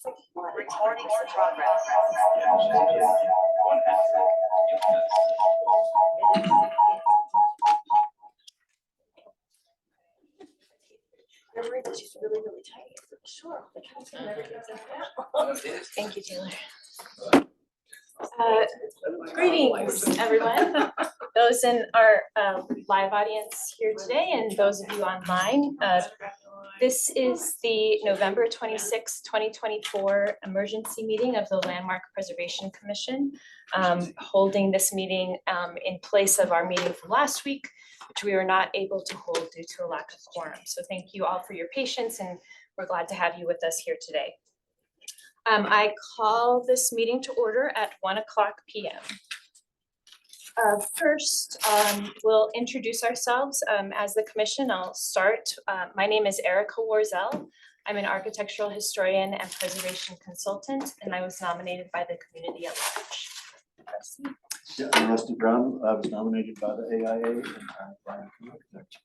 Recording in progress. She's really, really tiny. Sure. Thank you, Taylor. Greetings, everyone. Those in our live audience here today and those of you online. This is the November 26, 2024 emergency meeting of the Landmark Preservation Commission, holding this meeting in place of our meeting from last week, which we were not able to hold due to a lack of quorum. So thank you all for your patience, and we're glad to have you with us here today. I call this meeting to order at 1:00 p.m. First, we'll introduce ourselves as the commission. I'll start. My name is Erica Warzel. I'm an architectural historian and preservation consultant, and I was nominated by the community at large. Yeah, I'm Rusty Brown. I was nominated by the AIA and I'm an architect.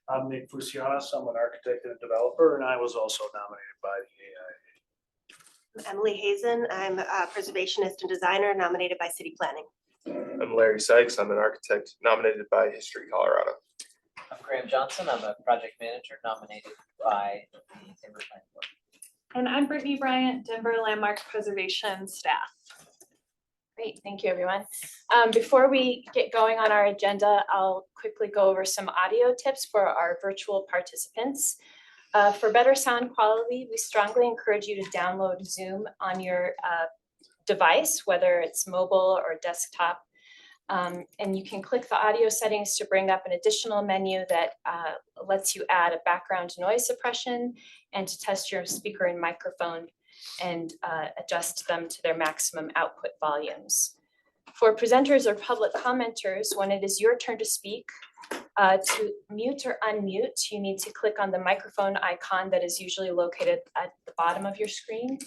I'm Nick Fusianos. I'm an architect and a developer, and I was also nominated by the AIA. Emily Hazen. I'm a preservationist and designer nominated by City Planning. I'm Larry Sykes. I'm an architect nominated by History Colorado. I'm Graham Johnson. I'm a project manager nominated by the Denver Planning Board. And I'm Brittany Bryant, Denver Landmark Preservation staff. Great, thank you, everyone. Before we get going on our agenda, I'll quickly go over some audio tips for our virtual participants. For better sound quality, we strongly encourage you to download Zoom on your device, whether it's mobile or desktop. And you can click the audio settings to bring up an additional menu that lets you add a background noise suppression and to test your speaker and microphone and adjust them to their maximum output volumes. For presenters or public commenters, when it is your turn to speak, to mute or unmute, you need to click on the microphone icon that is usually located at the bottom of your screen.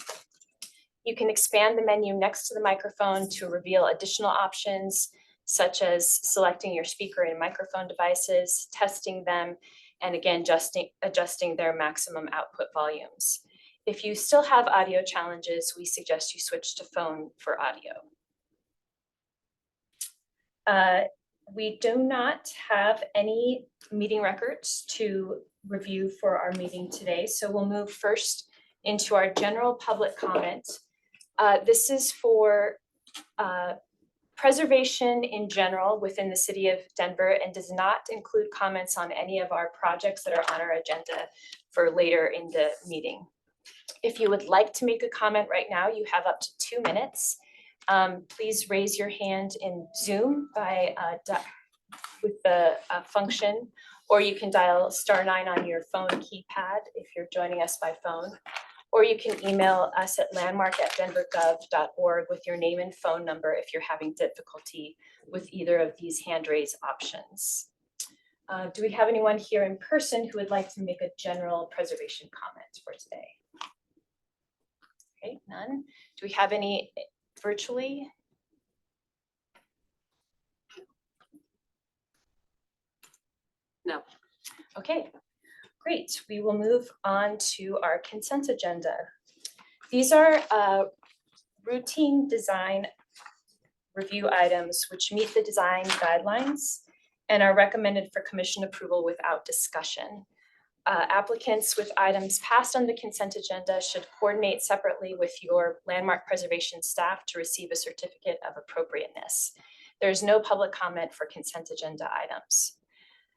You can expand the menu next to the microphone to reveal additional options, such as selecting your speaker and microphone devices, testing them, and again, adjusting their maximum output volumes. If you still have audio challenges, we suggest you switch to phone for audio. We do not have any meeting records to review for our meeting today, so we'll move first into our general public comment. This is for preservation in general within the city of Denver and does not include comments on any of our projects that are on our agenda for later in the meeting. If you would like to make a comment right now, you have up to 2 minutes. Please raise your hand in Zoom by with the function, or you can dial *9 on your phone keypad if you're joining us by phone. Or you can email us at landmark@denvergov.org with your name and phone number if you're having difficulty with either of these hand raise options. Do we have anyone here in person who would like to make a general preservation comment for today? Okay, none. Do we have any virtually? No. Okay. Great, we will move on to our consent agenda. These are routine design review items which meet the design guidelines and are recommended for commission approval without discussion. Applicants with items passed on the consent agenda should coordinate separately with your landmark preservation staff to receive a certificate of appropriateness. There's no public comment for consent agenda items.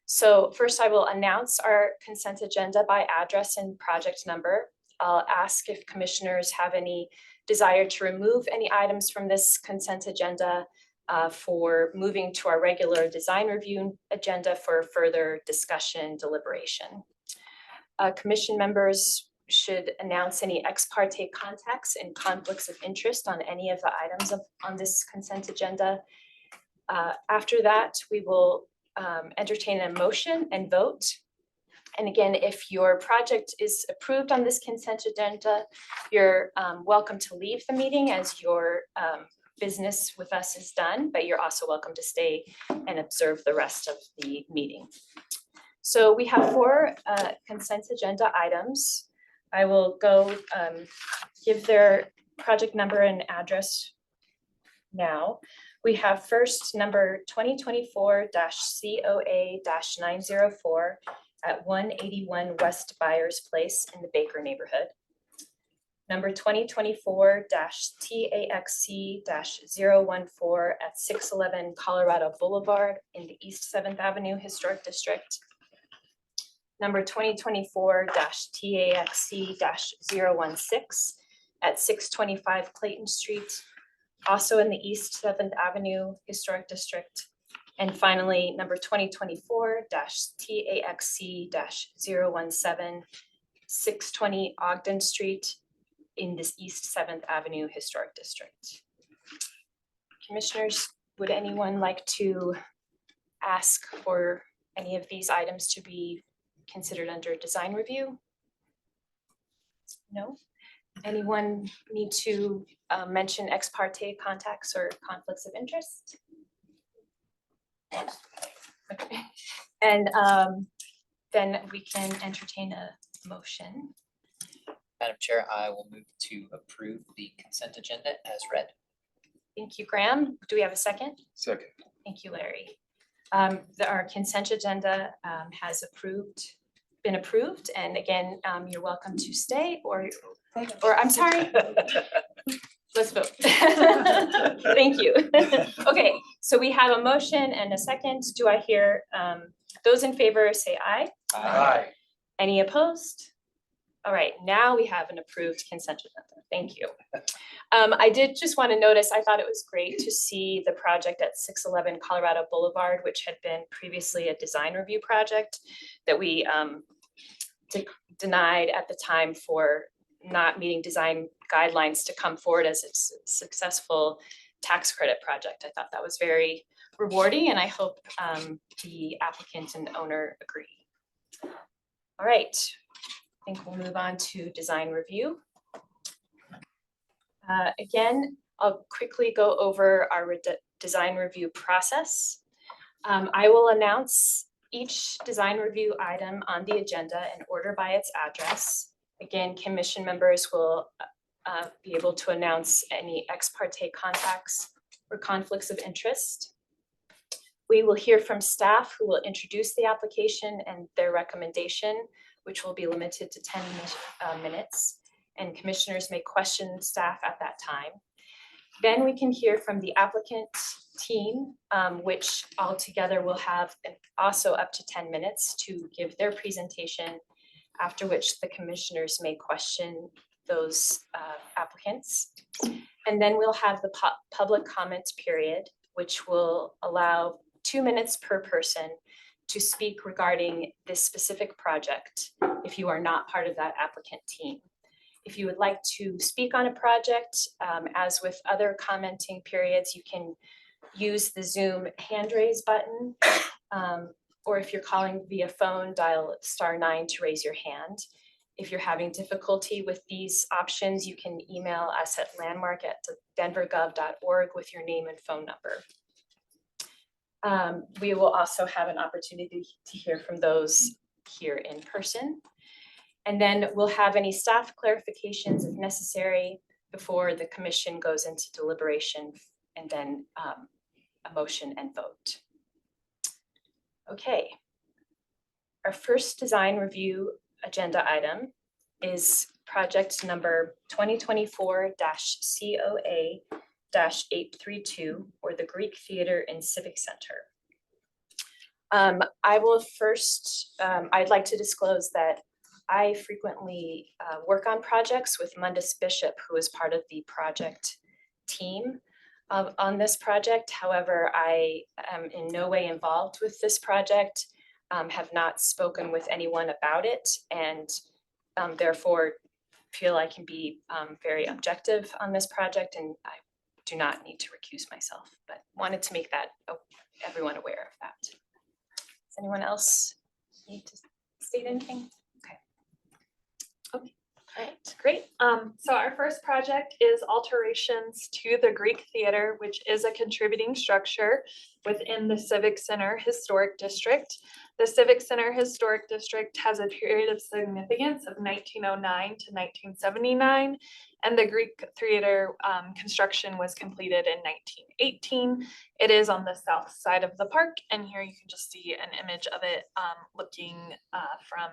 So first I will announce our consent agenda by address and project number. I'll ask if commissioners have any desire to remove any items from this consent agenda for moving to our regular design review agenda for further discussion deliberation. Commission members should announce any ex parte contacts and conflicts of interest on any of the items on this consent agenda. After that, we will entertain a motion and vote. And again, if your project is approved on this consent agenda, you're welcome to leave the meeting as your business with us is done, but you're also welcome to stay and observe the rest of the meeting. So we have 4 consent agenda items. I will go give their project number and address now. We have first number 2024-COA-904 at 181 West Byers Place in the Baker neighborhood. Number 2024-TAXC-014 at 611 Colorado Boulevard in the East 7th Avenue Historic District. Number 2024-TAXC-016 at 625 Clayton Street, also in the East 7th Avenue Historic District. And finally, number 2024-TAXC-017, 620 Ogden Street in this East 7th Avenue Historic District. Commissioners, would anyone like to ask for any of these items to be considered under design review? No? Anyone need to mention ex parte contacts or conflicts of interest? Okay. And then we can entertain a motion. Madam Chair, I will move to approve the consent agenda as read. Thank you, Graham. Do we have a second? Second. Thank you, Larry. Our consent agenda has been approved, and again, you're welcome to stay or I'm sorry. Let's vote. Thank you. Okay, so we have a motion and a second. Do I hear those in favor say aye? Any opposed? All right, now we have an approved consent agenda. Thank you. I did just want to notice, I thought it was great to see the project at 611 Colorado Boulevard, which had been previously a design review project that we denied at the time for not meeting design guidelines to come forward as a successful tax credit project. I thought that was very rewarding, and I hope the applicant and owner agree. All right, I think we'll move on to design review. Again, I'll quickly go over our design review process. I will announce each design review item on the agenda in order by its address. Again, commission members will be able to announce any ex parte contacts or conflicts of interest. We will hear from staff who will introduce the application and their recommendation, which will be limited to 10 minutes, and commissioners may question staff at that time. Then we can hear from the applicant team, which altogether will have also up to 10 minutes to give their presentation, after which the commissioners may question those applicants. And then we'll have the public comment period, which will allow 2 minutes per person to speak regarding this specific project if you are not part of that applicant team. If you would like to speak on a project, as with other commenting periods, you can use the Zoom hand raise button, or if you're calling via phone, dial *9 to raise your hand. If you're having difficulty with these options, you can email us at landmark@denvergov.org with your name and phone number. We will also have an opportunity to hear from those here in person. And then we'll have any staff clarifications if necessary before the commission goes into deliberation, and then a motion and vote. Okay. Our first design review agenda item is project number 2024-COA-832, or the Greek Theater and Civic Center. I will first, I'd like to disclose that I frequently work on projects with Mundus Bishop, who is part of the project team on this project. However, I am in no way involved with this project, have not spoken with anyone about it, and therefore feel I can be very objective on this project, and I do not need to recuse myself, but wanted to make that everyone aware of that. Does anyone else need to state anything? Okay. Okay, all right, great. So our first project is alterations to the Greek Theater, which is a contributing structure within the Civic Center Historic District. The Civic Center Historic District has a period of significance of 1909 to 1979, and the Greek Theater construction was completed in 1918. It is on the south side of the park, and here you can just see an image of it looking from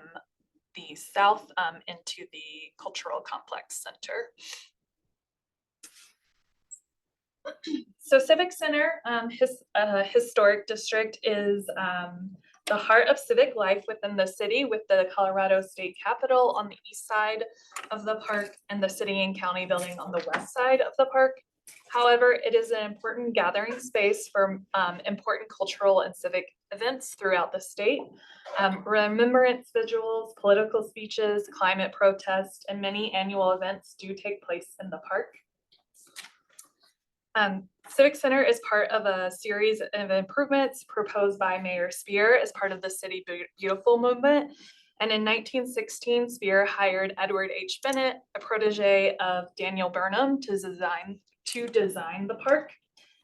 the south into the Cultural Complex Center. So Civic Center Historic District is the heart of civic life within the city, with the Colorado State Capitol on the east side of the park and the city and county building on the west side of the park. However, it is an important gathering space for important cultural and civic events throughout the state. Remembrance vigils, political speeches, climate protests, and many annual events do take place in the park. Civic Center is part of a series of improvements proposed by Mayor Spear as part of the City Beautiful movement. And in 1916, Spear hired Edward H. Bennett, a protege of Daniel Burnham, to design the park.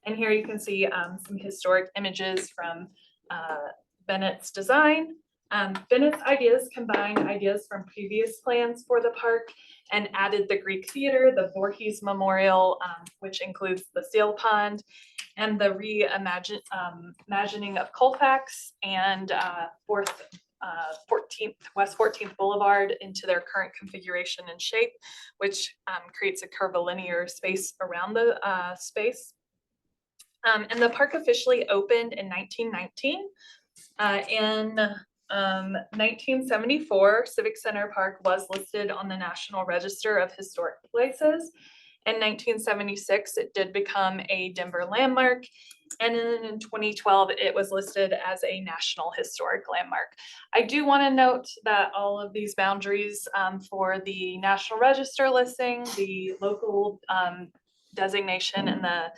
And here you can see some historic images from Bennett's design. Bennett's ideas combined ideas from previous plans for the park and added the Greek Theater, the Voorhees Memorial, which includes the Seal Pond, and the reimagining of Colfax and West 14th Boulevard into their current configuration and shape, which creates a curvilinear space around the space. And the park officially opened in 1919. In 1974, Civic Center Park was listed on the National Register of Historic Places. In 1976, it did become a Denver landmark. And then in 2012, it was listed as a National Historic Landmark. I do want to note that all of these boundaries for the National Register listing, the local designation, and the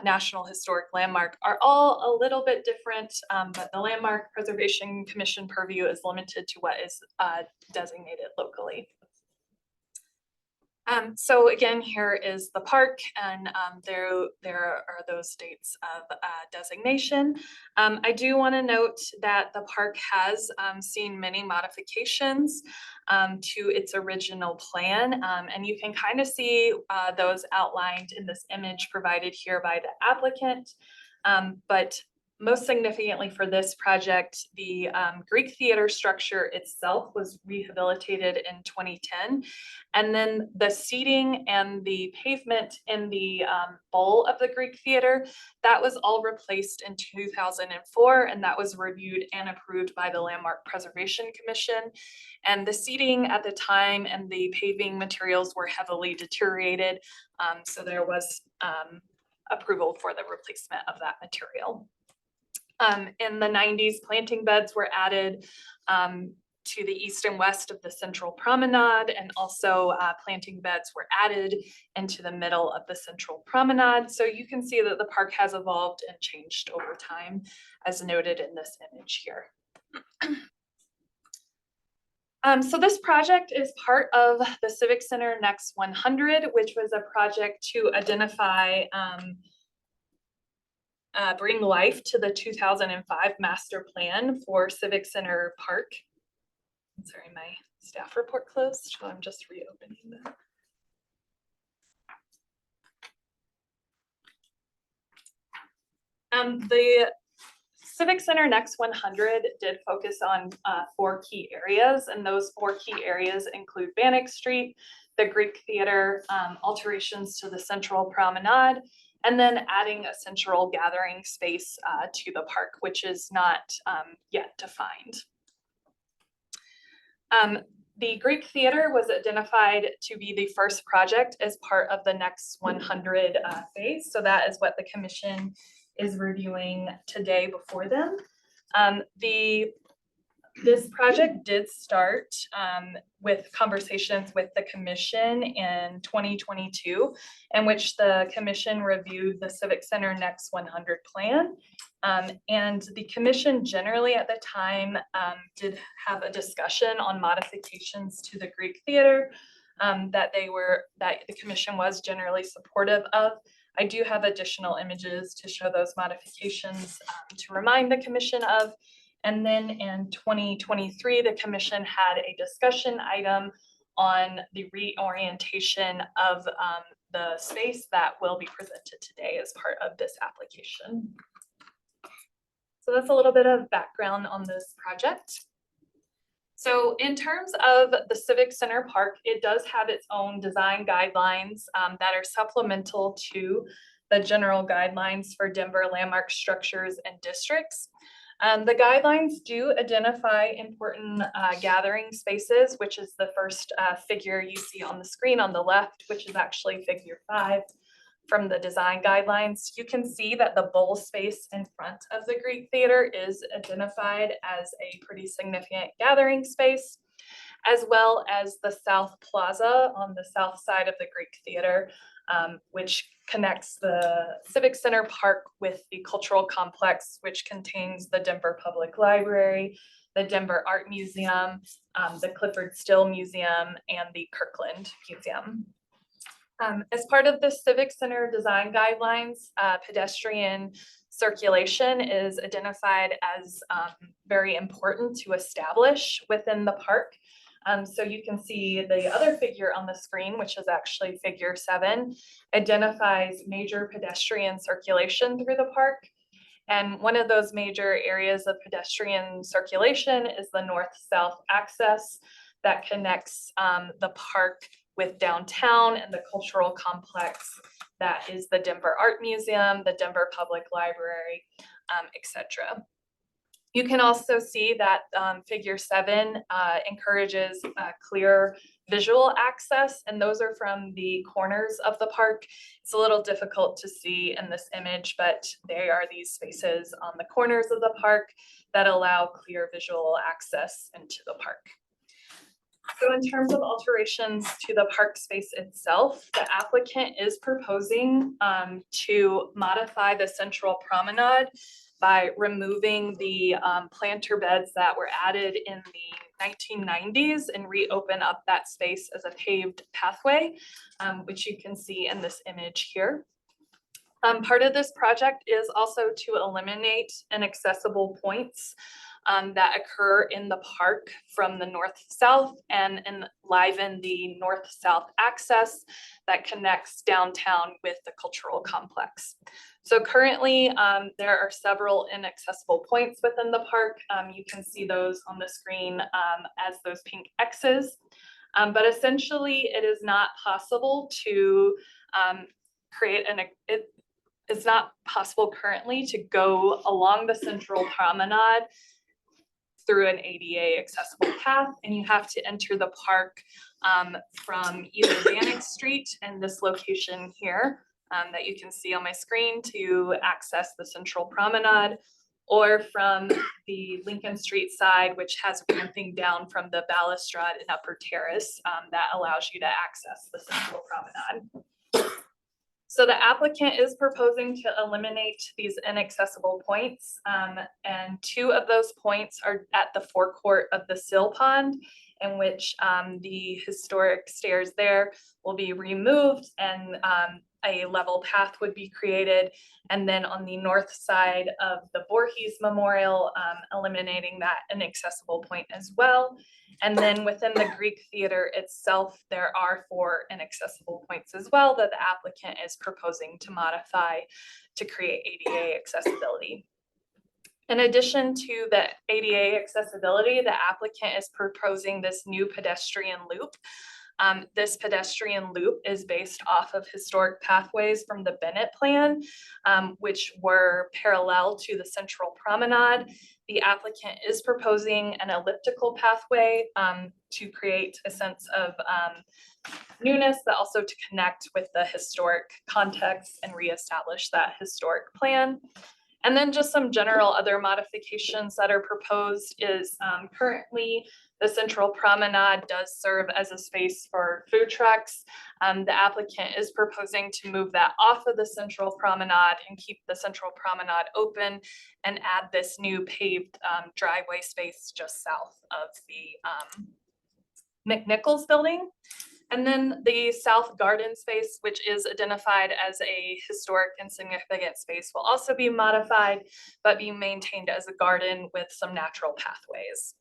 National Historic Landmark are all a little bit different, but the Landmark Preservation Commission purview is limited to what is designated locally. So again, here is the park, and there are those dates of designation. I do want to note that the park has seen many modifications to its original plan, and you can kind of see those outlined in this image provided here by the applicant. But most significantly for this project, the Greek Theater structure itself was rehabilitated in 2010. And then the seating and the pavement in the bowl of the Greek Theater, that was all replaced in 2004, and that was reviewed and approved by the Landmark Preservation Commission. And the seating at the time and the paving materials were heavily deteriorated, so there was approval for the replacement of that material. In the 90s, planting beds were added to the east and west of the Central Promenade, and also planting beds were added into the middle of the Central Promenade. So you can see that the park has evolved and changed over time, as noted in this image here. So this project is part of the Civic Center Next 100, which was a project to identify bring life to the 2005 master plan for Civic Center Park. I'm sorry, my staff report closed, so I'm just reopening that. The Civic Center Next 100 did focus on 4 key areas, and those 4 key areas include Bannock Street, the Greek Theater, alterations to the Central Promenade, and then adding a central gathering space to the park, which is not yet defined. The Greek Theater was identified to be the first project as part of the Next 100 phase. So that is what the commission is reviewing today before them. This project did start with conversations with the commission in 2022, in which the commission reviewed the Civic Center Next 100 plan. And the commission generally at the time did have a discussion on modifications to the Greek Theater that the commission was generally supportive of. I do have additional images to show those modifications to remind the commission of. And then in 2023, the commission had a discussion item on the reorientation of the space that will be presented today as part of this application. So that's a little bit of background on this project. So in terms of the Civic Center Park, it does have its own design guidelines that are supplemental to the general guidelines for Denver landmark structures and districts. The guidelines do identify important gathering spaces, which is the first figure you see on the screen on the left, which is actually figure 5 from the design guidelines. You can see that the bowl space in front of the Greek Theater is identified as a pretty significant gathering space, as well as the South Plaza on the south side of the Greek Theater, which connects the Civic Center Park with the cultural complex, which contains the Denver Public Library, the Denver Art Museum, the Clifford Still Museum, and the Kirkland Museum. As part of the Civic Center design guidelines, pedestrian circulation is identified as very important to establish within the park. So you can see the other figure on the screen, which is actually figure 7, identifies major pedestrian circulation through the park. And one of those major areas of pedestrian circulation is the north-south access that connects the park with downtown and the cultural complex that is the Denver Art Museum, the Denver Public Library, etc. You can also see that figure 7 encourages clear visual access, and those are from the corners of the park. It's a little difficult to see in this image, but they are these spaces on the corners of the park that allow clear visual access into the park. So in terms of alterations to the park space itself, the applicant is proposing to modify the central promenade by removing the planter beds that were added in the 1990s and reopen up that space as a paved pathway, which you can see in this image here. Part of this project is also to eliminate inaccessible points that occur in the park from the north-south and enliven the north-south access that connects downtown with the cultural complex. So currently, there are several inaccessible points within the park. You can see those on the screen as those pink X's. But essentially, it is not possible to it's not possible currently to go along the central promenade through an ADA accessible path, and you have to enter the park from either Bannock Street and this location here that you can see on my screen to access the central promenade, or from the Lincoln Street side, which has ramping down from the balustrade and upper terrace that allows you to access the central promenade. So the applicant is proposing to eliminate these inaccessible points, and 2 of those points are at the forecourt of the Sill Pond, in which the historic stairs there will be removed and a level path would be created. And then on the north side of the Voorhees Memorial, eliminating that inaccessible point as well. And then within the Greek Theater itself, there are 4 inaccessible points as well that the applicant is proposing to modify to create ADA accessibility. In addition to the ADA accessibility, the applicant is proposing this new pedestrian loop. This pedestrian loop is based off of historic pathways from the Bennett Plan, which were parallel to the central promenade. The applicant is proposing an elliptical pathway to create a sense of newness, but also to connect with the historic context and reestablish that historic plan. And then just some general other modifications that are proposed is currently the central promenade does serve as a space for food trucks. The applicant is proposing to move that off of the central promenade and keep the central promenade open and add this new paved driveway space just south of the McNichols building. And then the south garden space, which is identified as a historic and significant space, will also be modified, but be maintained as a garden with some natural pathways.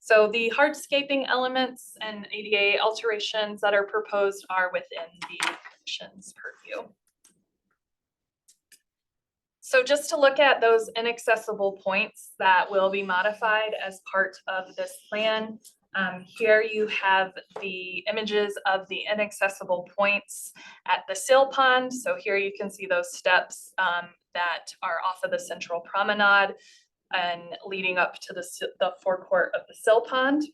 So the hardscaping elements and ADA alterations that are proposed are within the commission's purview. So just to look at those inaccessible points that will be modified as part of this plan. Here you have the images of the inaccessible points at the Sill Pond. So here you can see those steps that are off of the central promenade and leading up to the forecourt of the Sill Pond.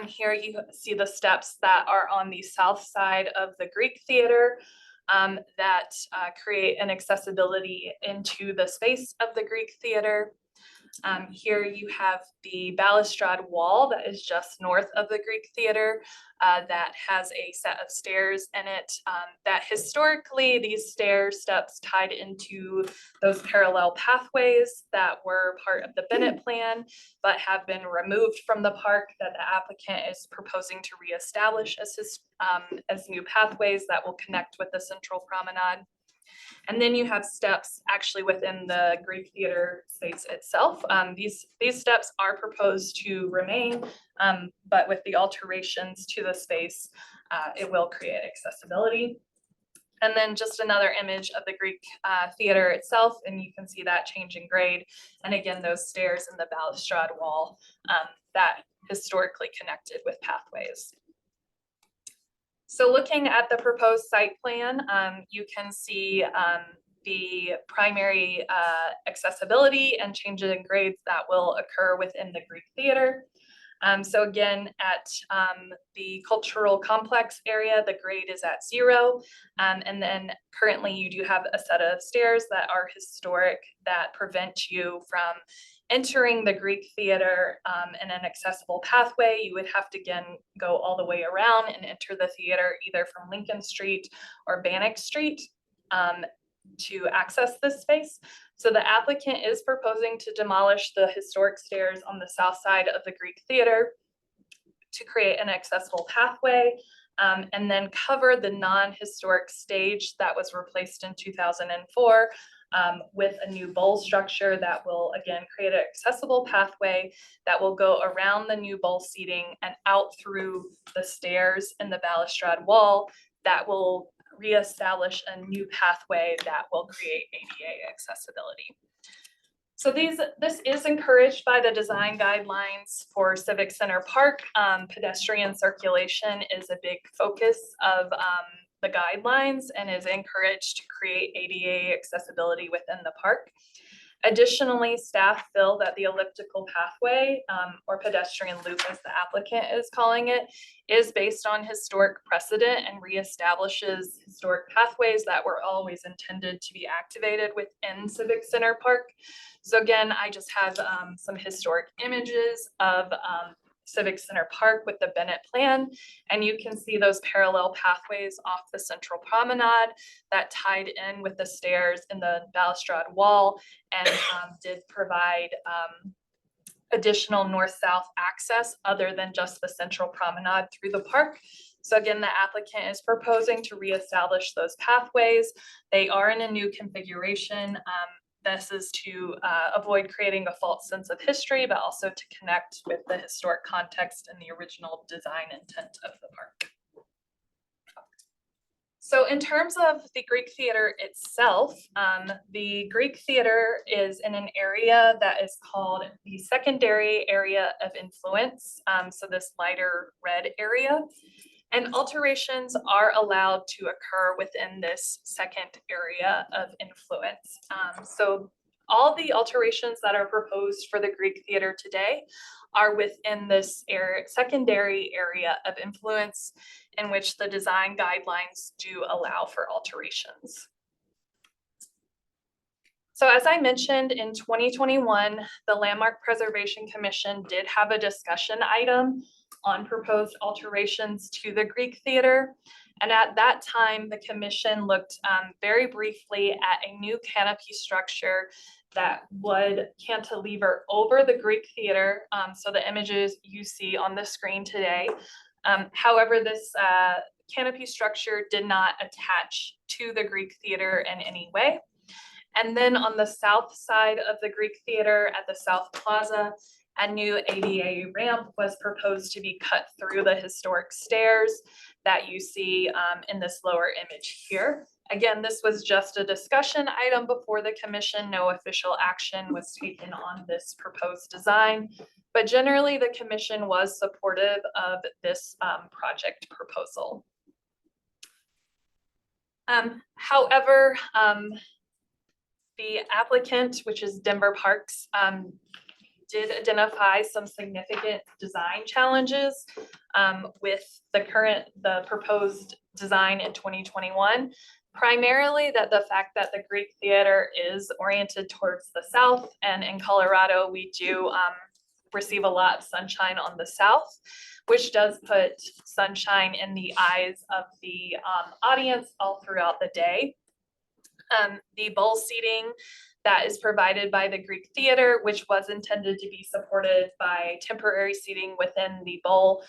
Here you see the steps that are on the south side of the Greek Theater that create an accessibility into the space of the Greek Theater. Here you have the balustrade wall that is just north of the Greek Theater that has a set of stairs in it that historically these steps tied into those parallel pathways that were part of the Bennett plan, but have been removed from the park that the applicant is proposing to reestablish as new pathways that will connect with the central promenade. And then you have steps actually within the Greek Theater space itself. These steps are proposed to remain, but with the alterations to the space, it will create accessibility. And then just another image of the Greek Theater itself, and you can see that change in grade. And again, those stairs and the balustrade wall that historically connected with pathways. So looking at the proposed site plan, you can see the primary accessibility and changes in grades that will occur within the Greek Theater. So again, at the cultural complex area, the grade is at 0. And then currently you do have a set of stairs that are historic that prevent you from entering the Greek Theater in an accessible pathway. You would have to again go all the way around and enter the theater either from Lincoln Street or Bannock Street to access this space. So the applicant is proposing to demolish the historic stairs on the south side of the Greek Theater to create an accessible pathway and then cover the non-historic stage that was replaced in 2004 with a new bowl structure that will again create an accessible pathway that will go around the new bowl seating and out through the stairs and the balustrade wall that will reestablish a new pathway that will create ADA accessibility. So this is encouraged by the design guidelines for Civic Center Park. Pedestrian circulation is a big focus of the guidelines and is encouraged to create ADA accessibility within the park. Additionally, staff feel that the elliptical pathway or pedestrian loop, as the applicant is calling it, is based on historic precedent and reestablishes historic pathways that were always intended to be activated within Civic Center Park. So again, I just have some historic images of Civic Center Park with the Bennett plan, and you can see those parallel pathways off the central promenade that tied in with the stairs in the balustrade wall and did provide additional north-south access other than just the central promenade through the park. So again, the applicant is proposing to reestablish those pathways. They are in a new configuration. This is to avoid creating a false sense of history, but also to connect with the historic context and the original design intent of the park. So in terms of the Greek Theater itself, the Greek Theater is in an area that is called the secondary area of influence. So this lighter red area. And alterations are allowed to occur within this second area of influence. So all the alterations that are proposed for the Greek Theater today are within this secondary area of influence in which the design guidelines do allow for alterations. So as I mentioned, in 2021, the Landmark Preservation Commission did have a discussion item on proposed alterations to the Greek Theater. And at that time, the commission looked very briefly at a new canopy structure that would cantilever over the Greek Theater. So the images you see on the screen today However, this canopy structure did not attach to the Greek Theater in any way. And then on the south side of the Greek Theater at the South Plaza, a new ADA ramp was proposed to be cut through the historic stairs that you see in this lower image here. Again, this was just a discussion item before the commission. No official action was taken on this proposed design, but generally the commission was supportive of this project proposal. However, the applicant, which is Denver Parks, did identify some significant design challenges with the proposed design in 2021. Primarily that the fact that the Greek Theater is oriented towards the south, and in Colorado, we do receive a lot of sunshine on the south, which does put sunshine in the eyes of the audience all throughout the day. The bowl seating that is provided by the Greek Theater, which was intended to be supported by temporary seating within the bowl.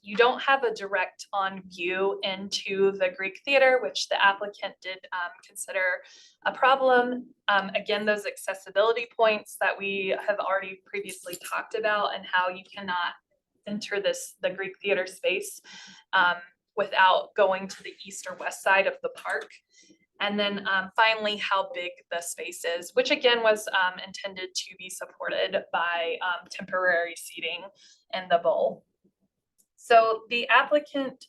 You don't have a direct on view into the Greek Theater, which the applicant did consider a problem. Again, those accessibility points that we have already previously talked about, and how you cannot enter the Greek Theater space without going to the east or west side of the park. And then finally, how big the space is, which again was intended to be supported by temporary seating in the bowl. So the applicant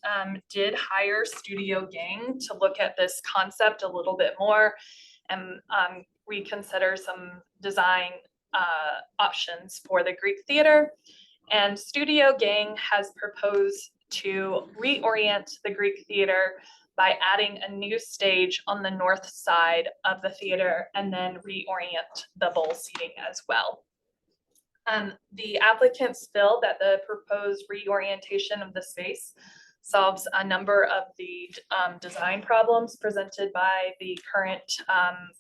did hire Studio Gang to look at this concept a little bit more and reconsider some design options for the Greek Theater. And Studio Gang has proposed to reorient the Greek Theater by adding a new stage on the north side of the theater, and then reorient the bowl seating as well. The applicants feel that the proposed reorientation of the space solves a number of the design problems presented by the current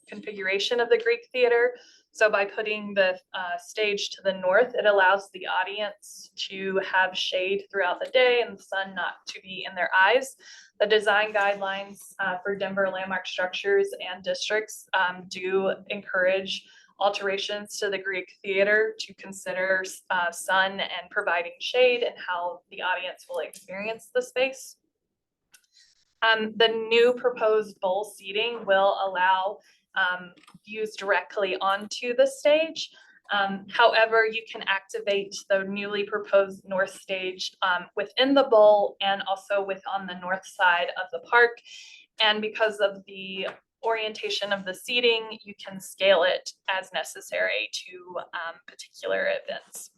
configuration of the Greek Theater. So by putting the stage to the north, it allows the audience to have shade throughout the day and the sun not to be in their eyes. The design guidelines for Denver landmark structures and districts do encourage alterations to the Greek Theater to consider sun and providing shade and how the audience will experience the space. The new proposed bowl seating will allow views directly onto the stage. However, you can activate the newly proposed north stage within the bowl and also on the north side of the park. And because of the orientation of the seating, you can scale it as necessary to particular events.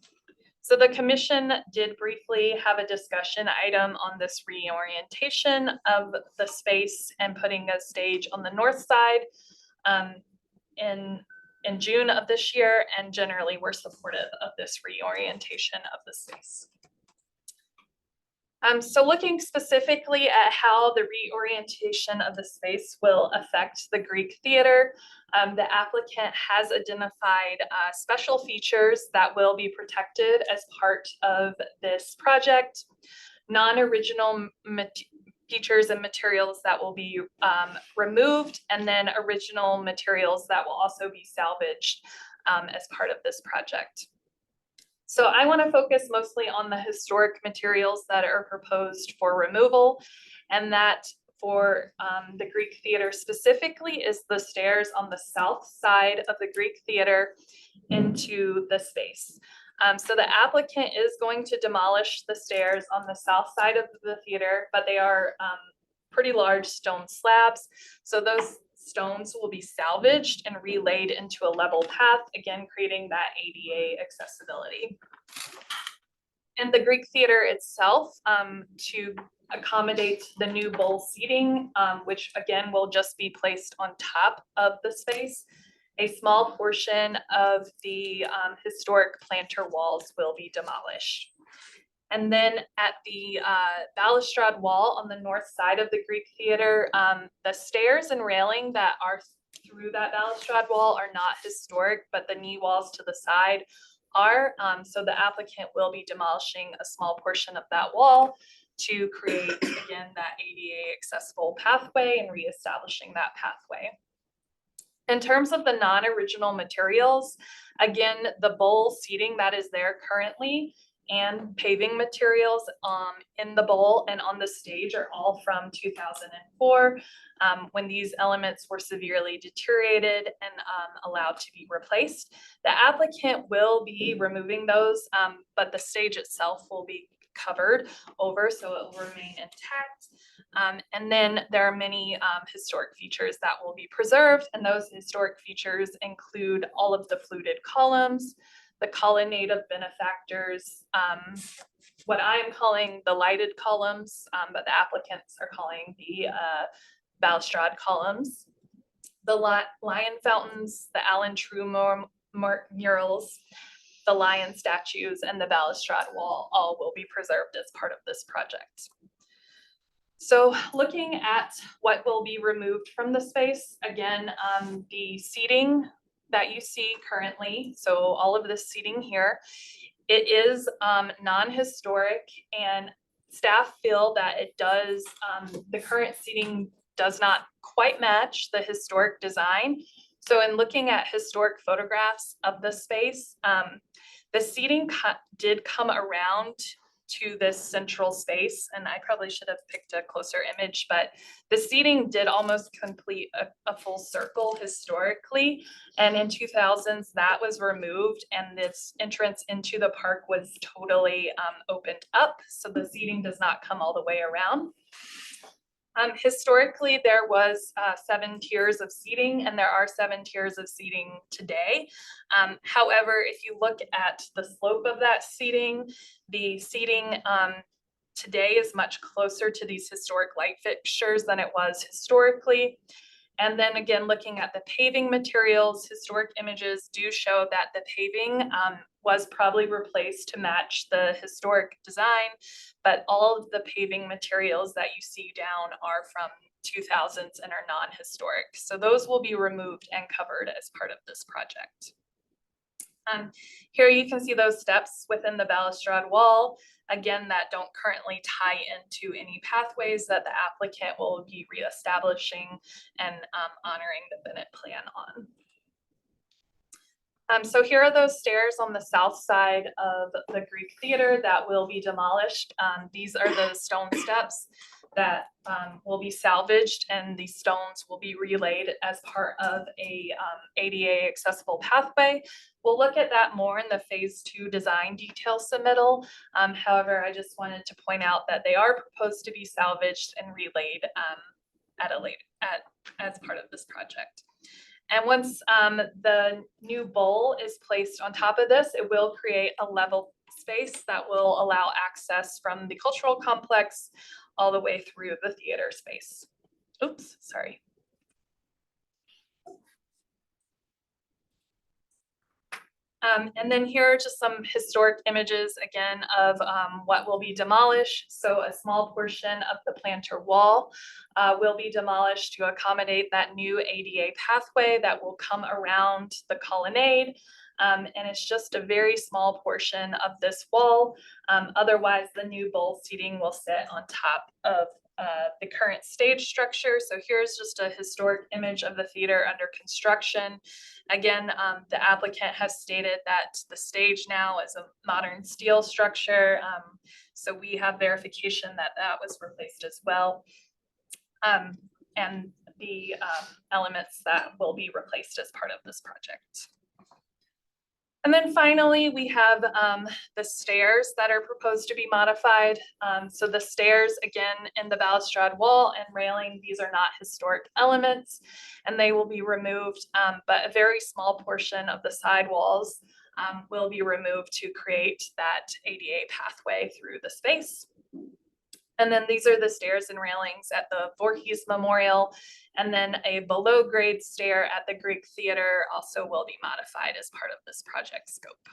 So the commission did briefly have a discussion item on this reorientation of the space and putting a stage on the north side in June of this year, and generally we're supportive of this reorientation of the space. So looking specifically at how the reorientation of the space will affect the Greek Theater, the applicant has identified special features that will be protected as part of this project, non-original features and materials that will be removed, and then original materials that will also be salvaged as part of this project. So I want to focus mostly on the historic materials that are proposed for removal, and that for the Greek Theater specifically is the stairs on the south side of the Greek Theater into the space. So the applicant is going to demolish the stairs on the south side of the theater, but they are pretty large stone slabs. So those stones will be salvaged and relayed into a level path, again, creating that ADA accessibility. And the Greek Theater itself, to accommodate the new bowl seating, which again will just be placed on top of the space, a small portion of the historic planter walls will be demolished. And then at the balustrade wall on the north side of the Greek Theater, the stairs and railing that are through that balustrade wall are not historic, but the knee walls to the side are. So the applicant will be demolishing a small portion of that wall to create, again, that ADA accessible pathway and reestablishing that pathway. In terms of the non-original materials, again, the bowl seating that is there currently and paving materials in the bowl and on the stage are all from 2004, when these elements were severely deteriorated and allowed to be replaced. The applicant will be removing those, but the stage itself will be covered over, so it will remain intact. And then there are many historic features that will be preserved, and those historic features include all of the fluted columns, the colonnade of benefactors, what I am calling the lighted columns, but the applicants are calling the balustrade columns, the lion fountains, the Alan True murals, the lion statues, and the balustrade wall all will be preserved as part of this project. So looking at what will be removed from the space, again, the seating that you see currently, so all of this seating here, it is non-historic, and staff feel that it does, the current seating does not quite match the historic design. So in looking at historic photographs of the space, the seating did come around to this central space, and I probably should have picked a closer image, but the seating did almost complete a full circle historically, and in 2000s that was removed and this entrance into the park was totally opened up, so the seating does not come all the way around. Historically, there was 7 tiers of seating, and there are 7 tiers of seating today. However, if you look at the slope of that seating, the seating today is much closer to these historic light fixtures than it was historically. And then again, looking at the paving materials, historic images do show that the paving was probably replaced to match the historic design, but all of the paving materials that you see down are from 2000s and are non-historic. So those will be removed and covered as part of this project. Here you can see those steps within the balustrade wall, again, that don't currently tie into any pathways that the applicant will be reestablishing and honoring the Bennett plan on. So here are those stairs on the south side of the Greek Theater that will be demolished. These are the stone steps that will be salvaged, and these stones will be relayed as part of a ADA accessible pathway. We'll look at that more in the phase 2 design detail submittal. However, I just wanted to point out that they are proposed to be salvaged and relayed as part of this project. And once the new bowl is placed on top of this, it will create a level space that will allow access from the cultural complex all the way through the theater space. Oops, sorry. And then here are just some historic images again of what will be demolished. So a small portion of the planter wall will be demolished to accommodate that new ADA pathway that will come around the colonnade. And it's just a very small portion of this wall. Otherwise, the new bowl seating will sit on top of the current stage structure. So here's just a historic image of the theater under construction. Again, the applicant has stated that the stage now is a modern steel structure. So we have verification that that was replaced as well. And the elements that will be replaced as part of this project. And then finally, we have the stairs that are proposed to be modified. So the stairs, again, in the balustrade wall and railing, these are not historic elements, and they will be removed, but a very small portion of the side walls will be removed to create that ADA pathway through the space. And then these are the stairs and railings at the Voorhees Memorial. And then a below grade stair at the Greek Theater also will be modified as part of this project scope.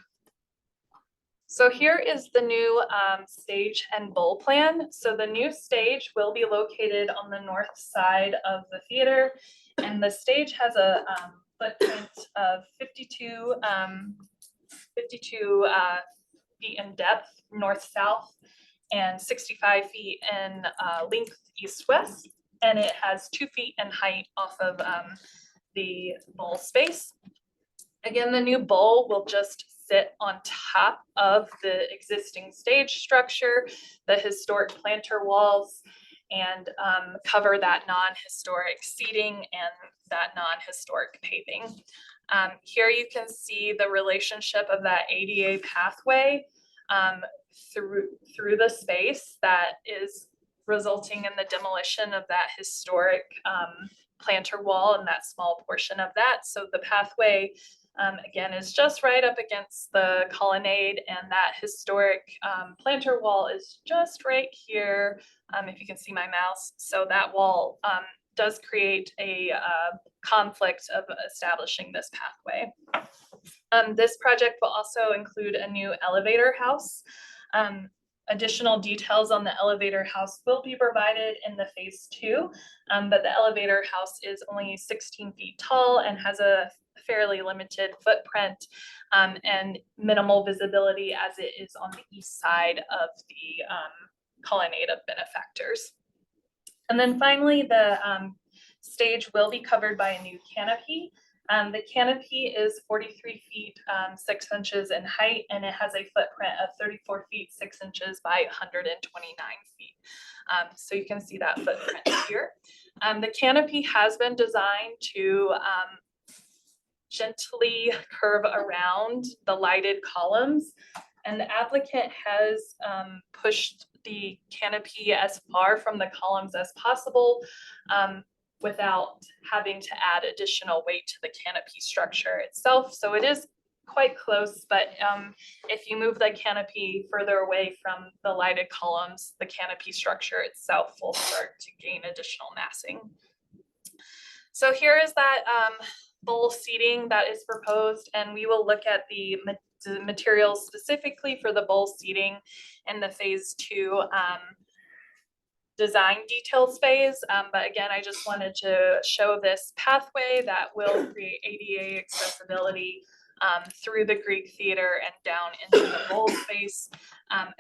So here is the new stage and bowl plan. So the new stage will be located on the north side of the theater. And the stage has a footprint of 52 52 feet in depth, north-south, and 65 feet in length, east-west. And it has 2 feet in height off of the bowl space. Again, the new bowl will just sit on top of the existing stage structure, the historic planter walls, and cover that non-historic seating and that non-historic paving. Here you can see the relationship of that ADA pathway through the space that is resulting in the demolition of that historic planter wall and that small portion of that. So the pathway again is just right up against the colonnade, and that historic planter wall is just right here, if you can see my mouse. So that wall does create a conflict of establishing this pathway. This project will also include a new elevator house. Additional details on the elevator house will be provided in the phase 2, but the elevator house is only 16 feet tall and has a fairly limited footprint and minimal visibility, as it is on the east side of the colonnade of benefactors. And then finally, the stage will be covered by a new canopy. The canopy is 43 feet 6 inches in height, and it has a footprint of 34 feet 6 inches by 129 feet. So you can see that footprint here. The canopy has been designed to gently curve around the lighted columns, and the applicant has pushed the canopy as far from the columns as possible without having to add additional weight to the canopy structure itself. So it is quite close, but if you move the canopy further away from the lighted columns, the canopy structure itself will start to gain additional massing. So here is that bowl seating that is proposed, and we will look at the materials specifically for the bowl seating in the phase 2 design details phase. But again, I just wanted to show this pathway that will create ADA accessibility through the Greek Theater and down into the bowl space.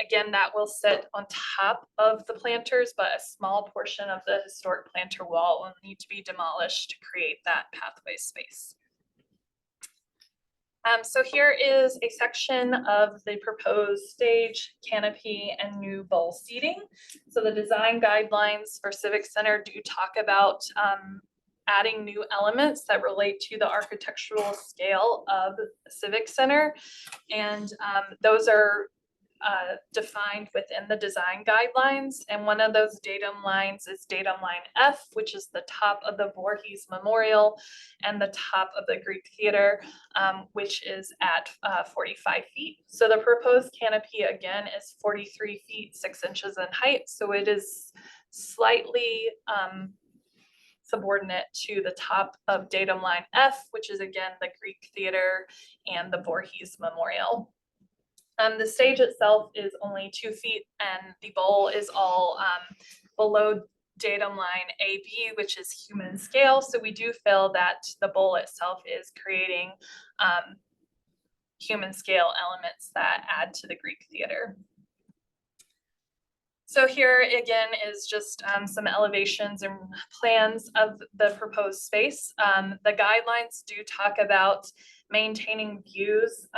Again, that will sit on top of the planters, but a small portion of the historic planter wall will need to be demolished to create that pathway space. So here is a section of the proposed stage, canopy, and new bowl seating. So the design guidelines for Civic Center do talk about adding new elements that relate to the architectural scale of the Civic Center. And those are defined within the design guidelines. And one of those datum lines is datum line F, which is the top of the Voorhees Memorial and the top of the Greek Theater, which is at 45 feet. So the proposed canopy again is 43 feet 6 inches in height. So it is slightly subordinate to the top of datum line F, which is again the Greek Theater and the Voorhees Memorial. The stage itself is only 2 feet, and the bowl is all below datum line AB, which is human scale. So we do feel that the bowl itself is creating human scale elements that add to the Greek Theater. So here again is just some elevations and plans of the proposed space. The guidelines do talk about maintaining views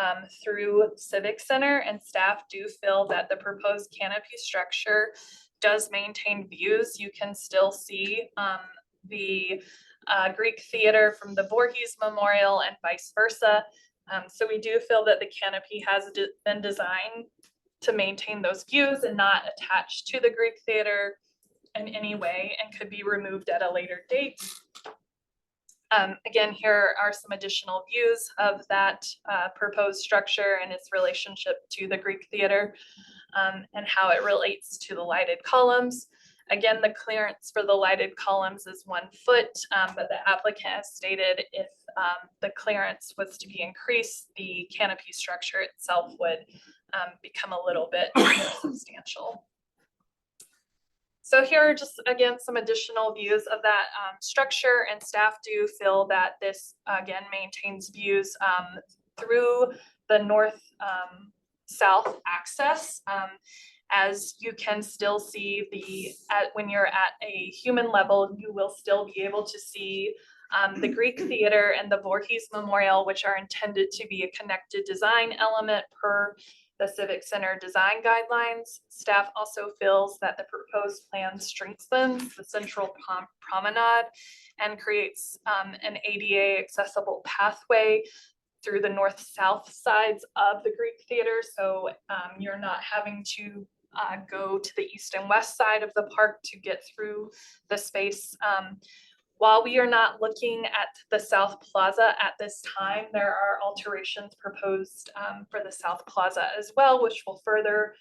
through Civic Center, and staff do feel that the proposed canopy structure does maintain views. You can still see the Greek Theater from the Voorhees Memorial and vice versa. So we do feel that the canopy has been designed to maintain those views and not attached to the Greek Theater in any way, and could be removed at a later date. Again, here are some additional views of that proposed structure and its relationship to the Greek Theater and how it relates to the lighted columns. Again, the clearance for the lighted columns is 1 foot, but the applicant has stated if the clearance was to be increased, the canopy structure itself would become a little bit more substantial. So here are just, again, some additional views of that structure, and staff do feel that this, again, maintains views through the north south access. As you can still see when you're at a human level, you will still be able to see the Greek Theater and the Voorhees Memorial, which are intended to be a connected design element per the Civic Center design guidelines. Staff also feels that the proposed plan strengthens the central promenade and creates an ADA accessible pathway through the north-south sides of the Greek Theater. So you're not having to go to the east and west side of the park to get through the space. While we are not looking at the South Plaza at this time, there are alterations proposed for the South Plaza as well, which will further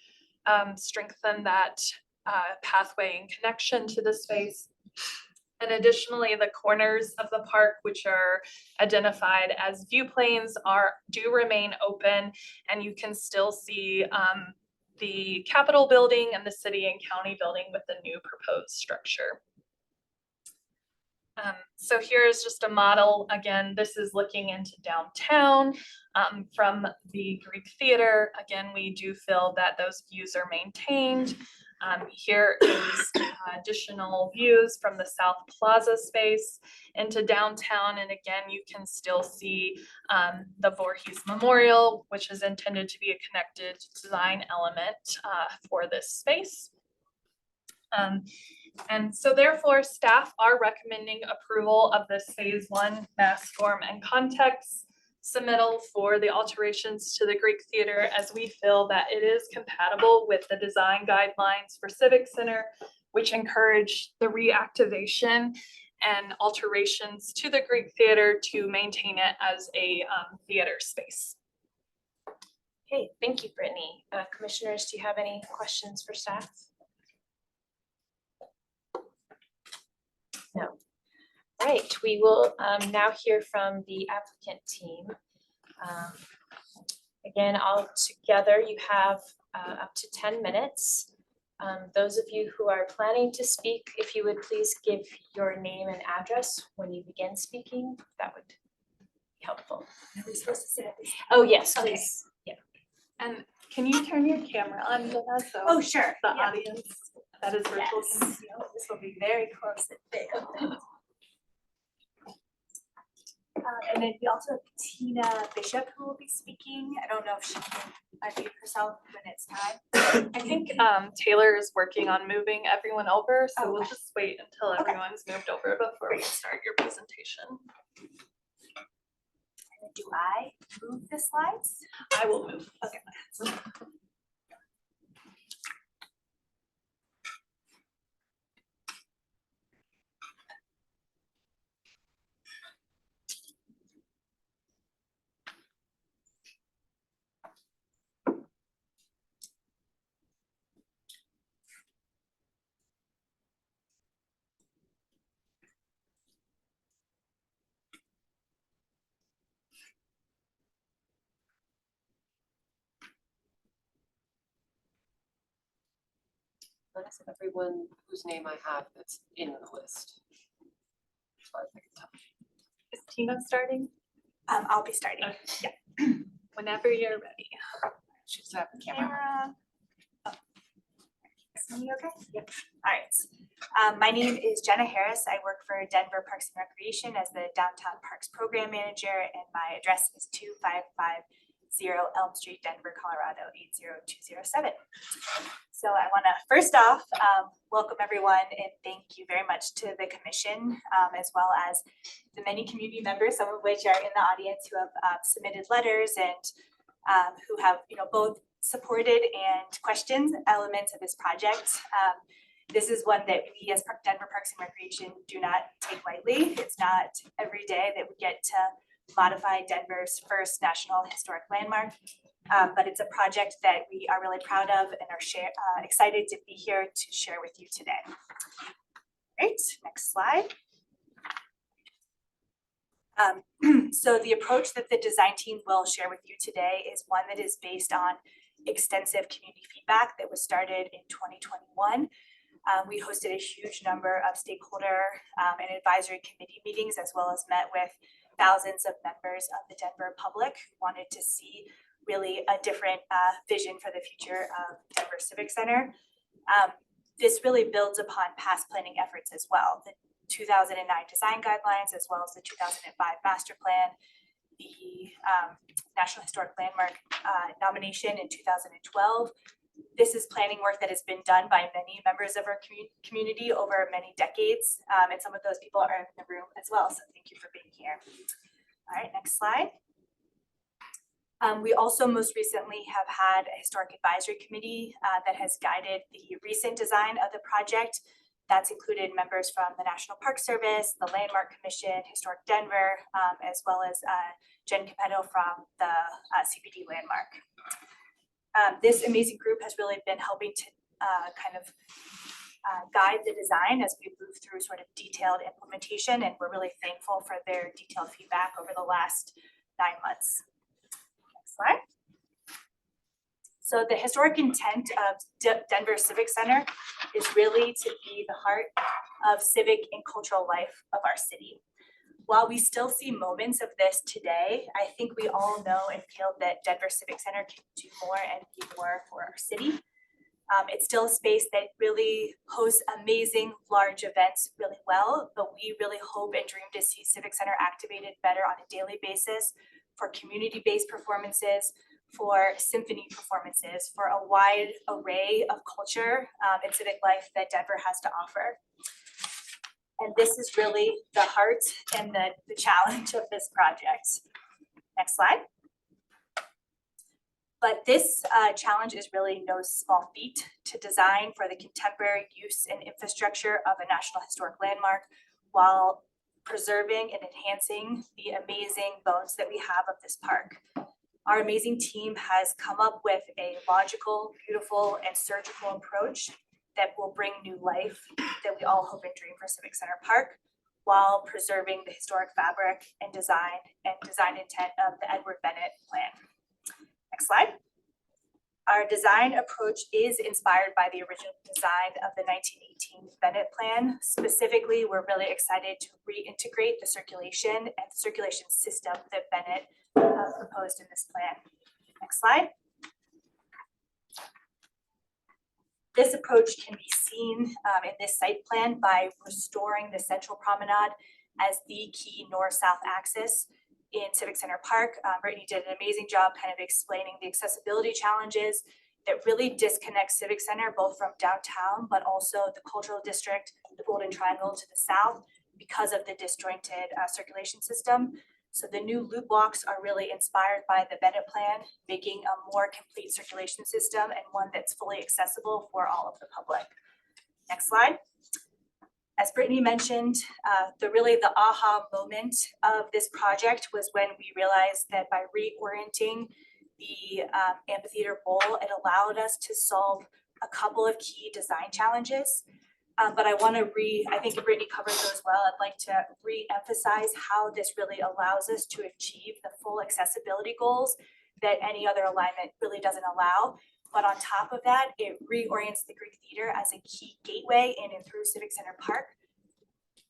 strengthen that pathway and connection to the space. And additionally, the corners of the park, which are identified as view planes, do remain open, and you can still see the Capitol building and the city and county building with the new proposed structure. So here's just a model. Again, this is looking into downtown from the Greek Theater. Again, we do feel that those views are maintained. Here is additional views from the South Plaza space into downtown. And again, you can still see the Voorhees Memorial, which is intended to be a connected design element for this space. And so therefore, staff are recommending approval of this phase 1 mass form and context submittal for the alterations to the Greek Theater, as we feel that it is compatible with the design guidelines for Civic Center, which encourage the reactivation and alterations to the Greek Theater to maintain it as a theater space. Okay, thank you, Brittany. Commissioners, do you have any questions for staff? No. All right, we will now hear from the applicant team. Again, all together you have up to 10 minutes. Those of you who are planning to speak, if you would please give your name and address when you begin speaking, that would be helpful. Are we supposed to sit at this? Oh, yes, Okay. please. Yeah. And can you turn your camera on, Jenna, so Oh, sure. the Yeah. audience that is virtual Yes. can see? This will be very close and big. And then we also have Tina Bishop who will be speaking. I don't know if she can unmute herself when it's time. I think Taylor is working on moving everyone over, so we'll Okay. just wait until Okay. everyone's moved over before we start your presentation. And then do I move the slides? I will move. Okay. Notice everyone whose name I have that's in the list. As far as I can tell. Is Tina starting? I'll be starting. Okay. Whenever you're ready. She's have the camera. Camera. Oh. Is me okay? Yep. All right. My name is Jenna Harris. I work for Denver Parks and Recreation as the Downtown Parks Program Manager, and my address is 2550 Elm Street, Denver, Colorado 80207. So I want to first off welcome everyone and thank you very much to the commission, as well as the many community members, some of which are in the audience, who have submitted letters and who have both supported and questioned elements of this project. This is one that we as Denver Parks and Recreation do not take lightly. It's not every day that we get to modify Denver's first National Historic Landmark, but it's a project that we are really proud of and are excited to be here to share with you today. Great, next slide. So the approach that the design team will share with you today is one that is based on extensive community feedback that was started in 2021. We hosted a huge number of stakeholder and advisory committee meetings, as well as met with thousands of members of the Denver public who wanted to see really a different vision for the future of Denver Civic Center. This really builds upon past planning efforts as well. The 2009 design guidelines, as well as the 2005 master plan, the National Historic Landmark nomination in 2012. This is planning work that has been done by many members of our community over many decades. And some of those people are in the room as well. So thank you for being here. All right, next slide. We also most recently have had a historic advisory committee that has guided the recent design of the project. That's included members from the National Park Service, the Landmark Commission, Historic Denver, as well as Jen Capetto from the CPD Landmark. This amazing group has really been helping to guide the design as we move through sort of detailed implementation, and we're really thankful for their detailed feedback over the last 9 months. Next slide. So the historic intent of Denver Civic Center is really to be the heart of civic and cultural life of our city. While we still see moments of this today, I think we all know and feel that Denver Civic Center can do more and be more for our city. It's still a space that really hosts amazing large events really well, but we really hope and dream to see Civic Center activated better on a daily basis for community-based performances, for symphony performances, for a wide array of culture and civic life that Denver has to offer. And this is really the heart and the challenge of this project. Next slide. But this challenge is really no small feat to design for the contemporary use and infrastructure of a National Historic Landmark while preserving and enhancing the amazing bones that we have of this park. Our amazing team has come up with a logical, beautiful, and surgical approach that will bring new life that we all hope and dream for Civic Center Park while preserving the historic fabric and design intent of the Edward Bennett plan. Next slide. Our design approach is inspired by the original design of the 1918 Bennett plan. Specifically, we're really excited to reintegrate the circulation and the circulation system that Bennett proposed in this plan. Next slide. This approach can be seen in this site plan by restoring the central promenade as the key north-south axis in Civic Center Park. Brittany did an amazing job kind of explaining the accessibility challenges that really disconnect Civic Center both from downtown, but also the cultural district, the Golden Triangle to the south because of the disjointed circulation system. So the new loop walks are really inspired by the Bennett plan, making a more complete circulation system and one that's fully accessible for all of the public. Next slide. As Brittany mentioned, the aha moment of this project was when we realized that by reorienting the amphitheater bowl, it allowed us to solve a couple of key design challenges. But I think Brittany covered those well. I'd like to re-emphasize how this really allows us to achieve the full accessibility goals that any other alignment really doesn't allow. But on top of that, it reorients the Greek Theater as a key gateway in and through Civic Center Park,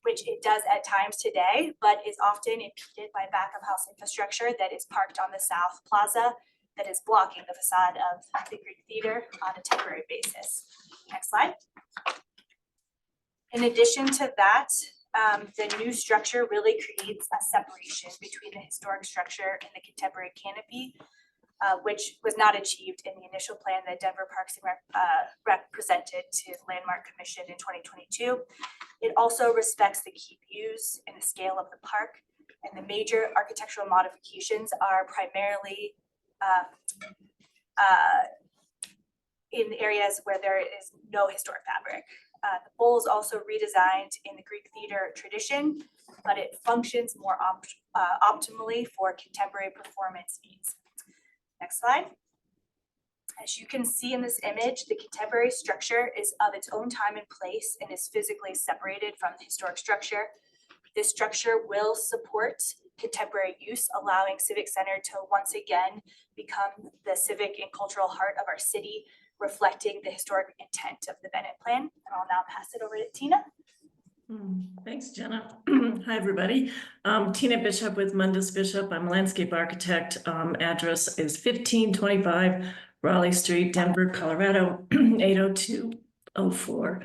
which it does at times today, but is often impeded by back of house infrastructure that is parked on the South Plaza that is blocking the facade of the Greek Theater on a temporary basis. Next slide. In addition to that, the new structure really creates a separation between the historic structure and the contemporary canopy, which was not achieved in the initial plan that Denver Parks and Rec presented to the Landmark Commission in 2022. It also respects the key views and the scale of the park, and the major architectural modifications are primarily in areas where there is no historic fabric. The bowl is also redesigned in the Greek Theater tradition, but it functions more optimally for contemporary performance needs. Next slide. As you can see in this image, the contemporary structure is of its own time and place and is physically separated from the historic structure. This structure will support contemporary use, allowing Civic Center to once again become the civic and cultural heart of our city, reflecting the historic intent of the Bennett plan. And I'll now pass it over to Tina. Thanks, Jenna. Hi, everybody. Tina Bishop with Mundus Bishop. I'm a landscape architect. Address is 1525 Raleigh Street, Denver, Colorado, 80204.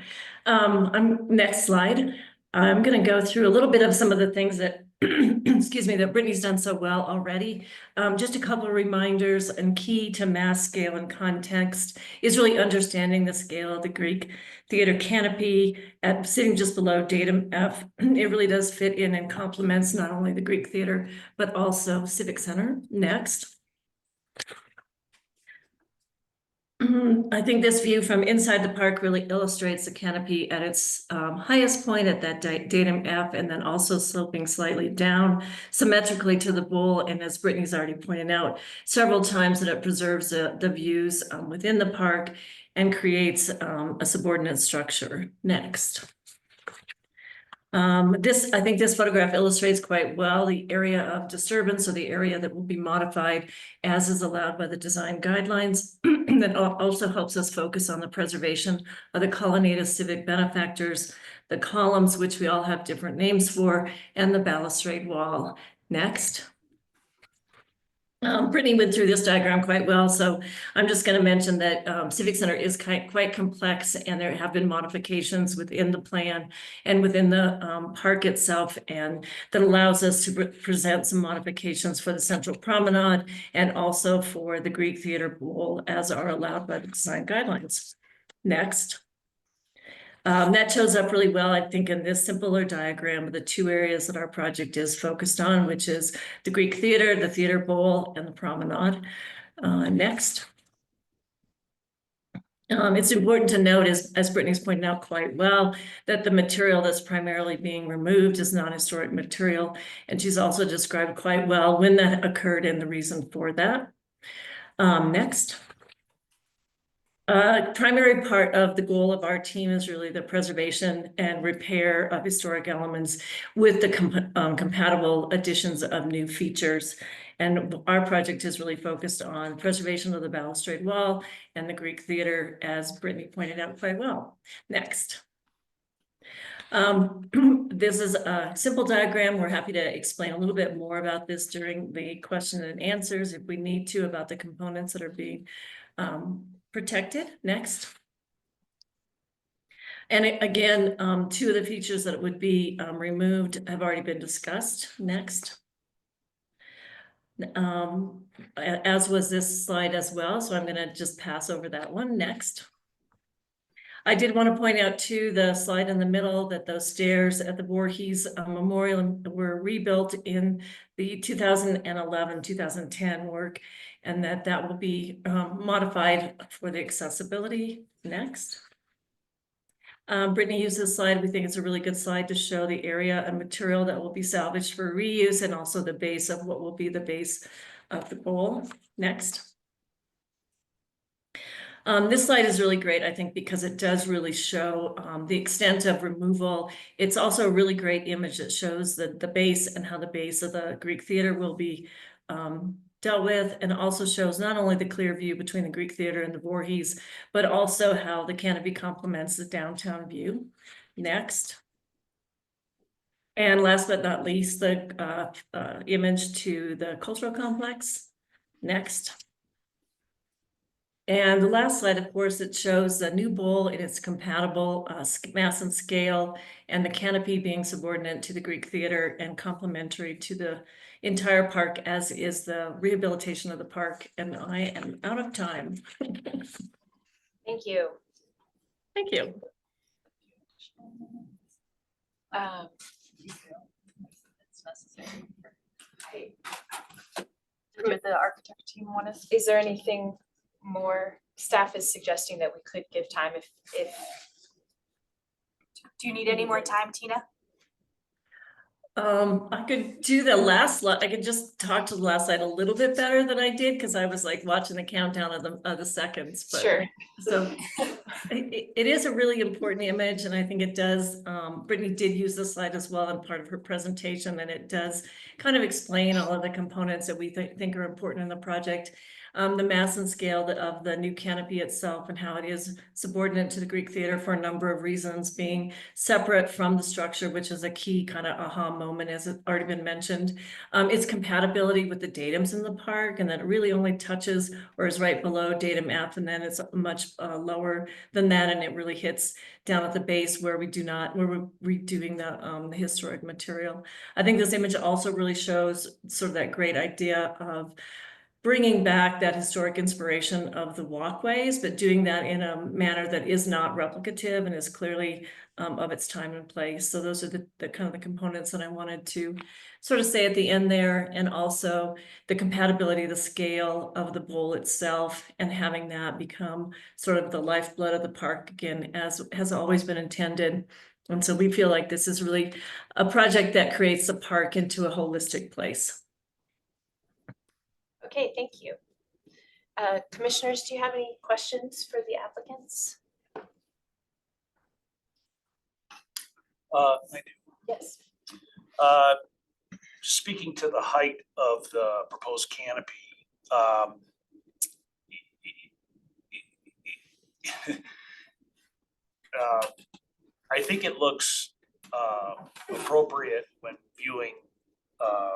Next slide. I'm going to go through a little bit of some of the things that, excuse me, that Brittany's done so well already. Just a couple of reminders, and key to mass scale and context is really understanding the scale of the Greek theater canopy sitting just below datum F. It really does fit in and complements not only the Greek theater, but also Civic Center. Next. I think this view from inside the park really illustrates the canopy at its highest point at that datum F, and then also sloping slightly down symmetrically to the bowl. And as Brittany's already pointed out several times, that it preserves the views within the park and creates a subordinate structure. Next. I think this photograph illustrates quite well the area of disturbance, or the area that will be modified as is allowed by the design guidelines. That also helps us focus on the preservation of the colonnade of civic benefactors, the columns, which we all have different names for, and the balustrade wall. Next. Brittany went through this diagram quite well, so I'm just going to mention that Civic Center is quite complex, and there have been modifications within the plan and within the park itself, and that allows us to present some modifications for the central promenade and also for the Greek Theater Bowl, as are allowed by the design guidelines. Next. That shows up really well, I think, in this simpler diagram of the two areas that our project is focused on, which is the Greek Theater, the Theater Bowl, and the promenade. Next. It's important to note, as Brittany's pointed out quite well, that the material that's primarily being removed is non-historic material, and she's also described quite well when that occurred and the reason for that. Next. Primary part of the goal of our team is really the preservation and repair of historic elements with the compatible additions of new features. And our project is really focused on preservation of the balustrade wall and the Greek Theater, as Brittany pointed out quite well. Next. This is a simple diagram. We're happy to explain a little bit more about this during the question and answers if we need to, about the components that are being protected. Next. And again, two of the features that would be removed have already been discussed. Next. As was this slide as well, so I'm going to just pass over that one. Next. I did want to point out too, the slide in the middle, that those stairs at the Voorhees Memorial were rebuilt in the 2011-2010 work, and that will be modified for the accessibility. Next. Brittany used this slide. We think it's a really good slide to show the area and material that will be salvaged for reuse, and also the base of what will be the base of the bowl. Next. This slide is really great, I think, because it does really show the extent of removal. It's also a really great image that shows the base and how the base of the Greek Theater will be dealt with, and also shows not only the clear view between the Greek Theater and the Voorhees, but also how the canopy complements the downtown view. Next. And last but not least, the image to the cultural complex. Next. And the last slide, of course, it shows the new bowl in its compatible mass and scale, and the canopy being subordinate to the Greek Theater and complementary to the entire park, as is the rehabilitation of the park. And I am out of time. Thank you. Thank you. It's necessary. Did the architect team want to? Is there anything more? Staff is suggesting that we could give time if Do you need any more time, Tina? I could do the last slide. I could just talk to the last slide a little bit better than I did, because I was like watching the countdown of the seconds. But, sure. So it is a really important image, and I think it does. Brittany did use this slide as well in part of her presentation, and it does kind of explain all of the components that we think are important in the project. the mass and scale of the new canopy itself and how it is subordinate to the Greek theater for a number of reasons, being separate from the structure, which is a key kind of aha moment, as it's already been mentioned. Its compatibility with the datums in the park, and that it really only touches or is right below datum F, and then it's much lower than that, and it really hits down at the base where we're redoing the historic material. I think this image also really shows sort of that great idea of bringing back that historic inspiration of the walkways, but doing that in a manner that is not replicative and is clearly of its time and place. So those are the kind of the components that I wanted to sort of say at the end there, and also the compatibility, the scale of the bowl itself, and having that become sort of the lifeblood of the park again, as has always been intended. And so we feel like this is really a project that creates the park into a holistic place. Okay, thank you. Commissioners, do you have any questions for the applicants? I do. Yes. Speaking to the height of the proposed canopy, I think it looks appropriate when viewing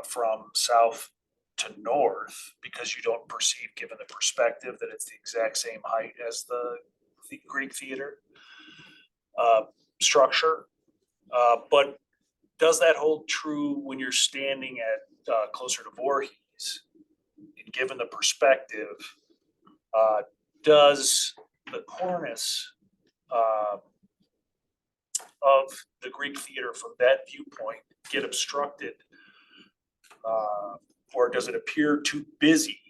from south to north, because you don't perceive, given the perspective, that it's the exact same height as the Greek theater structure. But does that hold true when you're standing at closer to Voorhees? And given the perspective, does the cornice of the Greek theater from that viewpoint get obstructed, or does it appear too busy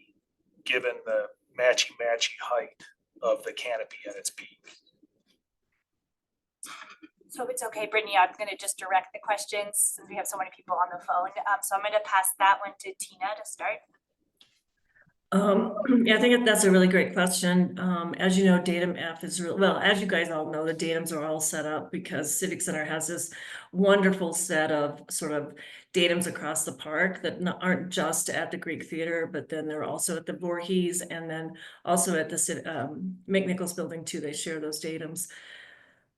given the matchy height of the canopy at its peak? So if it's okay, Brittany, I'm gonna just direct the questions since we have so many people on the phone. So I'm gonna pass that one to Tina to start. Yeah, I think that's a really great question. As you know, datum F is real, well, as you guys all know, the datums are all set up because Civic Center has this wonderful set of sort of datums across the park that aren't just at the Greek Theater, but then they're also at the Voorhees, and then also at the McNichols building too. They share those datums.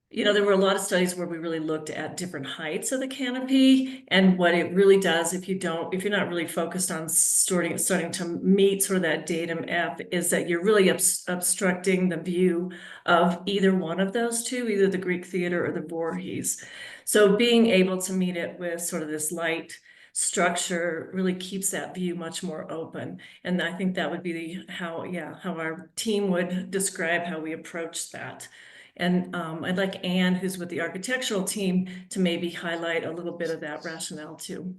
You know, there were a lot of studies where we really looked at different heights of the canopy, and what it really does, if you're not really focused on starting to meet sort of that datum F, is that you're really obstructing the view of either one of those two, either the Greek Theater or the Voorhees. So being able to meet it with sort of this light structure really keeps that view much more open. And I think that would be how our team would describe how we approach that. And I'd like Anne, who's with the architectural team, to maybe highlight a little bit of that rationale too.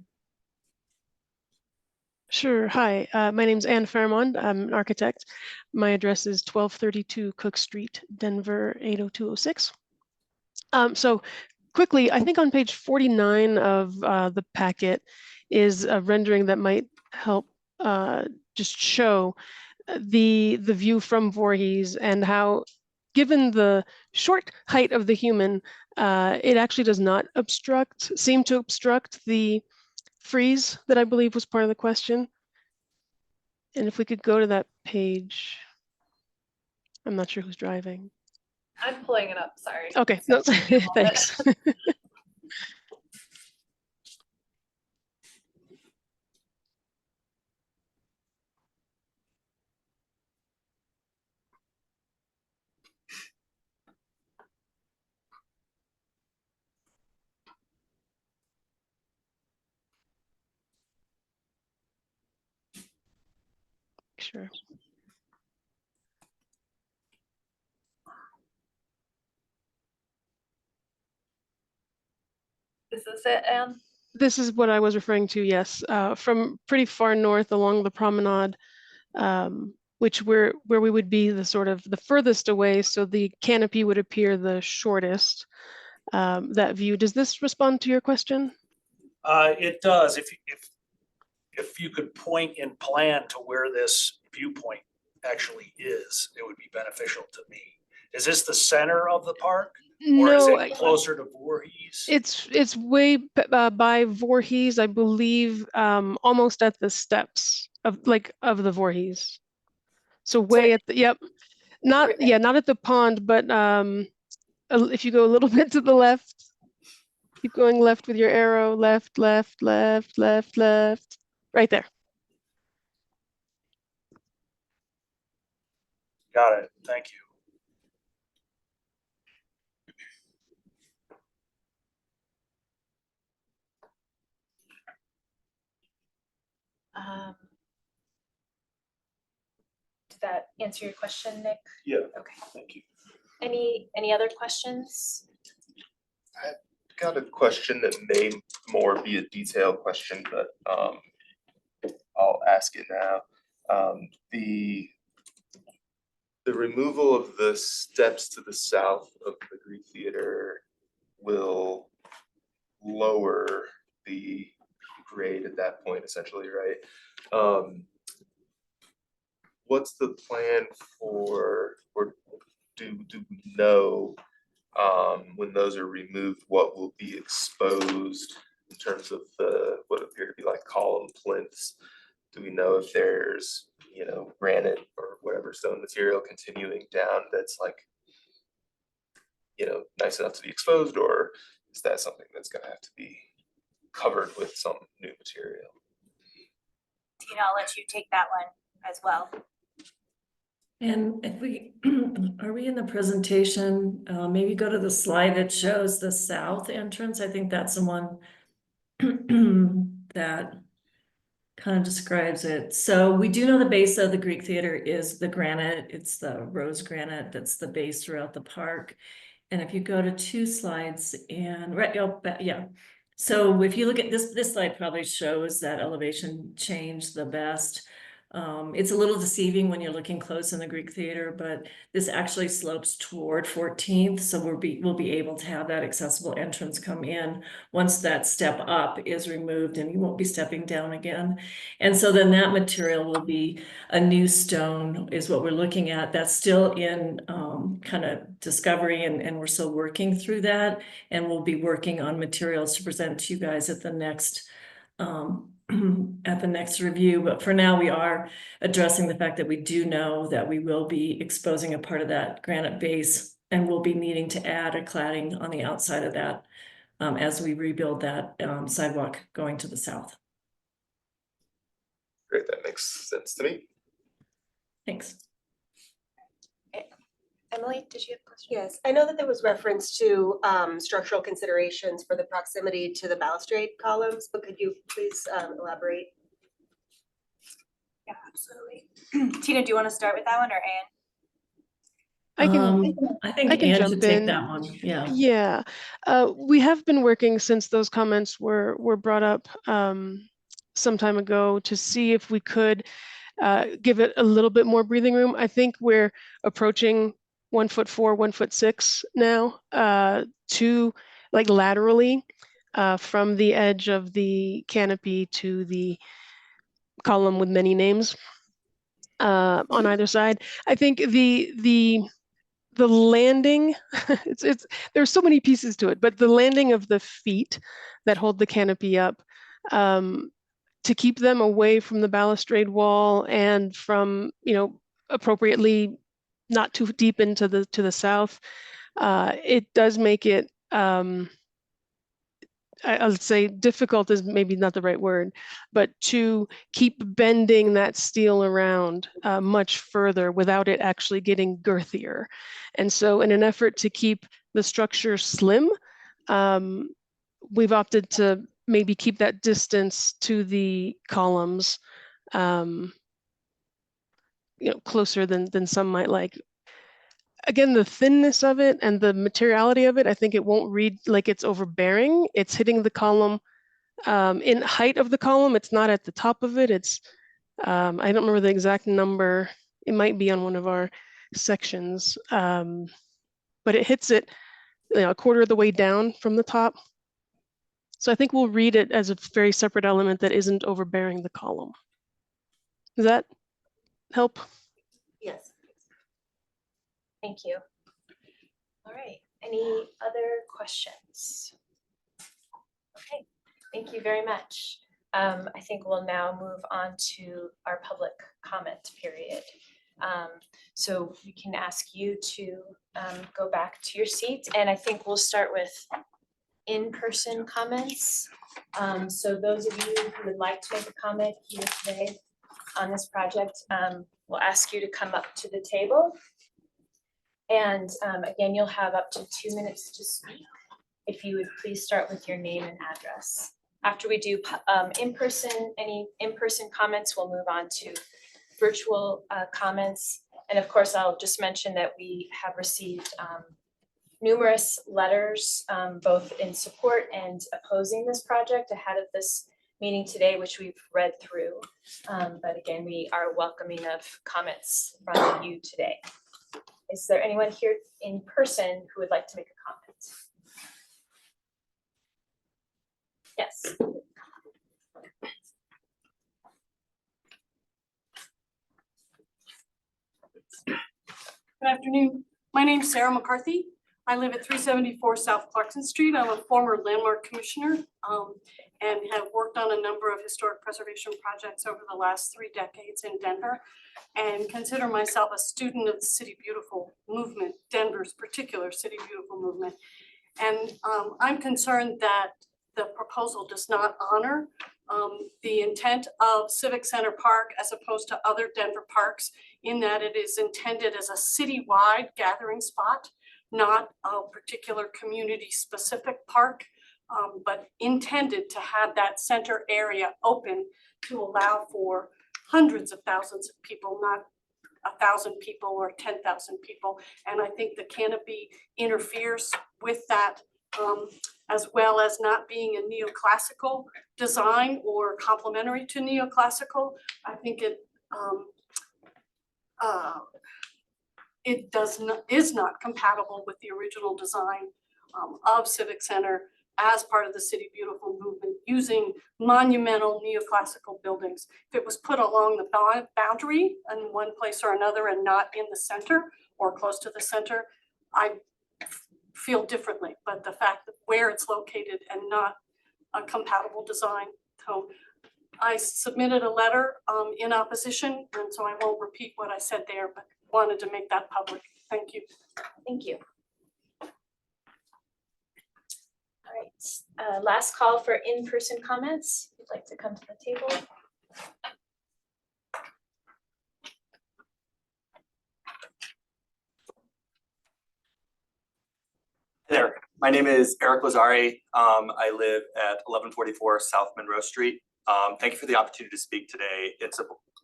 Sure. Hi, my name's Anne Fairmont. I'm an architect. My address is 1232 Cook Street, Denver 80206. So quickly, I think on page 49 of the packet is a rendering that might help just show the view from Voorhees and how, given the short height of the human, it actually does not seem to obstruct the frieze that I believe was part of the question. And if we could go to that page, I'm not sure who's driving. I'm pulling it up, sorry. Okay, no, thanks. Sure. Is this it, Anne? This is what I was referring to, yes. From pretty far north along the promenade, where we would be the sort of the furthest away, so the canopy would appear the shortest, that view. Does this respond to your question? It does. If you could point in plan to where this viewpoint actually is, it would be beneficial to me. Is this the center of the park? Or is it closer to Voorhees? It's way by Voorhees, I believe, almost at the steps of the Voorhees. So way at the, yep, not, Right. yeah, not at the pond, but if you go a little bit to the left, keep going left with your arrow, left, left, left, left, left, right there. Got it, thank you. Um, Did that answer your question, Nick? Yeah. Okay. Thank you. Any other questions? Got a question that may more be a detailed question, but I'll ask it now. The removal of the steps to the south of the Greek Theater will lower the grade at that point, essentially, right? What's the plan for, or do we know when those are removed, what will be exposed in terms of what appear to be like column plinths? Do we know if there's, granite or whatever stone material continuing down that's like, nice enough to be exposed, or is that something that's gonna have to be covered with some new material? Tina, I'll let you take that one as well. And if we, are we in the presentation, maybe go to the slide that shows the south entrance. I think that's the one that kind of describes it. So we do know the base of the Greek Theater is the granite. It's the rose granite that's the base throughout the park. And if you go to 2 slides and right, yeah. So if you look at this slide probably shows that elevation change the best. It's a little deceiving when you're looking close in the Greek Theater, but this actually slopes toward 14th. So we'll be able to have that accessible entrance come in once that step up is removed and you won't be stepping down again. And so then that material will be a new stone is what we're looking at. That's still in kind of discovery and we're still working through that. And we'll be working on materials to present to you guys at the next review. But for now, we are addressing the fact that we do know that we will be exposing a part of that granite base and we'll be needing to add a cladding on the outside of that as we rebuild that sidewalk going to the south. Great, that makes sense to me. Thanks. Emily, did you have a question? Yes, I know that there was reference to structural considerations for the proximity to the balustrade columns, but could you please elaborate? Yeah, absolutely. Tina, do you want to start with that one or Anne? I think I can Anne jump should take in. that one. Yeah. Yeah, we have been working since those comments were brought up some time ago to see if we could give it a little bit more breathing room. I think we're approaching 1'4", 1'6" now, to like laterally from the edge of the canopy to the column with many names on either side. I think the landing, there's so many pieces to it, but the landing of the feet that hold the canopy up, to keep them away from the balustrade wall and from, appropriately not too deep into the south, it does make it, I would say difficult is maybe not the right word, but to keep bending that steel around much further without it actually getting girthier. And so in an effort to keep the structure slim, we've opted to maybe keep that distance to the columns, closer than some might like. Again, the thinness of it and the materiality of it, I think it won't read like it's overbearing. It's hitting the column in height of the column. It's not at the top of it. It's, I don't remember the exact number. It might be on one of our sections, but it hits it, a quarter of the way down from the top. So I think we'll read it as a very separate element that isn't overbearing the column. Does that help? Yes. Thank you. All right, any other questions? Okay, thank you very much. I think we'll now move on to our public comment period. So we can ask you to go back to your seat, and I think we'll start with in-person comments. So those of you who would like to make a comment here today on this project, we'll ask you to come up to the table. And again, you'll have up to 2 minutes to speak. If you would please start with your name and address. After we do any in-person comments, we'll move on to virtual comments. And of course, I'll just mention that we have received numerous letters, both in support and opposing this project ahead of this meeting today, which we've read through. But again, we are welcoming of comments from you today. Is there anyone here in person who would like to make a comment? Yes. Good afternoon. My name is Sarah McCarthy. I live at 374 South Clarkson Street. I'm a former landmark commissioner and have worked on a number of historic preservation projects over the last 3 decades in Denver, and consider myself a student of the City Beautiful movement, Denver's particular City Beautiful movement. And I'm concerned that the proposal does not honor the intent of Civic Center Park as opposed to other Denver parks, in that it is intended as a citywide gathering spot, not a particular community specific park, but intended to have that center area open to allow for hundreds of thousands of people, not 1,000 people or 10,000 people. And I think the canopy interferes with that, as well as not being a neoclassical design or complementary to neoclassical. I think it is not compatible with the original design of Civic Center as part of the City Beautiful movement, using monumental neoclassical buildings. If it was put along the boundary in one place or another and not in the center or close to the center, I feel differently. But the fact that where it's located and not a compatible design. So I submitted a letter in opposition, and so I won't repeat what I said there, but wanted to make that public. Thank you. Thank you. All right, last call for in-person comments. If you'd like to come to the table. Hey there, my name is Eric Lazari. I live at 1144 South Monroe Street. Thank you for the opportunity to speak today in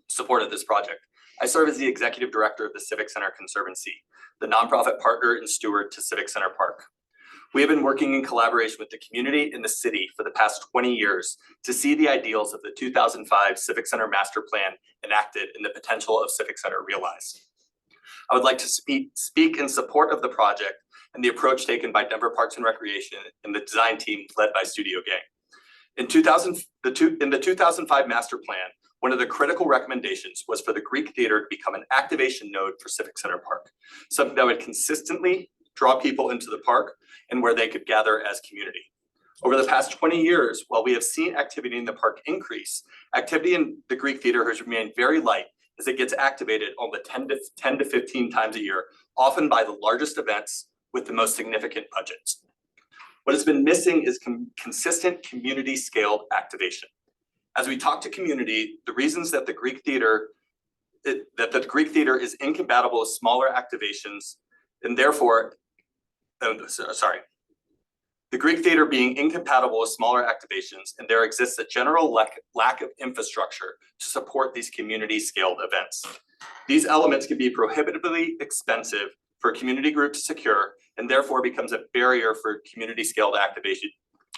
support of this project. I serve as the Executive Director of the Civic Center Conservancy, the nonprofit partner and steward to Civic Center Park. We have been working in collaboration with the community and the city for the past 20 years to see the ideals of the 2005 Civic Center Master Plan enacted and the potential of Civic Center realized. I would like to speak in support of the project and the approach taken by Denver Parks and Recreation and the design team led by Studio Gang. In the 2005 Master Plan, one of the critical recommendations was for the Greek Theater to become an activation node for Civic Center Park, something that would consistently draw people into the park and where they could gather as community. Over the past 20 years, while we have seen activity in the park increase, activity in the Greek Theater has remained very light as it gets activated only 10 to 15 times a year, often by the largest events with the most significant budgets. What has been missing is consistent community scaled activation. As we talk to community, the reasons that the Greek Theater is incompatible with smaller activations, and therefore, the Greek Theater being incompatible with smaller activations, and there exists a general lack of infrastructure to support these community scaled events. These elements can be prohibitively expensive for a community group to secure, and therefore becomes a barrier for community scaled activation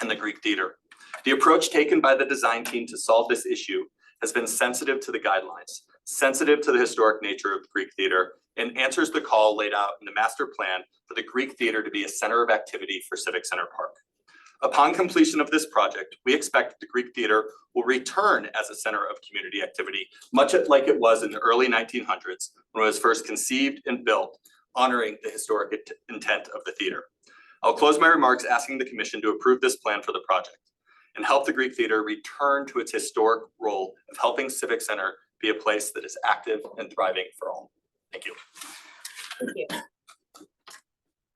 in the Greek Theater. The approach taken by the design team to solve this issue has been sensitive to the guidelines, sensitive to the historic nature of the Greek Theater, and answers the call laid out in the master plan for the Greek Theater to be a center of activity for Civic Center Park. Upon completion of this project, we expect the Greek Theater will return as a center of community activity, much like it was in the early 1900s when it was first conceived and built, honoring the historic intent of the theater. I'll close my remarks asking the Commission to approve this plan for the project and help the Greek Theater return to its historic role of helping Civic Center be a place that is active and thriving for all. Thank you. Thank you.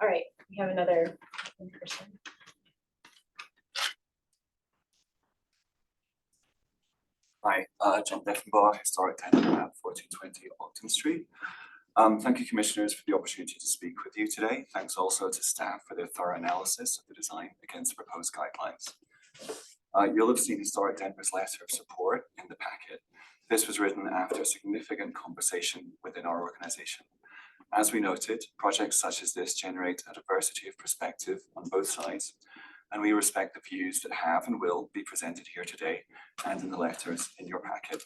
All right, we have another in person. Hi, John Deffenbaugh, historic tenant at 1420 Ogden Street. Thank you, commissioners, for the opportunity to speak with you today. Thanks also to staff for their thorough analysis of the design against proposed guidelines. You'll have seen Historic Denver's letter of support in the packet. This was written after significant conversation within our organization. As we noted, projects such as this generate a diversity of perspective on both sides, and we respect the views that have and will be presented here today and in the letters in your packet.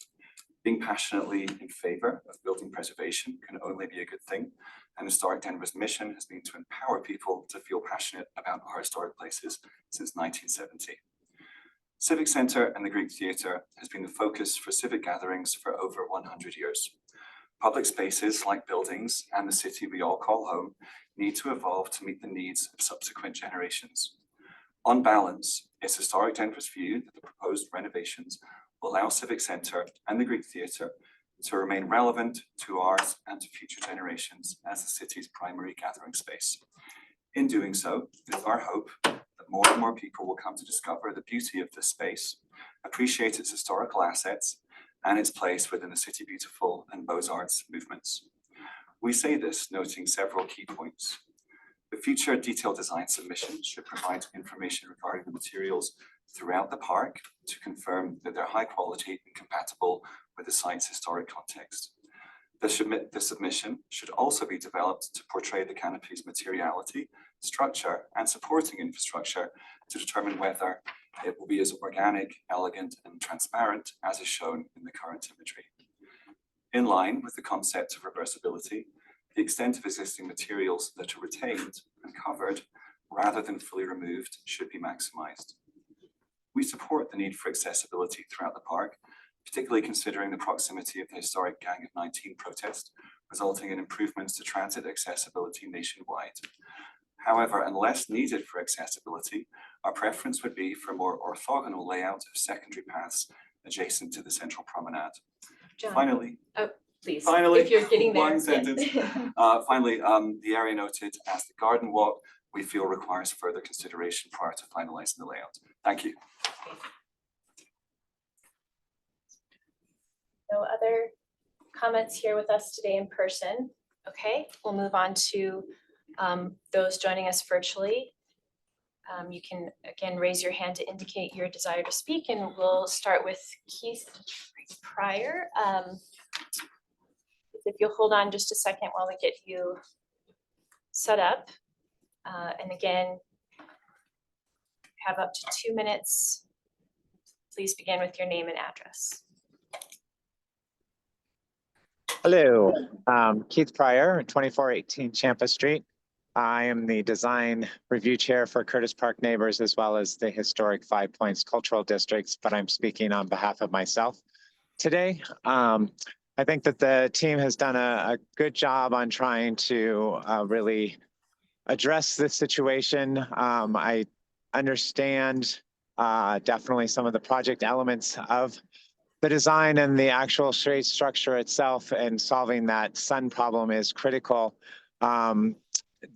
Being passionately in favor of building preservation can only be a good thing, and Historic Denver's mission has been to empower people to feel passionate about our historic places since 1970. Civic Centre and the Greek Theatre has been the focus for civic gatherings for over 100 years. Public spaces like buildings and the city we all call home need to evolve to meet the needs of subsequent generations. On balance, it's Historic Denver's view that the proposed renovations will allow Civic Centre and the Greek Theatre to remain relevant to ours and to future generations as the city's primary gathering space. In doing so, it is our hope that more and more people will come to discover the beauty of this space, appreciate its historical assets, and its place within the City Beautiful and Beaux-Arts movements. We say this noting several key points. The future detailed design submission should provide information regarding the materials throughout the park to confirm that they're high quality and compatible with the site's historic context. The submission should also be developed to portray the canopy's materiality, structure, and supporting infrastructure to determine whether it will be as organic, elegant, and transparent as is shown in the current imagery. In line with the concept of reversibility, the extent of existing materials that are retained and covered rather than fully removed should be maximized. We support the need for accessibility throughout the park, particularly considering the proximity of the historic Gang of 19 protest, resulting in improvements to transit accessibility nationwide. However, unless needed for accessibility, our preference would be for a more orthogonal layout of secondary paths adjacent to the central promenade. John. Finally, Please, Finally, if you're getting there. one yes. sentence. Finally, the area noted as the garden walk, we feel requires further consideration prior to finalizing the layout. Thank you. No other comments here with us today in person. Okay, we'll move on to those joining us virtually. You can again raise your hand to indicate your desire to speak, and we'll start with Keith Pryor. If you'll hold on just a second while we get you set up. And again, have up to 2 minutes. Please begin with your name and address. Hello, Keith Pryor, 2418 Champa Street. I am the design review chair for Curtis Park Neighbors as well as the historic Five Points Cultural Districts, but I'm speaking on behalf of myself today. I think that the team has done a good job on trying to really address this situation. I understand definitely some of the project elements of the design and the actual shade structure itself, and solving that sun problem is critical.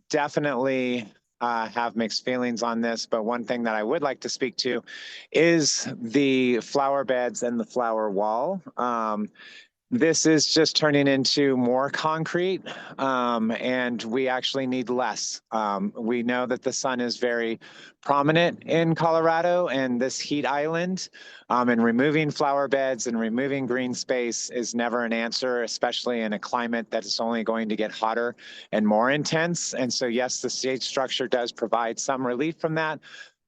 Definitely have mixed feelings on this, but one thing that I would like to speak to is the flower beds and the flower wall. This is just turning into more concrete, and we actually need less. We know that the sun is very prominent in Colorado and this heat island, and removing flower beds and removing green space is never an answer, especially in a climate that is only going to get hotter and more intense. And so yes, the shade structure does provide some relief from that,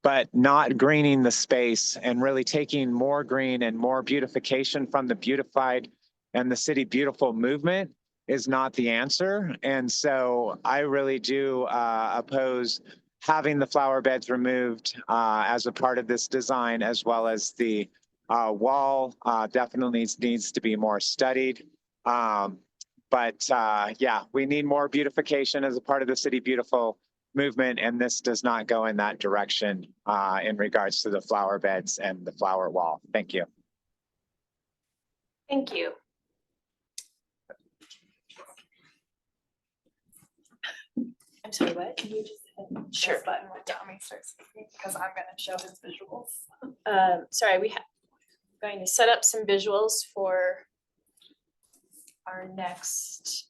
but not greening the space and really taking more green and more beautification from the beautified and the City Beautiful movement is not the answer. And so I really do oppose having the flower beds removed as a part of this design, as well as the wall definitely needs to be more studied. But yeah, we need more beautification as a part of the City Beautiful movement, and this does not go in that direction in regards to the flower beds and the flower wall. Thank you. Thank you. I'm sorry, what? Can you just hit Sure. this button when Tommy starts speaking, because I'm gonna show his visuals. Sorry, going to set up some visuals for our next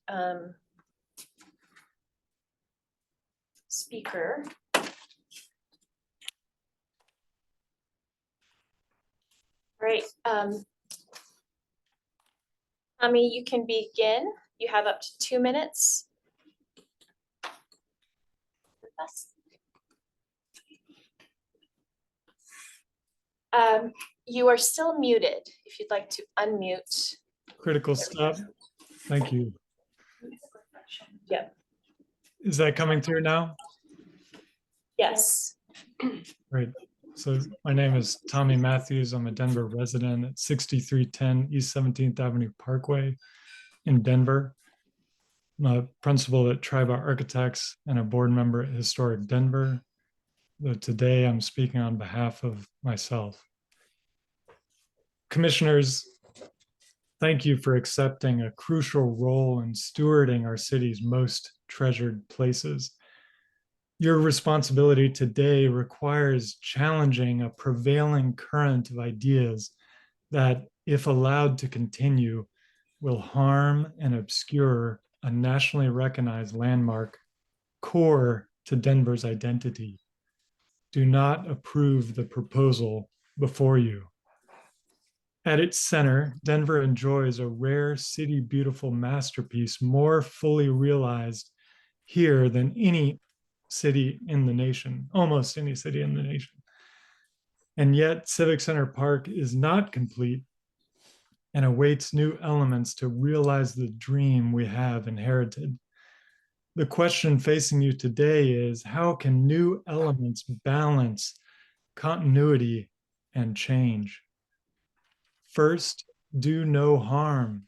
speaker. Great. Tommy, you can begin. You have up to 2 minutes. You are still muted. If you'd like to unmute. Critical stop. Thank you. Yep. Is that coming through now? Yes. Great. So my name is Tommy Matthews. I'm a Denver resident at 6310 East 17th Avenue Parkway in Denver. I'm a principal at Triba Architects and a board member at Historic Denver. Though today I'm speaking on behalf of myself. Commissioners, thank you for accepting a crucial role in stewarding our city's most treasured places. Your responsibility today requires challenging a prevailing current of ideas that, if allowed to continue, will harm and obscure a nationally recognized landmark core to Denver's identity. Do not approve the proposal before you. At its center, Denver enjoys a rare city beautiful masterpiece more fully realized here than any city in the nation, almost any city in the nation. And yet Civic Center Park is not complete and awaits new elements to realize the dream we have inherited. The question facing you today is, how can new elements balance continuity and change? First, do no harm.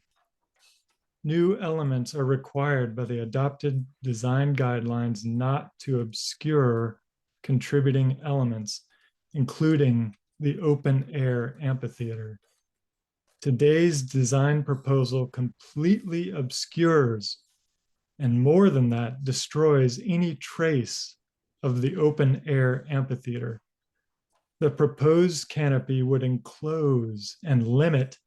New elements are required by the adopted design guidelines not to obscure contributing elements, including the open air amphitheater. Today's design proposal completely obscures, and more than that, destroys any trace of the open air amphitheater. The proposed canopy would enclose and limit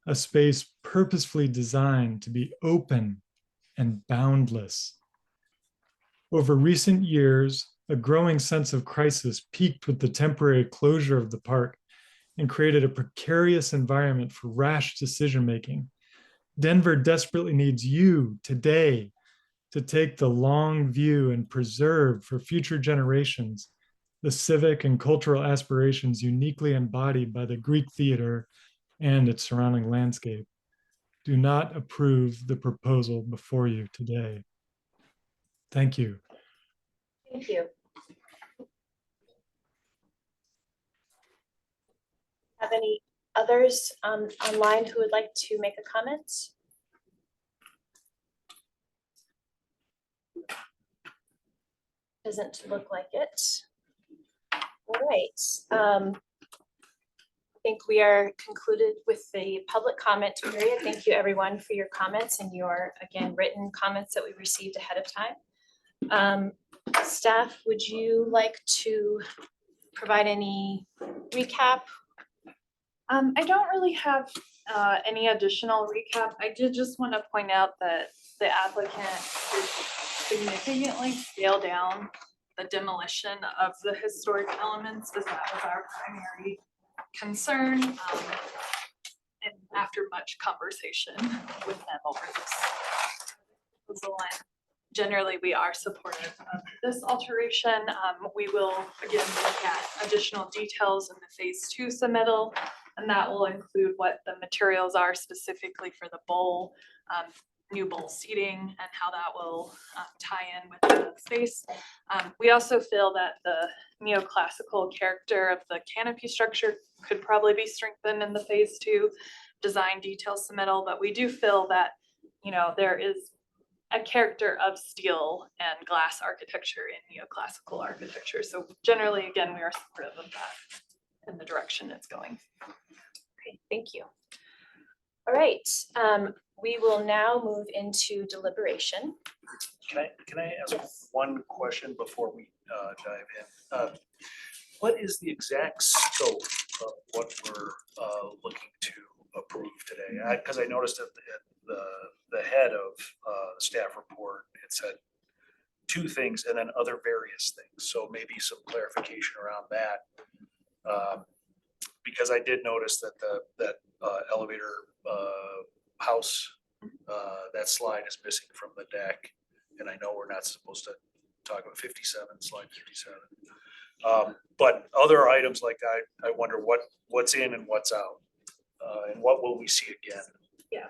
a space purposefully designed to be open and boundless. Over recent years, a growing sense of crisis peaked with the temporary closure of the park and created a precarious environment for rash decision-making. Denver desperately needs you today to take the long view and preserve for future generations the civic and cultural aspirations uniquely embodied by the Greek theater and its surrounding landscape. Do not approve the proposal before you today. Thank you. Thank you. Have any others online who would like to make a comment? Doesn't look like it. All right. I think we are concluded with the public comment period. Thank you everyone for your comments and your, again, written comments that we received ahead of time. Staff, would you like to provide any recap? I don't really have any additional recap. I did just want to point out that the applicant did significantly scale down the demolition of the historic elements, as that was our primary concern. And after much conversation with them over this proposal, and generally we are supportive of this alteration. We will again look at additional details in the phase 2 submittal, and that will include what the materials are specifically for the bowl, new bowl seating, and how that will tie in with the space. We also feel that the neoclassical character of the canopy structure could probably be strengthened in the phase 2 design detail submittal, but we do feel that, you know, there is a character of steel and glass architecture in neoclassical architecture. So generally, again, we are supportive of that in the direction it's going. Great, thank you. All right, we will now move into deliberation. Can I ask one question before we dive in? What is the exact scope of what we're looking to approve today? Because I noticed at the head of the staff report, it said two things and then other various things. So maybe some clarification around that. Because I did notice that that elevator house, that slide is missing from the deck. And I know we're not supposed to talk about 57, slide 57. But other items like that, I wonder what's in and what's out. And what will we see again? Yeah,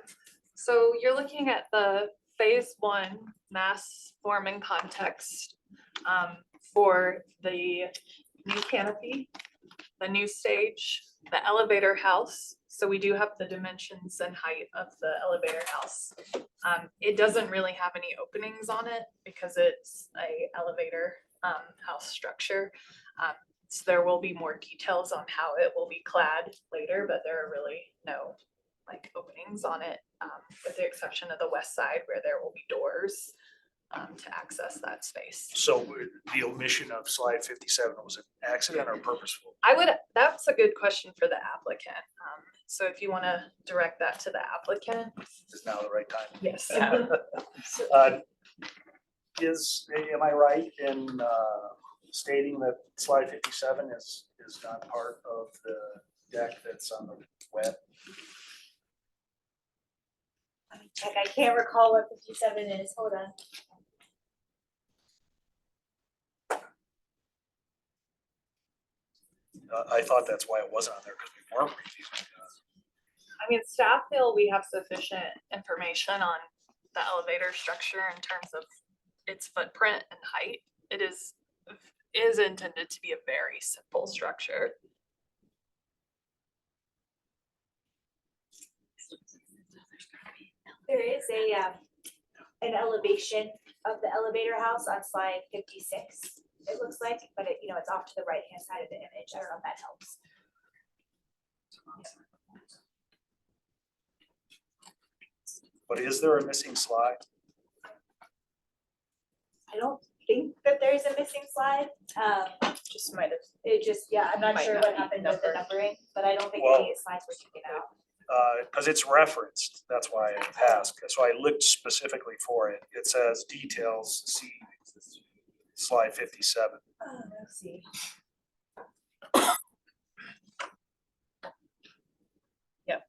so you're looking at the phase one mass form and context for the new canopy, the new stage, the elevator house. So we do have the dimensions and height of the elevator house. It doesn't really have any openings on it because it's a elevator house structure. So there will be more details on how it will be clad later, but there are really no like openings on it, with the exception of the west side where there will be doors to access that space. So the omission of slide 57 was an accident or purposeful? That's a good question for the applicant. So if you want to direct that to the applicant. Is now the right time? Yes. Am I right in stating that slide 57 is not part of the deck that's on the web? Let me check, I can't recall what 57 is, hold on. I thought that's why it wasn't on there, because we weren't reviewing. I mean, staff feel we have sufficient information on the elevator structure in terms of its footprint and height. It is intended to be a very simple structure. There is an elevation of the elevator house on slide 56, it looks like, but it, it's off to the right-hand side of the image. I don't know if that helps. But is there a missing slide? I don't think that there's a missing slide. Just might have. It just, yeah, I'm not Might sure not what be happened with the numbered. numbering, but I don't think Well- any slides were taken out. Because it's referenced, that's why I asked. So I looked specifically for it. It says details, see slide 57. Oh, let's see. Yep.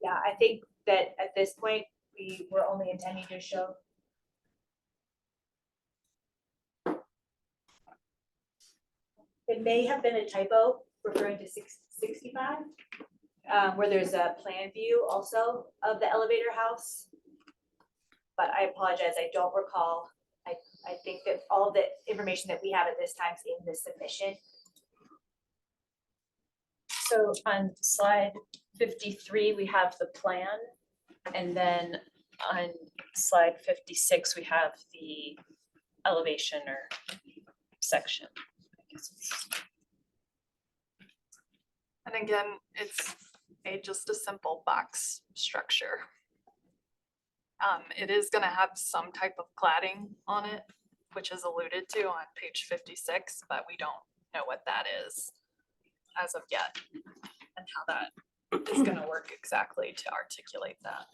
Yeah, I think that at this point, we were only intending to show. It may have been a typo referring to 65, where there's a plan view also of the elevator house. But I apologize, I don't recall. I think that all the information that we have at this time is in the submission. So on slide 53, we have the plan. And then on slide 56, we have the elevation or section. I guess it's- And again, it's just a simple box structure. It is gonna have some type of cladding on it, which is alluded to on page 56, but we don't know what that is as of yet and how that is gonna work exactly to articulate that.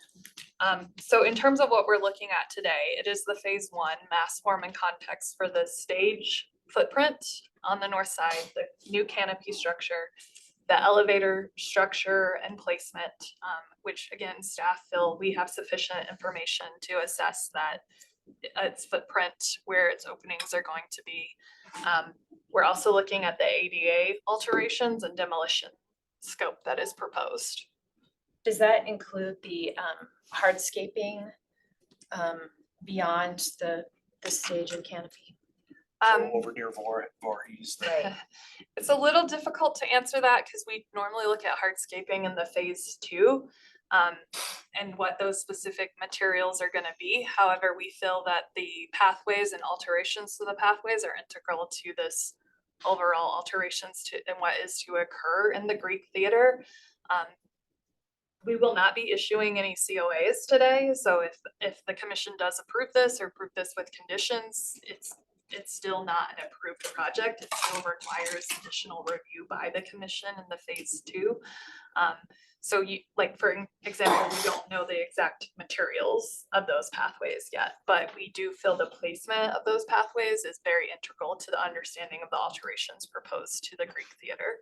So in terms of what we're looking at today, it is the phase one mass form and context for the stage footprint on the north side, the new canopy structure, the elevator structure and placement, which again, staff feel we have sufficient information to assess that its footprint, where its openings are going to be. We're also looking at the ADA alterations and demolition scope that is proposed. Does that include the hardscaping beyond the stage and canopy? Over near Voorhees. Right. It's a little difficult to answer that because we normally look at hardscaping in the phase two. and what those specific materials are gonna be. However, we feel that the pathways and alterations to the pathways are integral to this overall alterations to, and what is to occur in the Greek Theater. We will not be issuing any COAs today, so if the commission does approve this or approve this with conditions, it's still not an approved project. It still requires additional review by the commission in the phase 2. So you, like, for example, we don't know the exact materials of those pathways yet, but we do feel the placement of those pathways is very integral to the understanding of the alterations proposed to the Greek Theater.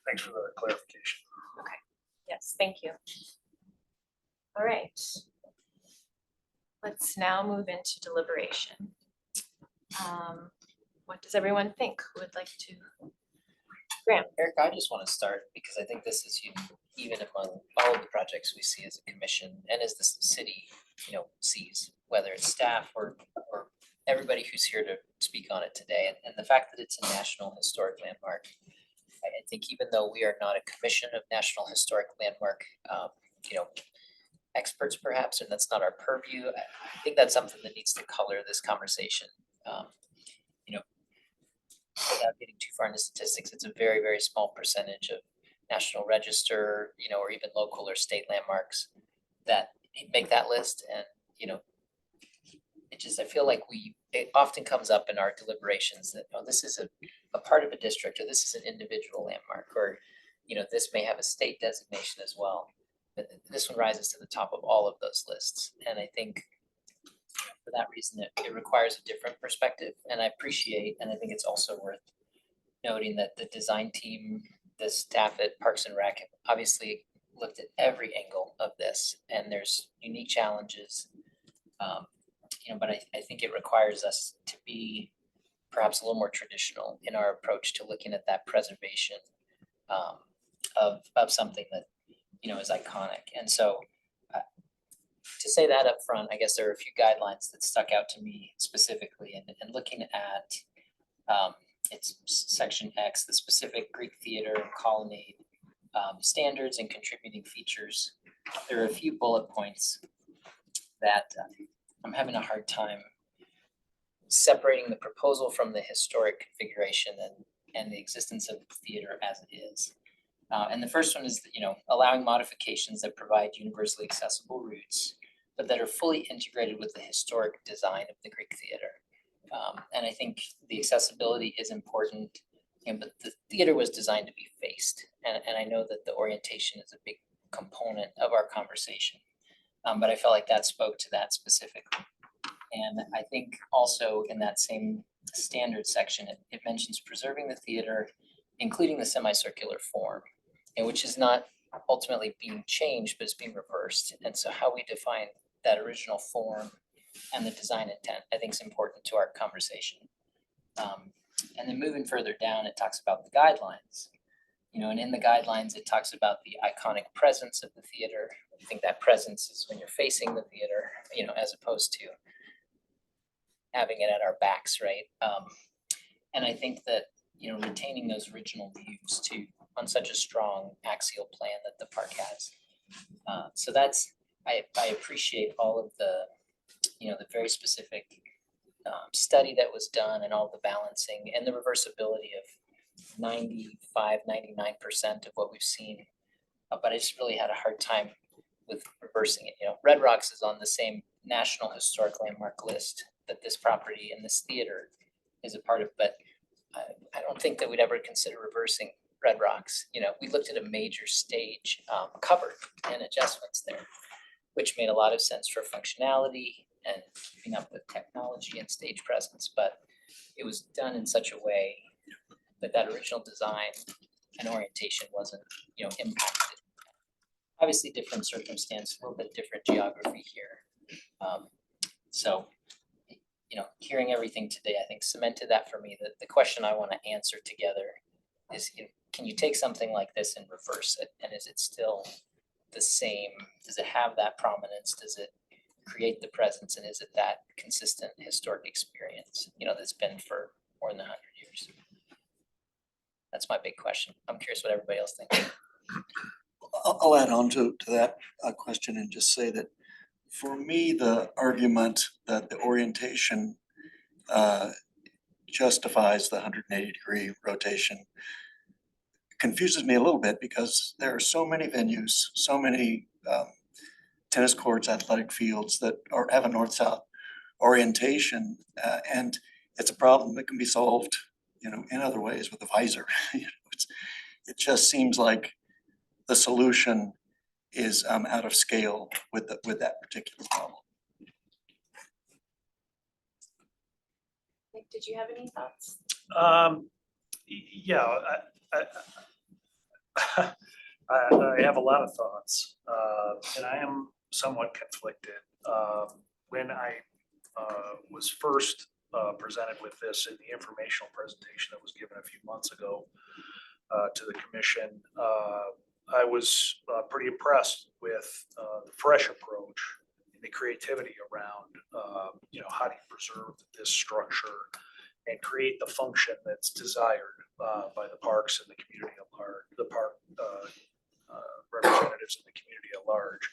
Thanks for the clarification. Okay, yes, thank you. All right. Let's now move into deliberation. What does everyone think? Who would like to? Graham. Eric, I just want to start because I think this is even among all of the projects we see as a commission and as the city, sees, whether it's staff or everybody who's here to speak on it today. And the fact that it's a National Historic Landmark, I think even though we are not a commission of National Historic Landmark, experts perhaps, and that's not our purview, I think that's something that needs to color this conversation. Without getting too far into statistics, it's a very, very small percentage of National Register, or even local or state landmarks that make that list. And, I feel like it often comes up in our deliberations that, this is a part of a district, or this is an individual landmark, or, this may have a state designation as well. But this one rises to the top of all of those lists. And I think for that reason, it requires a different perspective. And I appreciate, and I think it's also worth noting that the design team, the staff at Parks and Rec have obviously looked at every angle of this, and there's unique challenges. But I think it requires us to be perhaps a little more traditional in our approach to looking at that preservation of something that, is iconic. And so to say that up front, I guess there are a few guidelines that stuck out to me specifically, and looking at it's section X, the specific Greek theater and colonnade standards and contributing features. There are a few bullet points that I'm having a hard time separating the proposal from the historic configuration and the existence of the theater as it is. And the first one is, allowing modifications that provide universally accessible routes, but that are fully integrated with the historic design of the Greek theater. And I think the accessibility is important, but the theater was designed to be faced. And I know that the orientation is a big component of our conversation, but I felt like that spoke to that specifically. And I think also in that same standard section, it mentions preserving the theater, including the semicircular form, and which is not ultimately being changed, but it's being reversed. And so how we define that original form and the design intent, I think is important to our conversation. And then moving further down, it talks about the guidelines, and in the guidelines, it talks about the iconic presence of the theater. I think that presence is when you're facing the theater, as opposed to having it at our backs, right? And I think that, retaining those original views too on such a strong axial plan that the park has. So that's, I appreciate all of the, the very specific study that was done and all the balancing and the reversibility of 95, 99% of what we've seen. But I just really had a hard time with reversing it. Red Rocks is on the same National Historic Landmark list that this property and this theater is a part of, but I don't think that we'd ever consider reversing Red Rocks. We looked at a major stage cover and adjustments there, which made a lot of sense for functionality and keeping up with technology and stage presence, but it was done in such a way that that original design and orientation wasn't, impacted. Obviously different circumstance, a little bit different geography here. So, hearing everything today, I think cemented that for me, that the question I want to answer together is, can you take something like this and reverse it? And is it still the same? Does it have that prominence? Does it create the presence? And is it that consistent historic experience, that's been for more than 100 years? That's my big question. I'm curious what everybody else thinks. I'll add on to that question and just say that for me, the argument that the orientation justifies the 180-degree rotation confuses me a little bit because there are so many venues, so many tennis courts, athletic fields that have a north-south orientation, and it's a problem that can be solved, in other ways with a visor. It just seems like the solution is out of scale with that particular problem. Nick, did you have any thoughts? Yeah, I have a lot of thoughts, and I am somewhat conflicted. When I was first presented with this in the informational presentation that was given a few months ago to the commission, I was pretty impressed with the fresh approach and the creativity around, how do you preserve this structure and create the function that's desired by the parks and the community at large, the park representatives in the community at large.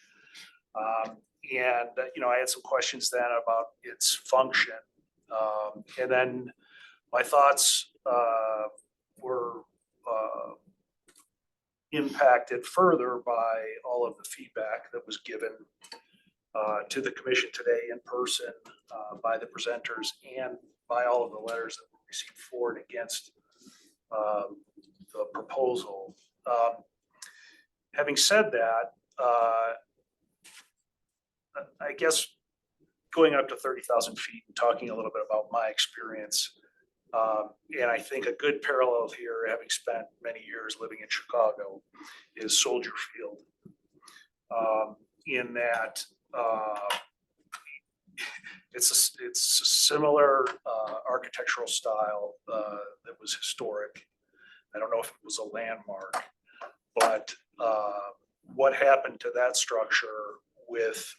I had some questions then about its function. And then my thoughts were impacted further by all of the feedback that was given to the commission today in person by the presenters and by all of the letters that were received for and against the proposal. Having said that, I guess going up to 30,000 feet and talking a little bit about my experience, and I think a good parallel here, having spent many years living in Chicago, is Soldier Field. In that it's a similar architectural style that was historic. I don't know if it was a landmark, but what happened to that structure with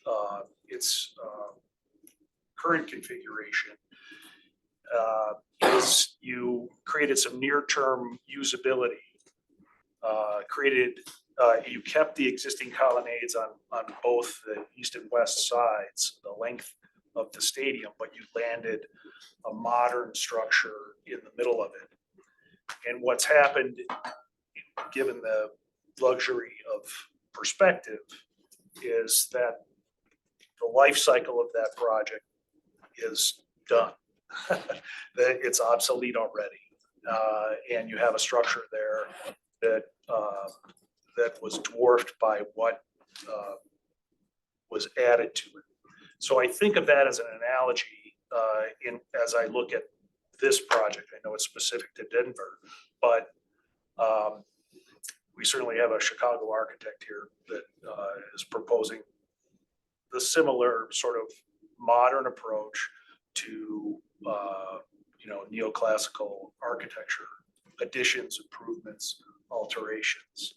its current configuration is you created some near-term usability, you kept the existing colonnades on both the east and west sides, the length of the stadium, but you landed a modern structure in the middle of it. And what's happened, given the luxury of perspective, is that the life cycle of that project is done. That it's obsolete already, and you have a structure there that was dwarfed by what was added to it. So I think of that as an analogy as I look at this project. I know it's specific to Denver, but we certainly have a Chicago architect here that is proposing the similar sort of modern approach to neoclassical architecture, additions, improvements, alterations.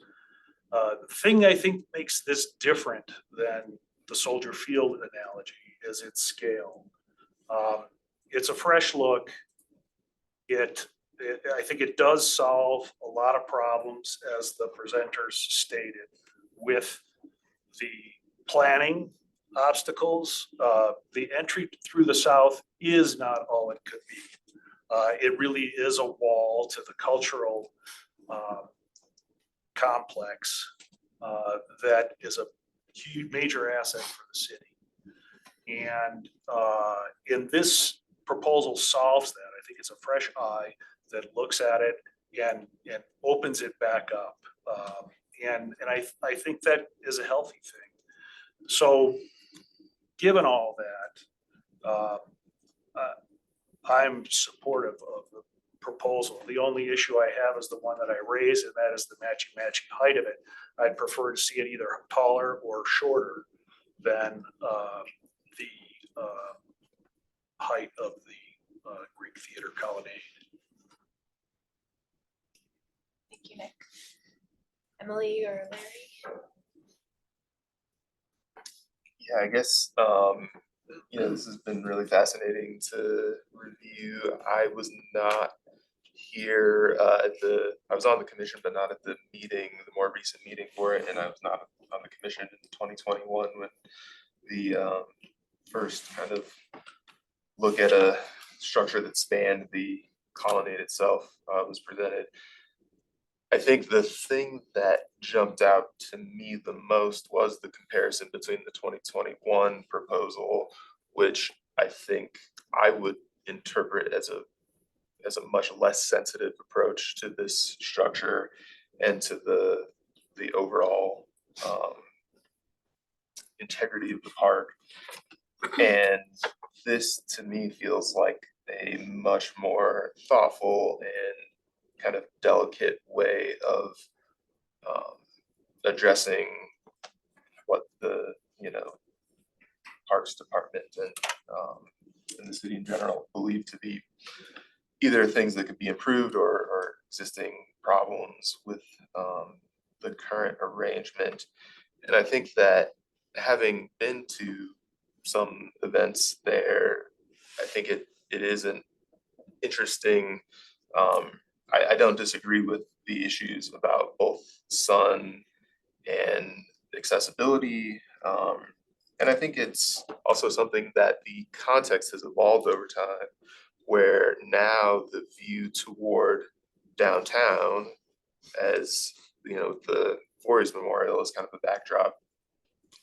The thing I think makes this different than the Soldier Field analogy is its scale. It's a fresh look. I think it does solve a lot of problems, as the presenters stated, with the planning obstacles. The entry through the south is not all it could be. It really is a wall to the cultural complex that is a huge major asset for the city. And this proposal solves that. I think it's a fresh eye that looks at it and opens it back up. And I think that is a healthy thing. So given all that, I'm supportive of the proposal. The only issue I have is the one that I raised, and that is the matching height of it. I'd prefer to see it either taller or shorter than the height of the Greek Theater colonnade. Thank you, Nick. Emily or Larry? Yeah, I guess, this has been really fascinating to review. I was not here I was on the commission, but not at the meeting, the more recent meeting for it, and I was not on the commission in 2021 when the first kind of look at a structure that spanned the colonnade itself was presented. I think the thing that jumped out to me the most was the comparison between the 2021 proposal, which I think I would interpret as a much less sensitive approach to this structure and to the overall integrity of the park. And this to me feels like a much more thoughtful and kind of delicate way of addressing what the Parks Department and the city in general believe to be either things that could be improved or existing problems with the current arrangement. And I think that having been to some events there, I think it is an interesting, I don't disagree with the issues about both sun and accessibility. And I think it's also something that the context has evolved over time, where now the view toward downtown, as the Voorhees Memorial is kind of a backdrop,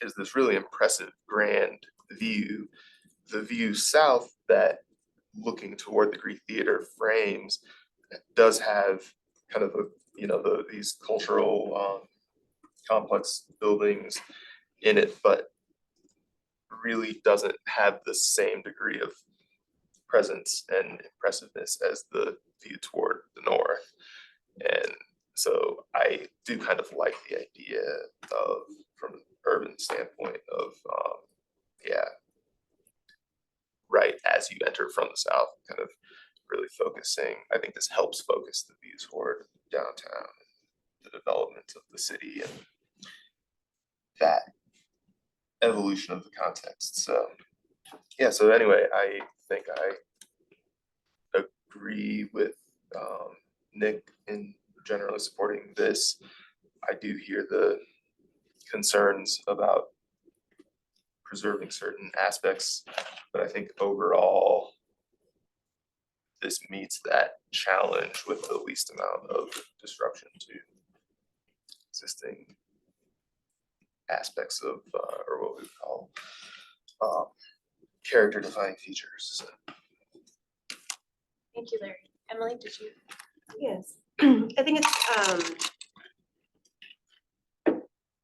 is this really impressive grand view. The view south that looking toward the Greek Theater frames does have kind of these cultural complex buildings in it, but really doesn't have the same degree of presence and impressiveness as the view toward the north. And so I do kind of like the idea of, from an urban standpoint, of right as you enter from the south, kind of really focusing. I think this helps focus the view toward downtown, the development of the city, and that evolution of the context. So yeah, so anyway, I think I agree with Nick in generally supporting this. I do hear the concerns about preserving certain aspects, but I think overall this meets that challenge with the least amount of disruption to existing aspects of or what we would call character defining features. Thank you, Larry. Emily, did you? Yes, I think it's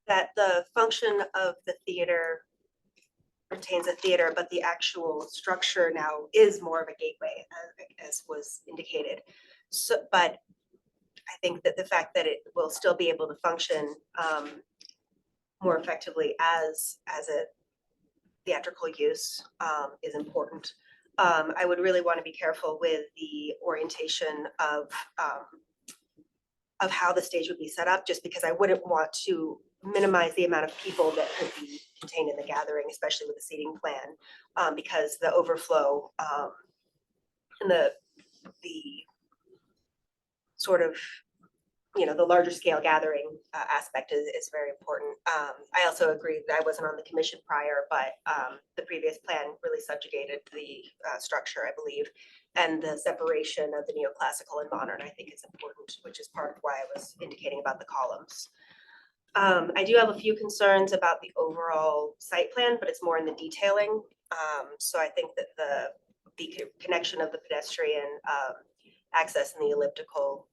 that the function of the theater retains a theater, but the actual structure now is more of a gateway, as was indicated. So, but I think that the fact that it will still be able to function more effectively as a theatrical use is important. I would really want to be careful with the orientation of how the stage would be set up, just because I wouldn't want to minimize the amount of people that could be contained in the gathering, especially with the seating plan, because the overflow and the sort of the larger scale gathering aspect is very important. I also agree that I wasn't on the commission prior, but the previous plan really subjugated the structure, I believe, and the separation of the neoclassical and modern, I think, is important, which is part of why I was indicating about the columns. I do have a few concerns about the overall site plan, but it's more in the detailing. So I think that the connection of the pedestrian access in the elliptical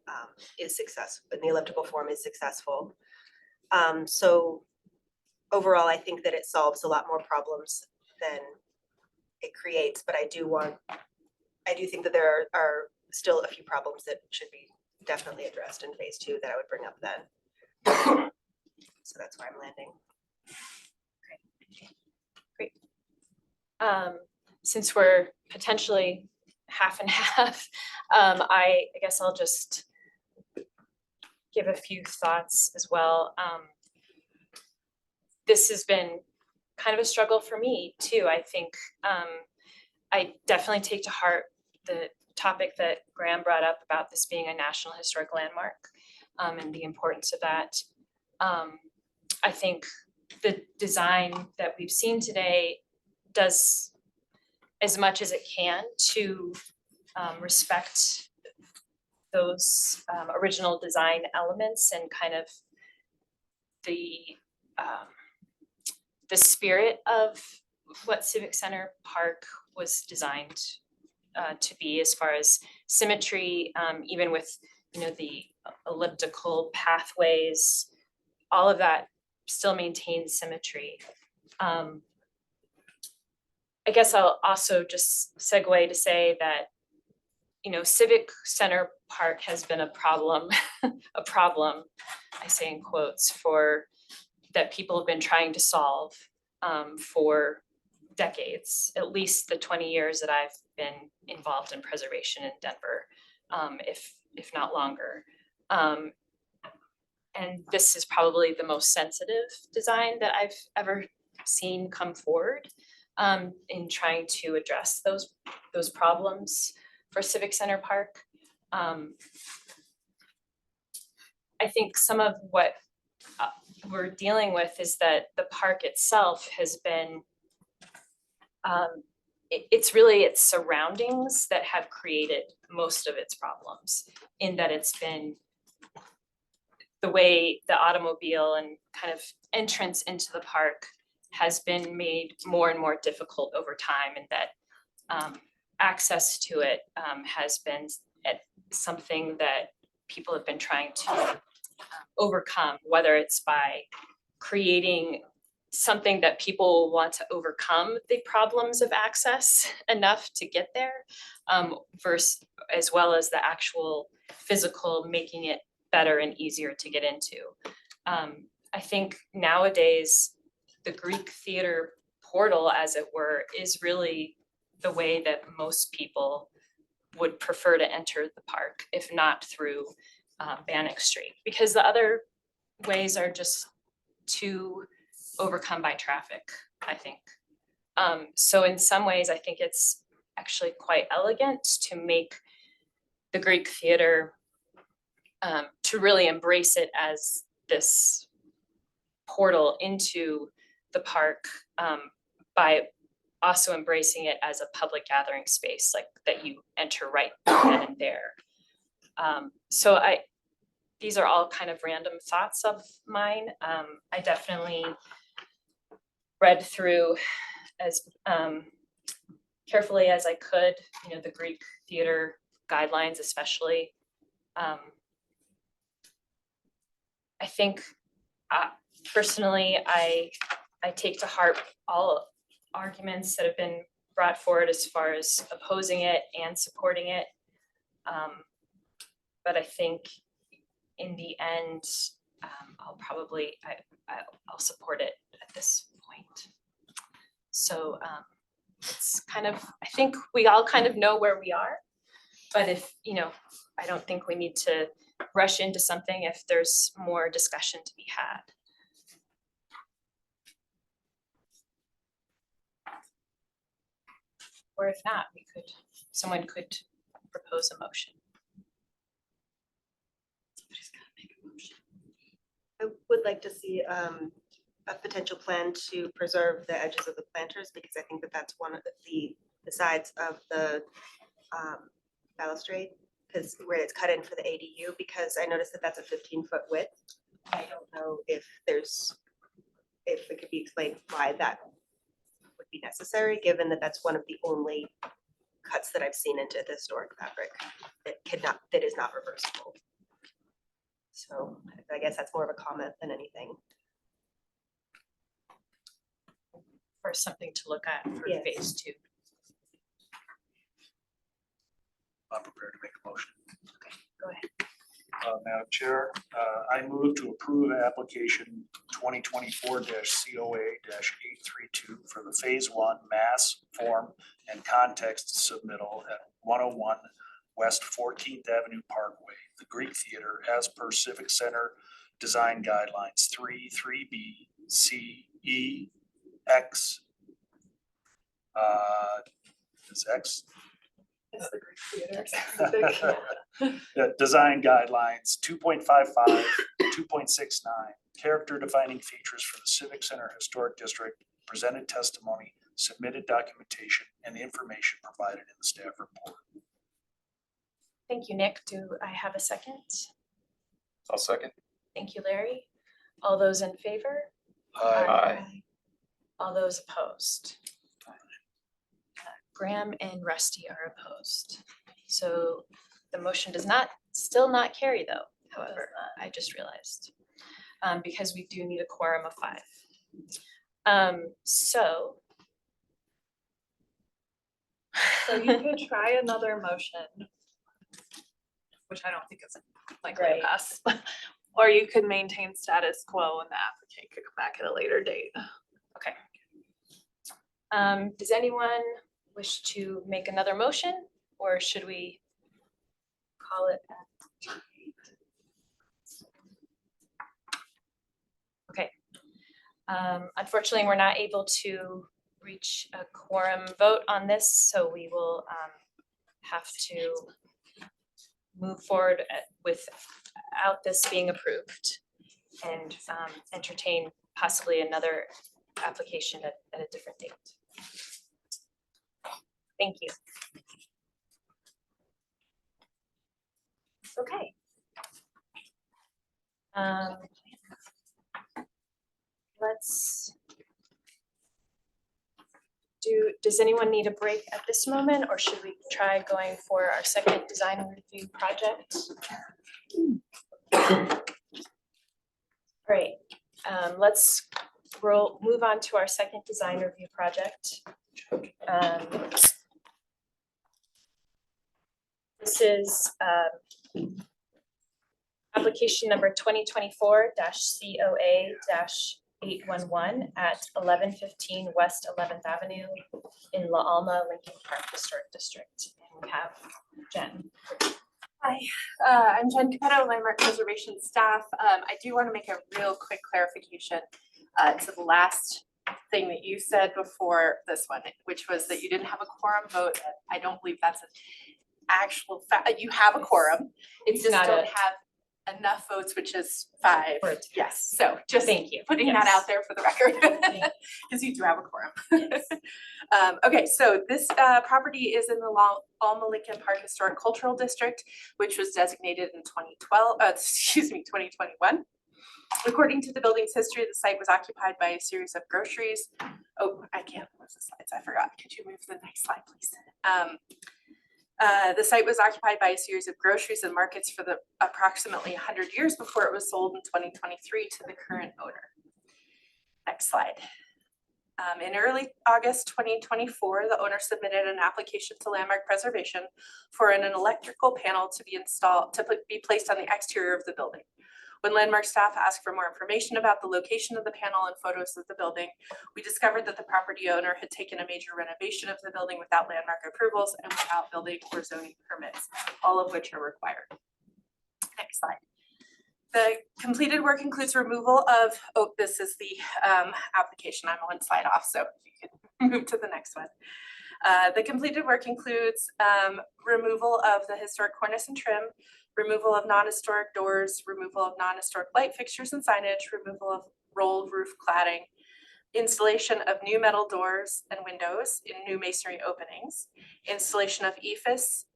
is successful, and the elliptical form is successful. So overall, I think that it solves a lot more problems than it creates, but I do think that there are still a few problems that should be definitely addressed in phase 2 that I would bring up then. So that's where I'm landing. Great. Since we're potentially half and half, I guess I'll just give a few thoughts as well. This has been kind of a struggle for me too. I think I definitely take to heart the topic that Graham brought up about this being a National Historic Landmark, and the importance of that. I think the design that we've seen today does as much as it can to respect those original design elements and kind of the spirit of what Civic Center Park was designed to be, as far as symmetry, even with, you know, the elliptical pathways, all of that still maintains symmetry. I guess I'll also just segue to say that, you know, Civic Center Park has been a problem, I say in quotes, that people have been trying to solve for decades, at least the 20 years that I've been involved in preservation in Denver, if not longer. And this is probably the most sensitive design that I've ever seen come forward in trying to address those problems for Civic Center Park. I think some of what we're dealing with is that the park itself has been, it's really its surroundings that have created most of its problems, in that it's been the way the automobile and kind of entrance into the park has been made more and more difficult over time, and that access to it has been something that people have been trying to overcome, whether it's by creating something that people want to overcome the problems of access enough to get there, versus as well as the actual physical making it better and easier to get into. I think nowadays the Greek theater portal, as it were, is really the way that most people would prefer to enter the park, if not through Bannock Street, because the other ways are just too overcome by traffic, I think. So in some ways, I think it's actually quite elegant to make the Greek theater, to really embrace it as this portal into the park, by also embracing it as a public gathering space, like that you enter right then and there. So these are all kind of random thoughts of mine. I definitely read through as carefully as I could, you know, the Greek theater guidelines, especially. I think personally, I take to heart all arguments that have been brought forward as far as opposing it and supporting it. But I think in the end, I'll support it at this point. So it's kind of, I think we all kind of know where we are, but if, you know, I don't think we need to rush into something if there's more discussion to be had. Or if not, someone could propose a motion. Somebody's gotta make a motion. I would like to see a potential plan to preserve the edges of the planters, because I think that that's one of the sides of the balustrade, because where it's cut in for the ADU, because I noticed that that's a 15-foot width. I don't know if it could be explained why that would be necessary, given that that's one of the only cuts that I've seen into the historic fabric that is not reversible. So I guess that's more of a comment than anything. Or something to look at for Yes. phase 2. I'm prepared to make a motion. Go ahead. Madam Chair, I move to approve application 2024-COA-832 for the phase 1 mass, form, and context submittal at 101 West 14th Avenue Parkway, the Greek Theater, as per Civic Center Design Guidelines 3B, C, E, X. Is X It's the Greek theater. Yeah, design guidelines, 2.55, 2.69, character defining features for the Civic Center Historic District, presented testimony, submitted documentation, and information provided in the staff report. Thank you, Nick. Do I have a second? I'll second. Thank you, Larry. All those in favor? Aye. All those opposed? Graham and Rusty are opposed. So the motion does still not carry though, however, I just realized. Because we do need a quorum of 5. So you could try another motion, which I don't think is likely Right. to pass. Or you could maintain status quo and the applicant could come back at a later date. Okay. Does anyone wish to make another motion, or should we call it? Okay. Unfortunately, we're not able to reach a quorum vote on this, so we will have to move forward without this being approved and entertain possibly another application at a different date. Thank you. Okay. Does anyone need a break at this moment, or should we try going for our second design review project? Great. Let's move on to our second design review project. This is application number 2024-COA-811 at 1115 West 11th Avenue in La Alma, Lincoln Park Historic District. And we have Jen. Hi, I'm Jen Capetto, Landmark Preservation staff. I do want to make a real quick clarification to the last thing that you said before this one, which was that you didn't have a quorum vote. I don't believe that's an actual fact. You have a quorum. It's just Not don't a- have enough votes, which is 5. For it to Yes, so just Thank you. putting that Yes. out there for the record, because you do have a quorum. Okay, so this property is in the Alma Lincoln Park Historic Cultural District, which was designated in 2021. According to the building's history, the site was occupied by a series of groceries. Oh, I can't move the slides, I forgot. Could you move to the next slide, please? The site was occupied by a series of groceries and markets for the approximately 100 years before it was sold in 2023 to the current owner. Next slide. In early August 2024, the owner submitted an application to Landmark Preservation for an electrical panel to be installed, be placed on the exterior of the building. When Landmark staff asked for more information about the location of the panel and photos of the building, we discovered that the property owner had taken a major renovation of the building without Landmark approvals and without building or zoning permits, all of which are required. Next slide. The completed work includes removal of, this is the application, I'm one slide off, so you can move to the next one. The completed work includes removal of the historic cornice and trim, removal of non-historic doors, removal of non-historic light fixtures and signage, removal of rolled roof cladding, installation of new metal doors and windows in new masonry openings, installation of EIFS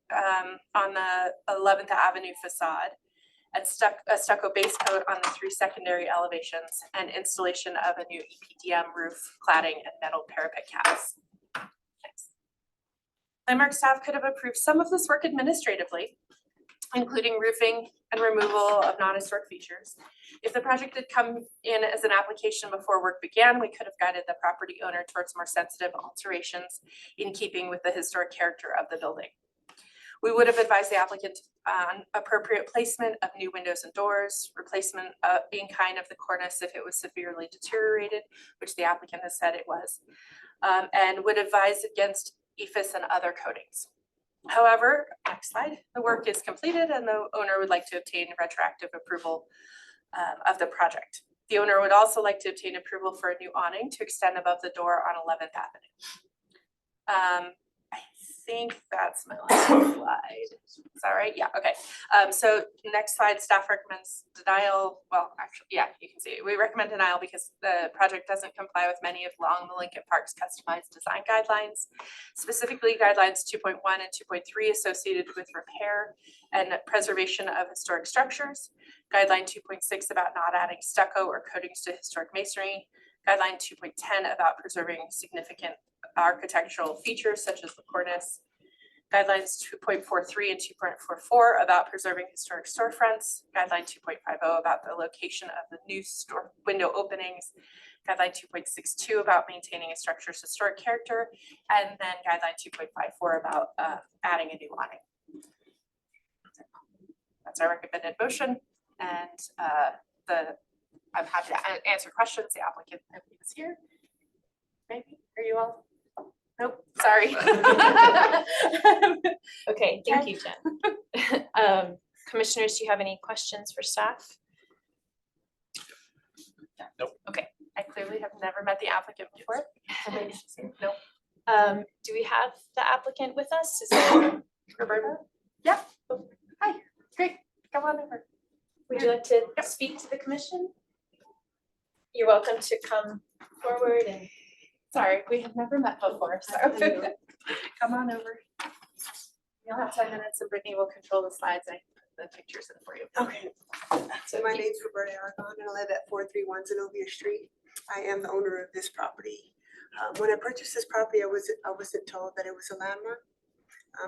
on the 11th Avenue facade, and a stucco base coat on the 3 secondary elevations, and installation of a new EPDM roof cladding and metal parapet caps. Thanks. Landmark staff could have approved some of this work administratively, including roofing and removal of non-historic features. If the project had come in as an application before work began, we could have guided the property owner towards more sensitive alterations in keeping with the historic character of the building. We would have advised the applicant on appropriate placement of new windows and doors, replacement in kind of the cornice if it was severely deteriorated, which the applicant has said it was, and would advise against EIFS and other coatings. However, next slide, the work is completed and the owner would like to obtain retroactive approval of the project. The owner would also like to obtain approval for a new awning to extend above the door on 11th Avenue. I think that's my last slide. Is that right? Yeah, okay. So next slide, staff recommends denial. Well, actually, yeah, you can see it. We recommend denial because the project doesn't comply with many of Long the Lincoln Park's customized design guidelines. Specifically, guidelines 2.1 and 2.3 associated with repair and preservation of historic structures. Guideline 2.6 about not adding stucco or coatings to historic masonry. Guideline 2.10 about preserving significant architectural features such as the cornice. Guidelines 2.43 and 2.44 about preserving historic storefronts. Guideline 2.50 about the location of the new store window openings. Guideline 2.62 about maintaining a structure's historic character. And then guideline 2.54 about adding a new awning. That's our recommended motion. And I'm happy to answer questions. The applicant is here. Maybe, are you all? Nope, sorry. Okay, thank you, Jen. Commissioners, do you have any questions for staff? Nope. Okay. I clearly have never met the applicant before. Nope. Do we have the applicant with us? Is there Roberta? Yeah. Hi, great. Come on over. Would you like to speak to the commission? You're welcome to come forward and. Sorry, we have never met before, so come on over. You'll have 10 minutes and Brittany will control the slides. I put the pictures in for you. Okay, so my name's Roberta Aragon and I live at 431 Zenobia Street. I am the owner of this property. When I purchased this property, I wasn't told that it was a landmark.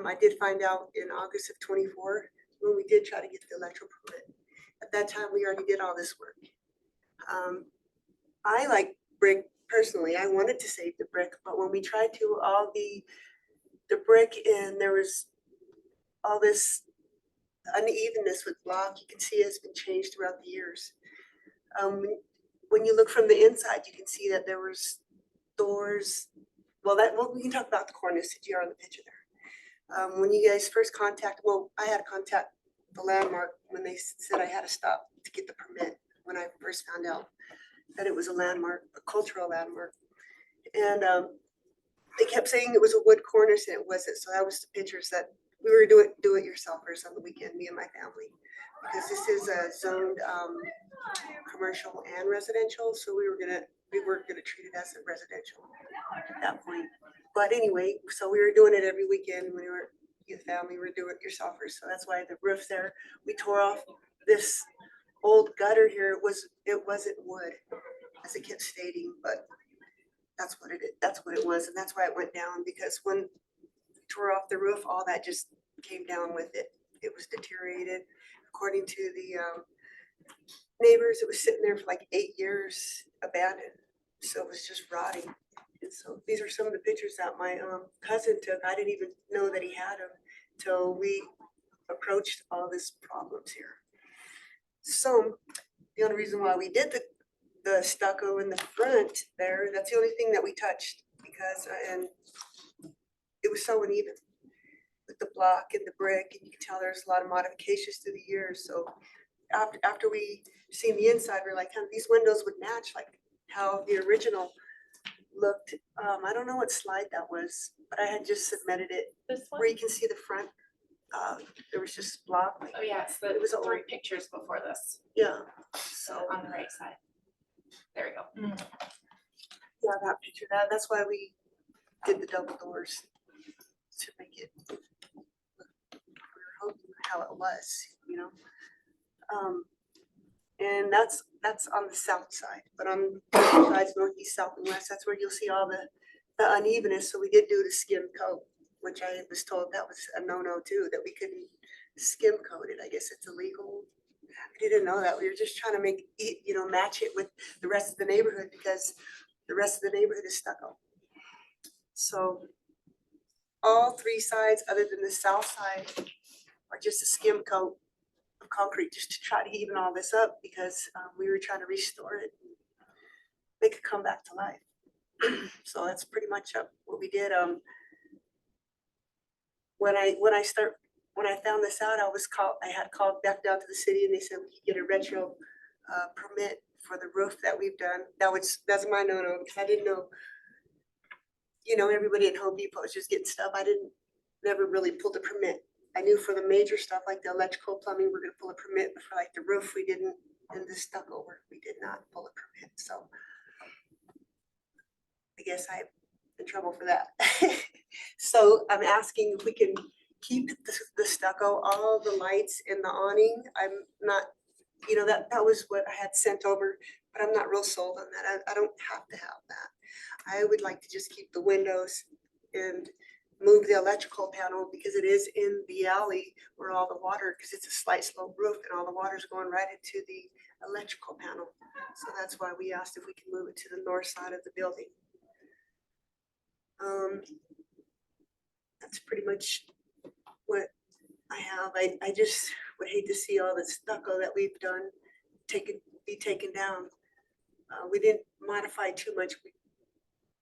I did find out in August of 24 when we did try to get the electrical permit. At that time, we already did all this work. I like brick personally. I wanted to save the brick, but when we tried to, all the brick and there was all this unevenness with block, you can see it's been changed throughout the years. When you look from the inside, you can see that there was doors. Well, we can talk about the cornice that you are on the picture there. When you guys first I had to contact the landmark when they said I had to stop to get the permit when I first found out that it was a landmark, a cultural landmark. And they kept saying it was a wood cornice and it wasn't. So that was the pictures that we were doing do-it-yourselfers on the weekend, me and my family. Because this is a zoned commercial and residential. So we weren't gonna treat it as a residential at that point. But anyway, so we were doing it every weekend when we were with family, we were do-it-yourselfers. So that's why the roof there, we tore off this old gutter here. It wasn't wood, as it kept stating, but that's what it was, and that's why it went down, because when we tore off the roof, all that just came down with it. It was deteriorated. According to the neighbors, it was sitting there for like 8 years abandoned, so it was just rotting. And so these are some of the pictures that my cousin took. I didn't even know that he had them till we approached all these problems here. So the only reason why we did the stucco in the front there, that's the only thing that we touched, because and it was so uneven with the block and the brick, and you can tell there's a lot of modifications through the years. So after we seen the inside, we're like, these windows would match like how the original looked. I don't know what slide that was, but I had just submitted it where you can see the front. There was just block. Oh yeah, it's it was 3 pictures before this. Yeah. So on the right side. There we go. Yeah, that picture. That's why we did the double doors to make it look, we were hoping how it was, you know. And that's on the south side, but on the sides, northeast, south, and west, that's where you'll see all the unevenness. So we did do the skim coat, which I was told that was a no-no too, that we couldn't skim coat it. I guess it's illegal. I didn't know that. We were just trying to make it, match it with the rest of the neighborhood, because the rest of the neighborhood is stucco. So all 3 sides, other than the south side, are just a skim coat of concrete, just to try to even all this up, because we were trying to restore it and make it come back to life. So that's pretty much what we did. When I found this out, I had called back down to the city, and they said we could get a retro permit for the roof that we've done. That's my no-no, because I didn't know, everybody at Home Depot is just getting stuff. I didn't never really pulled a permit. I knew for the major stuff like the electrical, plumbing, we're gonna pull a permit, but for like the roof, we didn't, and the stucco work, we did not pull a permit, so. I guess I'm in trouble for that. So I'm asking if we can keep the stucco, all the lights in the awning. I'm not, you know, that was what I had sent over, but I'm not real sold on that. I don't have to have that. I would like to just keep the windows and move the electrical panel because it is in the alley where all the water, because it's a slight slope roof and all the water's going right into the electrical panel. So that's why we asked if we can move it to the north side of the building. That's pretty much what I have. I just would hate to see all the stucco that we've done be taken down. We didn't modify too much. We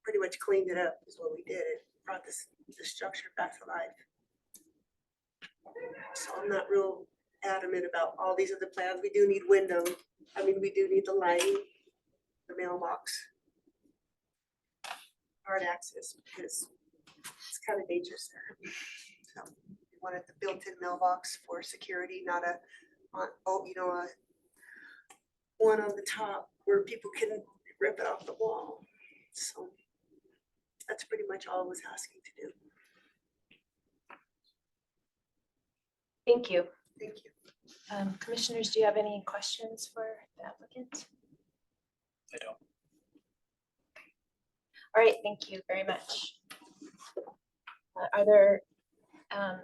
pretty much cleaned it up is what we did. It brought the structure back to life. So I'm not real adamant about all these other plans. We do need windows. I mean, we do need the lighting, the mailbox, hard access because it's kind of dangerous there. So we wanted the built-in mailbox for security, not a, one on the top where people can rip it off the wall. So that's pretty much all I was asking to do. Thank you. Thank you. Commissioners, do you have any questions for the applicant? I don't. All right, thank you very much. Are there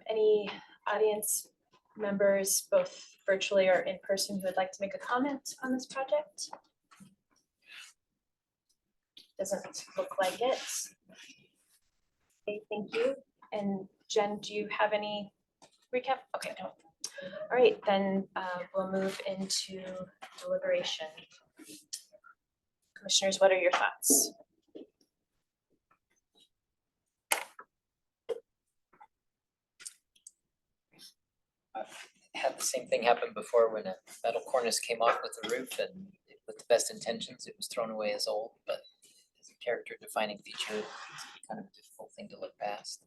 any audience members, both virtually or in person, who would like to make a comment on this project? Doesn't look like it. Okay, thank you. And Jen, do you have any recap? Okay, no. All right, then we'll move into deliberation. Commissioners, what are your thoughts? Had the same thing happen before when a metal cornice came off with the roof, and with the best intentions, it was thrown away as old, but as a character defining feature, it's kind of a difficult thing to look past.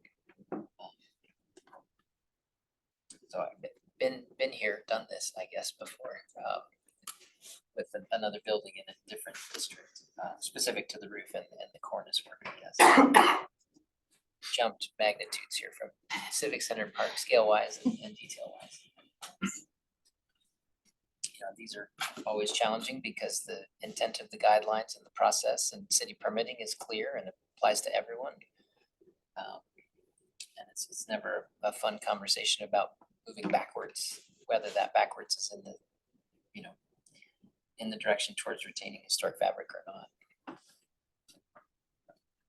So I've been here, done this, I guess, before, with another building in a different district, specific to the roof and the cornice work, I guess. Jumped magnitudes here from Civic Center Park scale wise and detail wise. You know, these are always challenging because the intent of the guidelines and the process and city permitting is clear and applies to everyone. And it's never a fun conversation about moving backwards, whether that backwards is in the, you know, in the direction towards retaining historic fabric or not.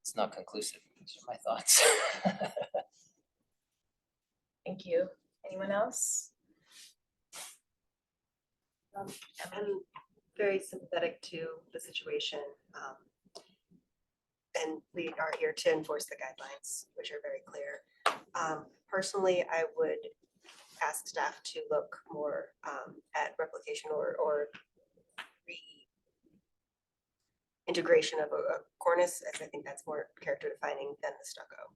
It's not conclusive. These are my thoughts. Thank you. Anyone else? I'm very sympathetic to the situation. And we are here to enforce the guidelines, which are very clear. Personally, I would ask staff to look more at replication or integration of a cornice, as I think that's more character defining than the stucco.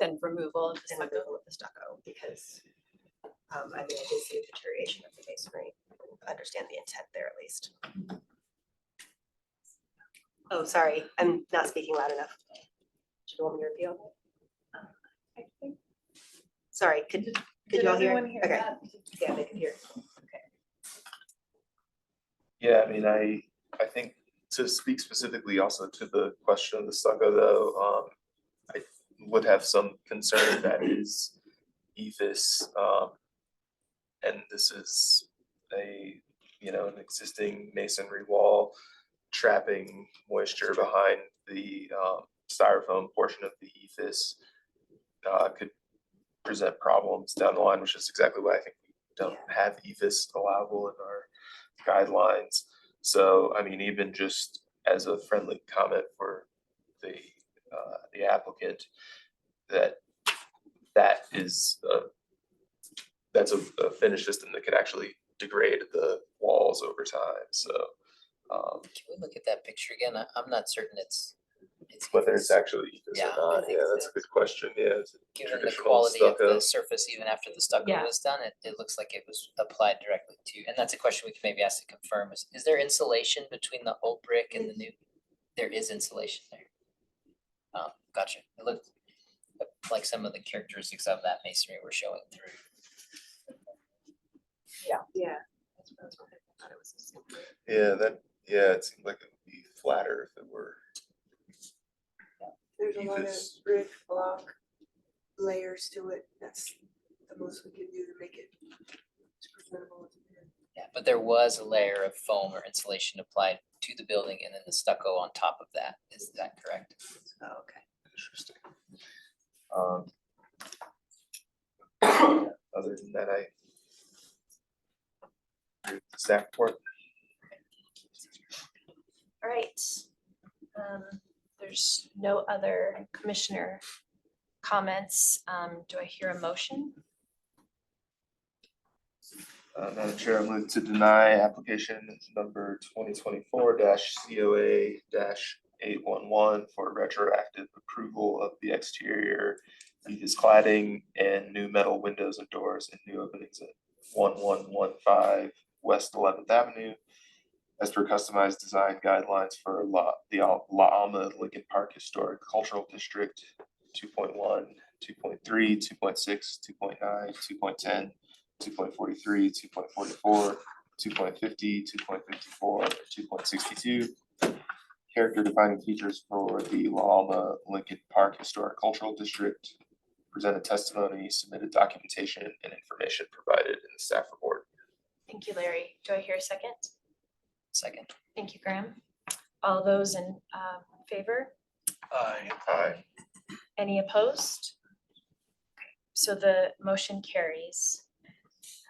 Then removal of the Than stucco. removal of the stucco, because I mean, I did see a deterioration of the masonry. Understand the intent there at least. Oh, sorry, I'm not speaking loud enough. Do you want me to repeat all that? I think. Sorry, could Did you all hear? everyone hear Okay. that? Yeah, they could hear. Yeah, I mean, I think to speak specifically also to the question of the stucco though, I would have some concern that is ephes, and this is an existing masonry wall trapping moisture behind the styrofoam portion of the ephes, could present problems down the line, which is exactly why I think we don't have ephes allowable in our guidelines. So, I mean, even just as a friendly comment for the applicant, that's a finish system that could actually degrade the walls over time. So, Can we look at that picture again? I'm not certain it's whether it's actually ethos Yeah, or not, yeah, that's a good question, yeah. Is it Given the traditional quality of stucco? the surface, even after the stucco Yeah. was done, it looks like it was applied directly to, and that's a question we can maybe ask to confirm, is there insulation between the old brick and the new? There is insulation there. Gotcha, it looked like some of the characteristics of that masonry were showing through. Yeah. Yeah, it seemed like it would be flatter if it were. There's a lot of Ethos. brick block layers to it. That's the most we can do to make it as presentable as it can. Yeah, but there was a layer of foam or insulation applied to the building and then the stucco on top of that, is that correct? Oh, okay. Interesting. Other than that, I agree with the staff report. All right. There's no other commissioner comments. Do I hear a motion? Madam Chair, I move to deny application number 2024-COA-811 for retroactive approval of the exterior ethos cladding and new metal windows and doors and new openings at 1115 West 11th Avenue as per customized design guidelines for La Alma Lincoln Park Historic Cultural District 2.1, 2.3, 2.6, 2.9, 2.10, 2.43, 2.44, 2.50, 2.54, 2.62. Character defining features for the La Alma Lincoln Park Historic Cultural District. Presented testimony, submitted documentation, and information provided in the staff report. Thank you, Larry. Do I hear a second? Second. Thank you, Graham. All those in favor? Aye. Any opposed? Okay, so the motion carries.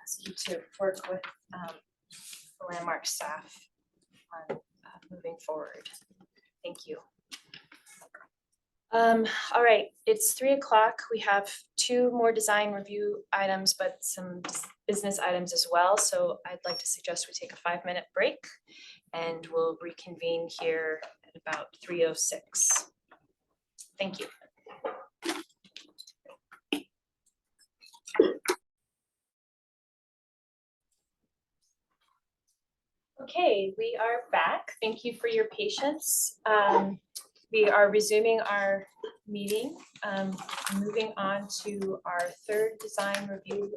Ask you to work with the Landmark staff on moving forward. Thank you. All right, it's 3 o'clock. We have 2 more design review items, but some business items as well. So I'd like to suggest we take a 5-minute break and we'll reconvene here at about 3:06. Thank you. Okay, we are back. Thank you for your patience. We are resuming our meeting, moving on to our 3rd design review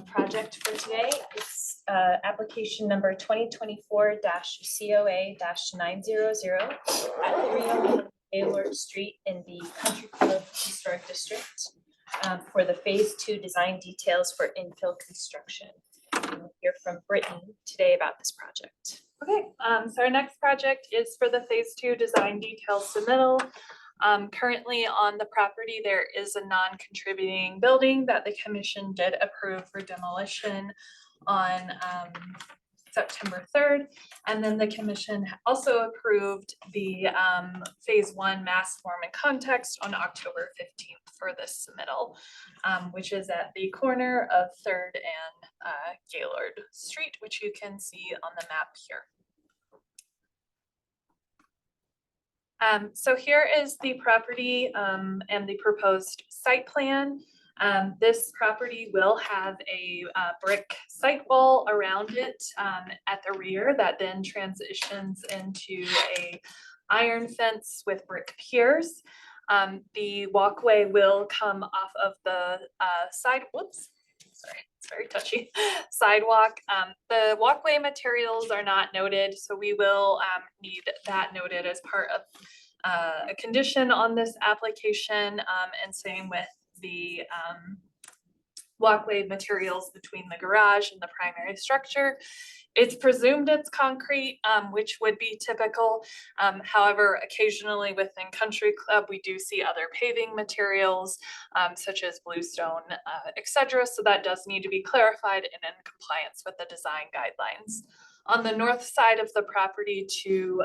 project for today. It's application number 2024-COA-900 at 301 Gaylord Street in the Country Club Historic District for the Phase 2 design details for infill construction. We'll hear from Brittany today about this project. Okay, so our next project is for the Phase 2 design details submittal. Currently on the property, there is a non-contributing building that the commission did approve for demolition on September 3rd. And then the commission also approved the Phase 1 mass form and context on October 15th for this submittal, which is at the corner of 3rd and Gaylord Street, which you can see on the map here. So here is the property and the proposed site plan. This property will have a brick site wall around it at the rear that then transitions into a iron fence with brick piers. The walkway will come off of the side, whoops, sorry, it's very touchy, sidewalk. The walkway materials are not noted, so we will need that noted as part of a condition on this application, and same with the walkway materials between the garage and the primary structure. It's presumed it's concrete, which would be typical. However, occasionally within Country Club, we do see other paving materials, such as bluestone, etc. So that does need to be clarified and in compliance with the design guidelines. On the north side of the property, 2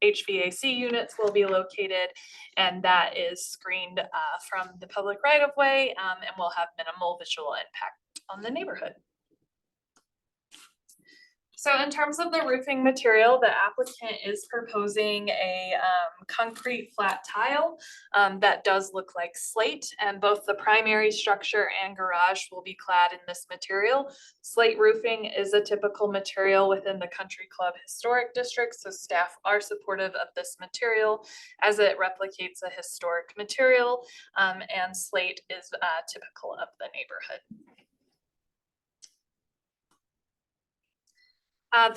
HVAC units will be located, and that is screened from the public right of way and will have minimal visual impact on the neighborhood. So in terms of the roofing material, the applicant is proposing a concrete flat tile that does look like slate, and both the primary structure and garage will be clad in this material. Slate roofing is a typical material within the Country Club Historic District, so staff are supportive of this material as it replicates a historic material, and slate is typical of the neighborhood.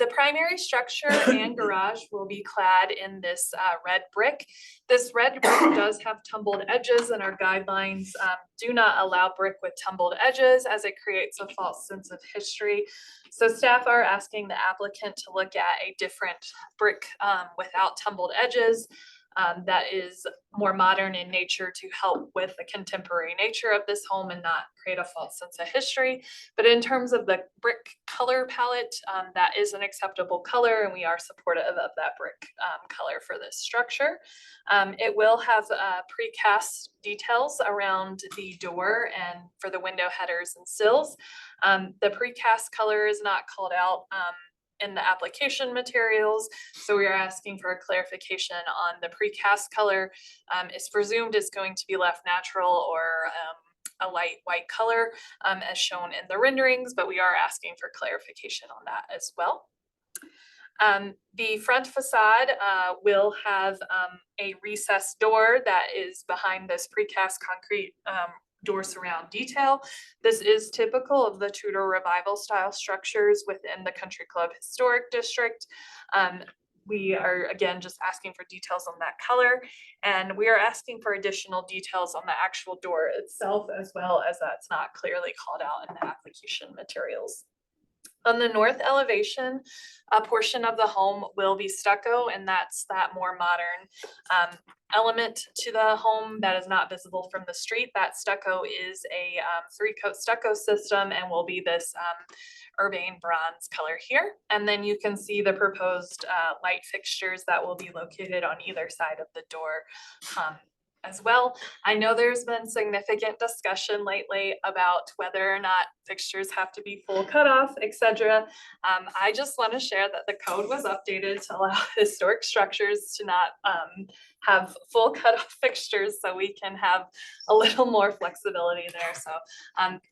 The primary structure and garage will be clad in this red brick. This red brick does have tumbled edges, and our guidelines do not allow brick with tumbled edges as it creates a false sense of history. So staff are asking the applicant to look at a different brick without tumbled edges. That is more modern in nature to help with the contemporary nature of this home and not create a false sense of history. But in terms of the brick color palette, that is an acceptable color, and we are supportive of that brick color for this structure. It will have precast details around the door and for the window headers and sills. The precast color is not called out in the application materials. So we are asking for a clarification on the precast color. It's presumed is going to be left natural or a light white color as shown in the renderings, but we are asking for clarification on that as well. The front facade will have a recessed door that is behind this precast concrete door surround detail. This is typical of the Tudor Revival style structures within the Country Club Historic District. We are again just asking for details on that color, and we are asking for additional details on the actual door itself as well, as that's not clearly called out in the application materials. On the north elevation, a portion of the home will be stucco, and that's that more modern element to the home that is not visible from the street. That stucco is a 3-coat stucco system and will be this urbane bronze color here. And then you can see the proposed light fixtures that will be located on either side of the door as well. I know there's been significant discussion lately about whether or not fixtures have to be full cutoff, etc. I just want to share that the code was updated to allow historic structures to not have full cutoff fixtures, so we can have a little more flexibility there. So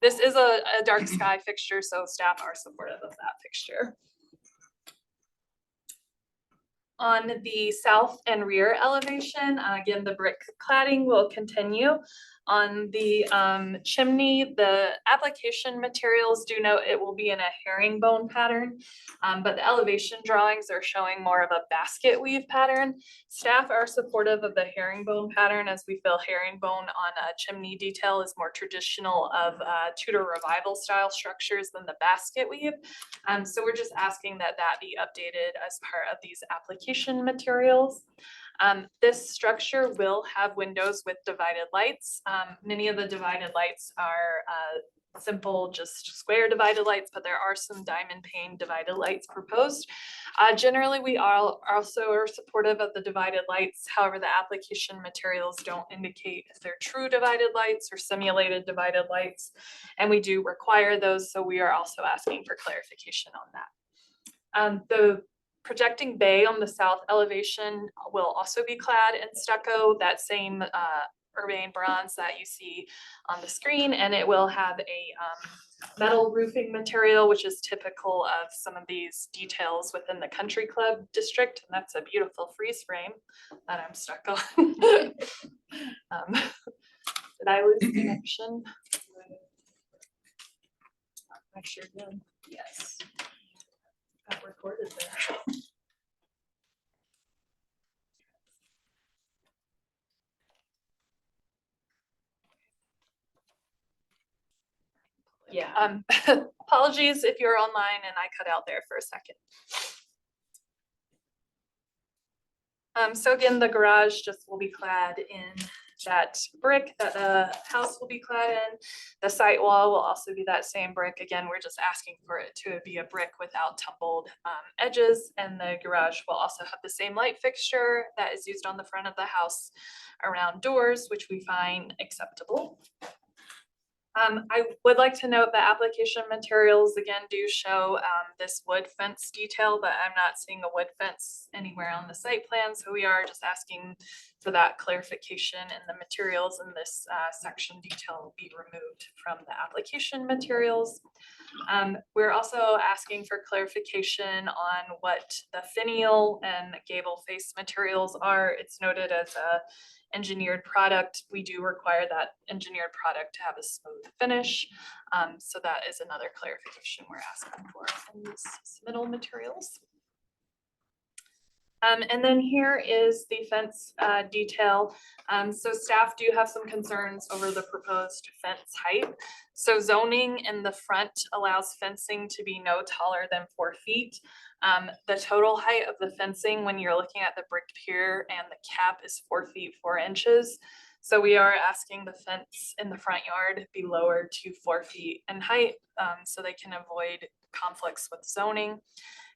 this is a dark sky fixture, so staff are supportive of that fixture. On the south and rear elevation, again, the brick cladding will continue. On the chimney, the application materials do note it will be in a herringbone pattern, but the elevation drawings are showing more of a basket weave pattern. Staff are supportive of the herringbone pattern, as we feel herringbone on a chimney detail is more traditional of Tudor Revival style structures than the basket weave. So we're just asking that that be updated as part of these application materials. This structure will have windows with divided lights. Many of the divided lights are simple, just square divided lights, but there are some diamond pane divided lights proposed. Generally, we also are supportive of the divided lights. However, the application materials don't indicate if they're true divided lights or simulated divided lights, and we do require those, so we are also asking for clarification on that. The projecting bay on the south elevation will also be clad in stucco, that same urbane bronze that you see on the screen, and it will have a metal roofing material, which is typical of some of these details within the Country Club District, and that's a beautiful freeze frame that I'm stuck on. Did I lose connection? I sure did. Yes. Got recorded there. Yeah, apologies if you're online and I cut out there for a second. So again, the garage just will be clad in that brick that the house will be clad in. The site wall will also be that same brick. Again, we're just asking for it to be a brick without tumbled edges, and the garage will also have the same light fixture that is used on the front of the house around doors, which we find acceptable. I would like to note that application materials again do show this wood fence detail, but I'm not seeing a wood fence anywhere on the site plan. So we are just asking for that clarification, and the materials in this section detail will be removed from the application materials. We're also asking for clarification on what the finial and gable face materials are. It's noted as a engineered product. We do require that engineered product to have a smooth finish. So that is another clarification we're asking for in these submittal materials. And then here is the fence detail. So staff do have some concerns over the proposed fence height. So zoning in the front allows fencing to be no taller than 4 feet. The total height of the fencing when you're looking at the brick pier and the cap is 4 feet 4 inches. So we are asking the fence in the front yard be lowered to 4 feet in height so they can avoid conflicts with zoning.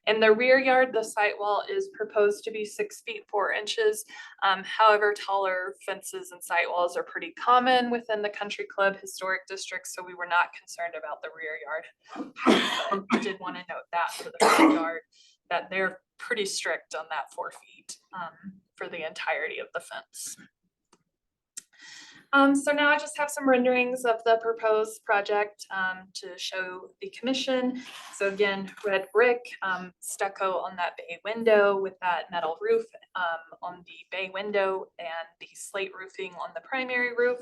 In the rear yard, the site wall is proposed to be 6 feet 4 inches. However, taller fences and site walls are pretty common within the Country Club Historic District, so we were not concerned about the rear yard. But I did want to note that for the front yard, that they're pretty strict on that 4 feet for the entirety of the fence. So now I just have some renderings of the proposed project to show the commission. So again, red brick, stucco on that bay window with that metal roof on the bay window and the slate roofing on the primary roof.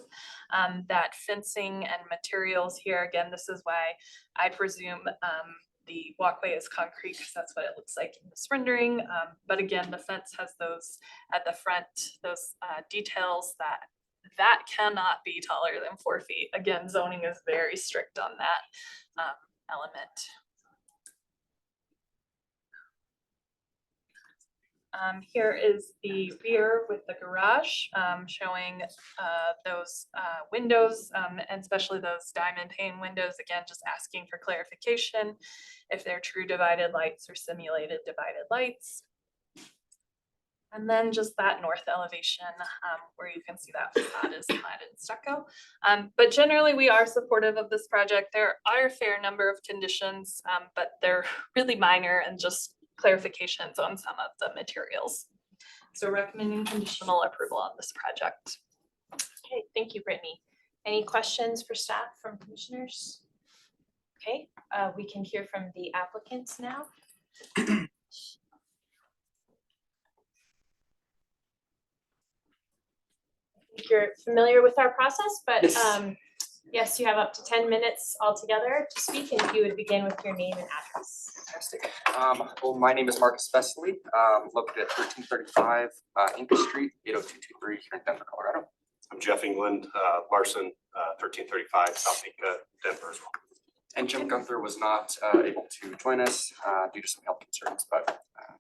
That fencing and materials here, again, this is why I presume the walkway is concrete because that's what it looks like in this rendering. But again, the fence has those at the front, those details that cannot be taller than 4 feet. Again, zoning is very strict on that element. Here is the rear with the garage showing those windows and especially those diamond pane windows. Again, just asking for clarification if they're true divided lights or simulated divided lights. And then just that north elevation where you can see that facade is clad in stucco. But generally we are supportive of this project. There are a fair number of conditions, but they're really minor and just clarifications on some of the materials. So recommending conditional approval on this project. Okay, thank you, Brittany. Any questions for staff from commissioners? Okay, we can hear from the applicants now. You're familiar with our process, but yes, you have up to 10 minutes altogether to speak, and if you would begin with your name and address. Fantastic. Well, my name is Marcus Vesely, located at 1335 Inca Street, 80223 here in Denver, Colorado. I'm Jeff England, Larson, 1335 South Inca, Denver as well. And Jim Gunther was not able to join us due to some health concerns, but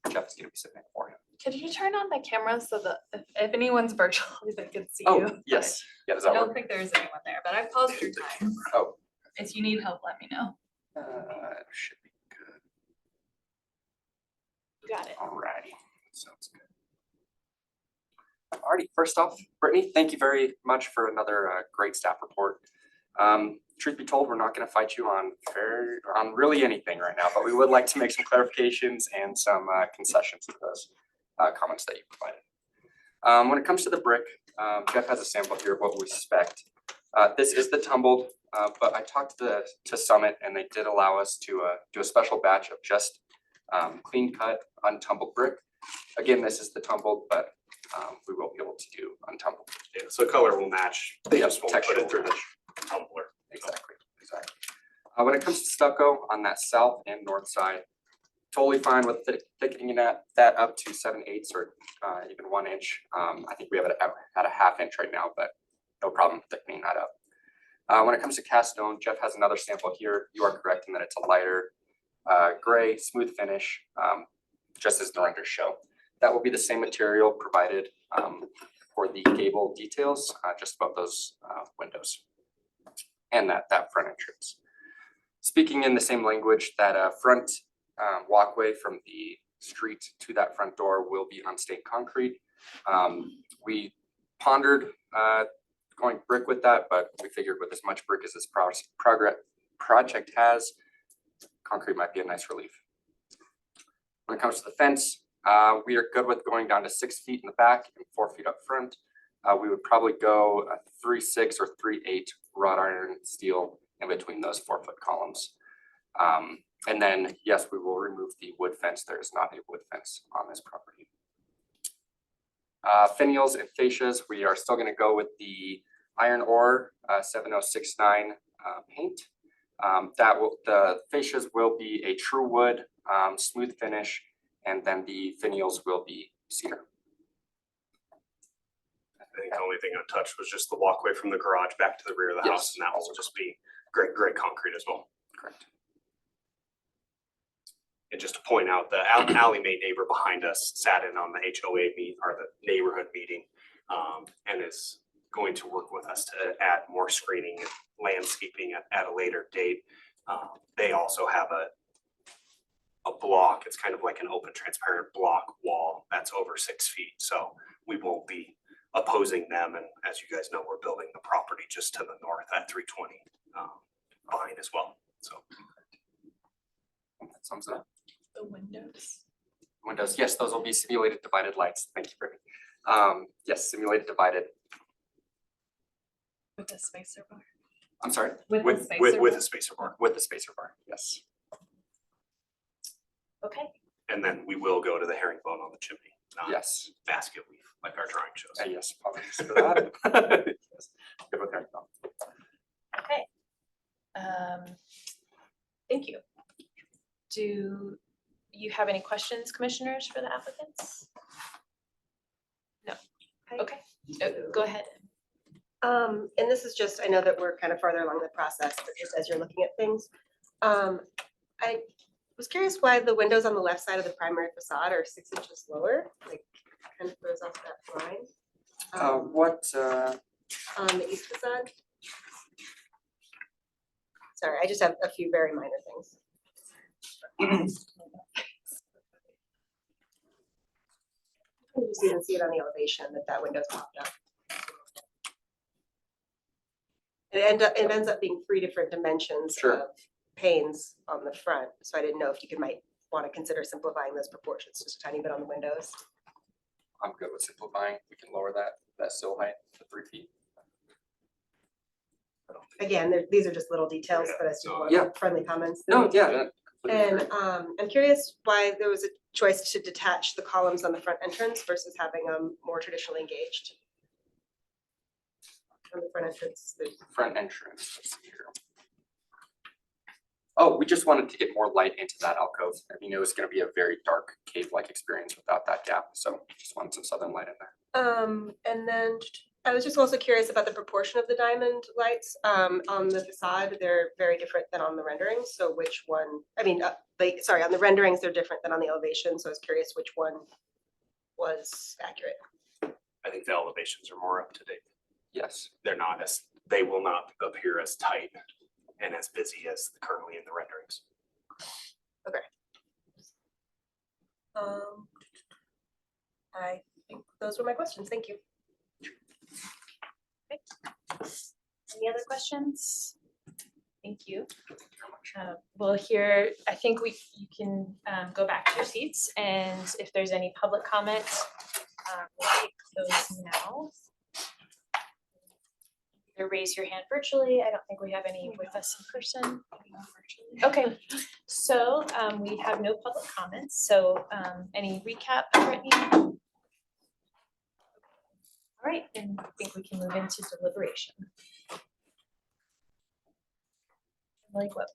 Jeff is going to be sitting in for him. Could you turn on the camera so that if anyone's virtually, they can see Oh, you? yes. Yeah, does I that don't work? think there's anyone there, but I've paused your time. Oh. If you need help, let me know. Should be good. Got it. Alrighty, sounds good. Alrighty, first off, Brittany, thank you very much for another great staff report. Truth be told, we're not going to fight you on really anything right now, but we would like to make some clarifications and some concessions to those comments that you provided. When it comes to the brick, Jeff has a sample here of what we expect. This is the tumbled, but I talked to Summit and they did allow us to do a special batch of just clean cut, untumbled brick. Again, this is the tumbled, but we will be able to do untumbled. Yeah, so color will match. They just won't put it through the tumbler. Exactly. When it comes to stucco on that south and north side, totally fine with thickening that up to 7/8 or even 1 inch. I think we have it at a 1/2 inch right now, but no problem thickening that up. When it comes to cast stone, Jeff has another sample here. You are correct in that it's a lighter gray, smooth finish, just as the renders show. That will be the same material provided for the gable details, just above those windows and that front entrance. Speaking in the same language, that front walkway from the street to that front door will be unstaked concrete. We pondered going brick with that, but we figured with as much brick as this project has, concrete might be a nice relief. When it comes to the fence, we are good with going down to 6 feet in the back and 4 feet up front. We would probably go a 3.6 or 3.8 wrought iron steel in between those 4-foot columns. And then, yes, we will remove the wood fence. There is not a wood fence on this property. Finials and fascias, we are still gonna go with the iron ore 7069 paint. The fascias will be a true wood, smooth finish, and then the finials will be cedar. I think the only thing untouched was just the walkway from the garage back to the rear of the house, and that will just be gray concrete as well. Correct. And just to point out, the Ally Mae neighbor behind us sat in on the HOA or the neighborhood meeting, and is going to work with us to add more screening and landscaping at a later date. They also have a block. It's kind of like an open transparent block wall that's over 6 feet. So we won't be opposing them. And as you guys know, we're building the property just to the north at 320 Vine as well. So that sums it up. The windows. Windows, yes, those will be simulated divided lights. Thank you, Brittany. Yes, simulated divided. With the spacer bar. I'm sorry. With the spacer with bar? a spacer bar. With the spacer bar, yes. Okay. And then we will go to the herringbone on the chimney, not Yes. basket weave like our drawing shows. Yes, apologies for that. Yes, good with herringbone. Okay. Thank you. Do you have any questions, commissioners, for the applicants? No. Okay, go ahead. And this is just, I know that we're kind of farther along the process, but just as you're looking at things. I was curious why the windows on the left side of the primary facade are 6 inches lower, like kind of throws off that line. What, On the east facade. Sorry, I just have a few very minor things. You just even see it on the elevation that window's popped up. It ends up being 3 different dimensions of panes on the front. So I didn't know if you might want to consider simplifying those proportions just a tiny bit on the windows. I'm good with simplifying. We can lower that sill height to 3 feet. Again, these are just little details, but I still Yeah. want friendly comments. No, yeah. And I'm curious why there was a choice to detach the columns on the front entrance versus having them more traditionally engaged. On the front entrance. Front entrance, let's see here. Oh, we just wanted to get more light into that alcove. I mean, it was gonna be a very dark cave-like experience without that gap, so just wanted some southern light in there. And then I was just also curious about the proportion of the diamond lights on the facade. They're very different than on the renderings. So which one, I mean, sorry, on the renderings, they're different than on the elevation. So I was curious which one was accurate. I think the elevations are more up to date. Yes. They will not appear as tight and as busy as currently in the renderings. Okay. I think those were my questions. Thank you. Okay. Any other questions? Thank you. Well, here, I think you can go back to your seats, and if there's any public comment, we'll take those now. Either raise your hand virtually. I don't think we have any with us in person. Okay, so we have no public comments. So any recap, Brittany? All right, then I think we can move into deliberation. Like what,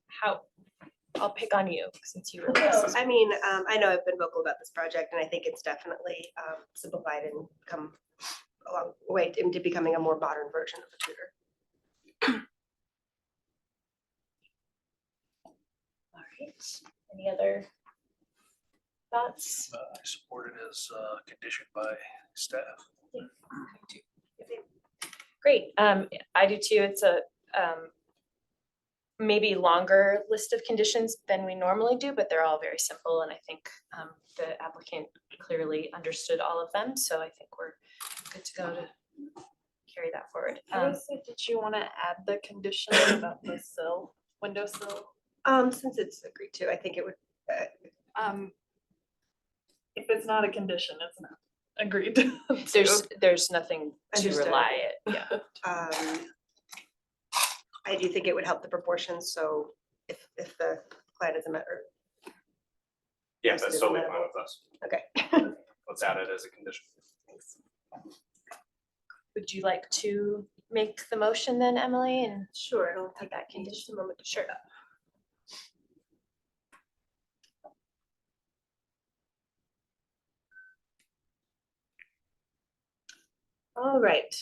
I'll pick on you since you were. No, I mean, I know I've been vocal about this project and I think it's definitely simplified and come a long way into becoming a more modern version of the Tudor. All right, any other thoughts? I support it as conditioned by staff. Great, I do too. It's a maybe longer list of conditions than we normally do, but they're all very simple, and I think the applicant clearly understood all of them, so I think we're good to go to carry carry that forward. Did you wanna add the condition about the sill, windowsill? Since it's agreed to, I think it would, If it's not a condition, it's not agreed There's nothing to Understood. rely it, yeah. I do think it would help the proportions, so if the plan is a matter. Yeah, Yes, that's it is totally amenable. fine with us. Okay. Let's add it as a condition. Would you like to make the motion then, Emily, and Sure, it'll have take that me just condition? a moment to Sure. All right,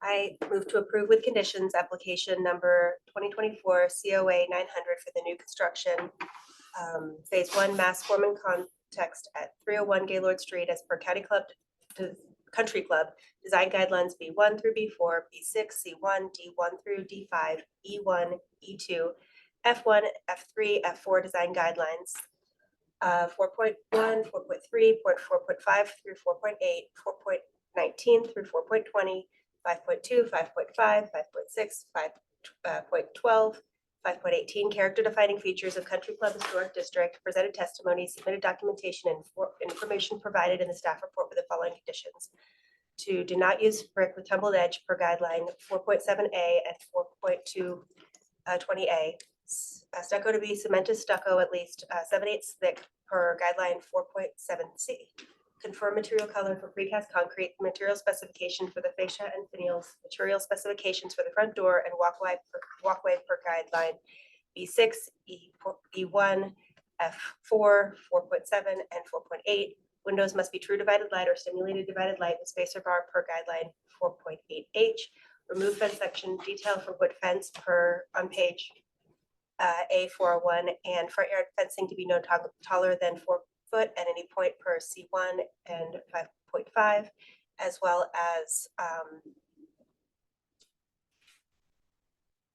I move to approve with conditions application number 2024 COA 900 for the new construction. Phase 1 mass form and context at 301 Gaylord Street as per Country Club design guidelines B1 through B4, B6, C1, D1 through D5, E1, E2, F1, F3, F4 design guidelines. 4.1, 4.3, 4.5 through 4.8, 4.19 through 4.20, 5.2, 5.5, 5.6, 5.12, 5.18, character defining features of Country Club Historic District, presented testimony, submitted documentation, and information provided in the staff report with the following conditions. 2, do not use brick with tumbled edge per guideline 4.7A and 4.20A. Stucco to be cemented stucco at least 7/8 thick per guideline 4.7C. Confirm material color for precast concrete, material specification for the fascia and finials, material specifications for the front door and walkway per guideline B6, E1, F4, 4.7, and 4.8. Windows must be true divided light or simulated divided light with spacer bar per guideline 4.8H. Remove fence section detail for wood fence on page A401 and front yard fencing to be no taller than 4 foot at any point per C1 and 5.5, as well as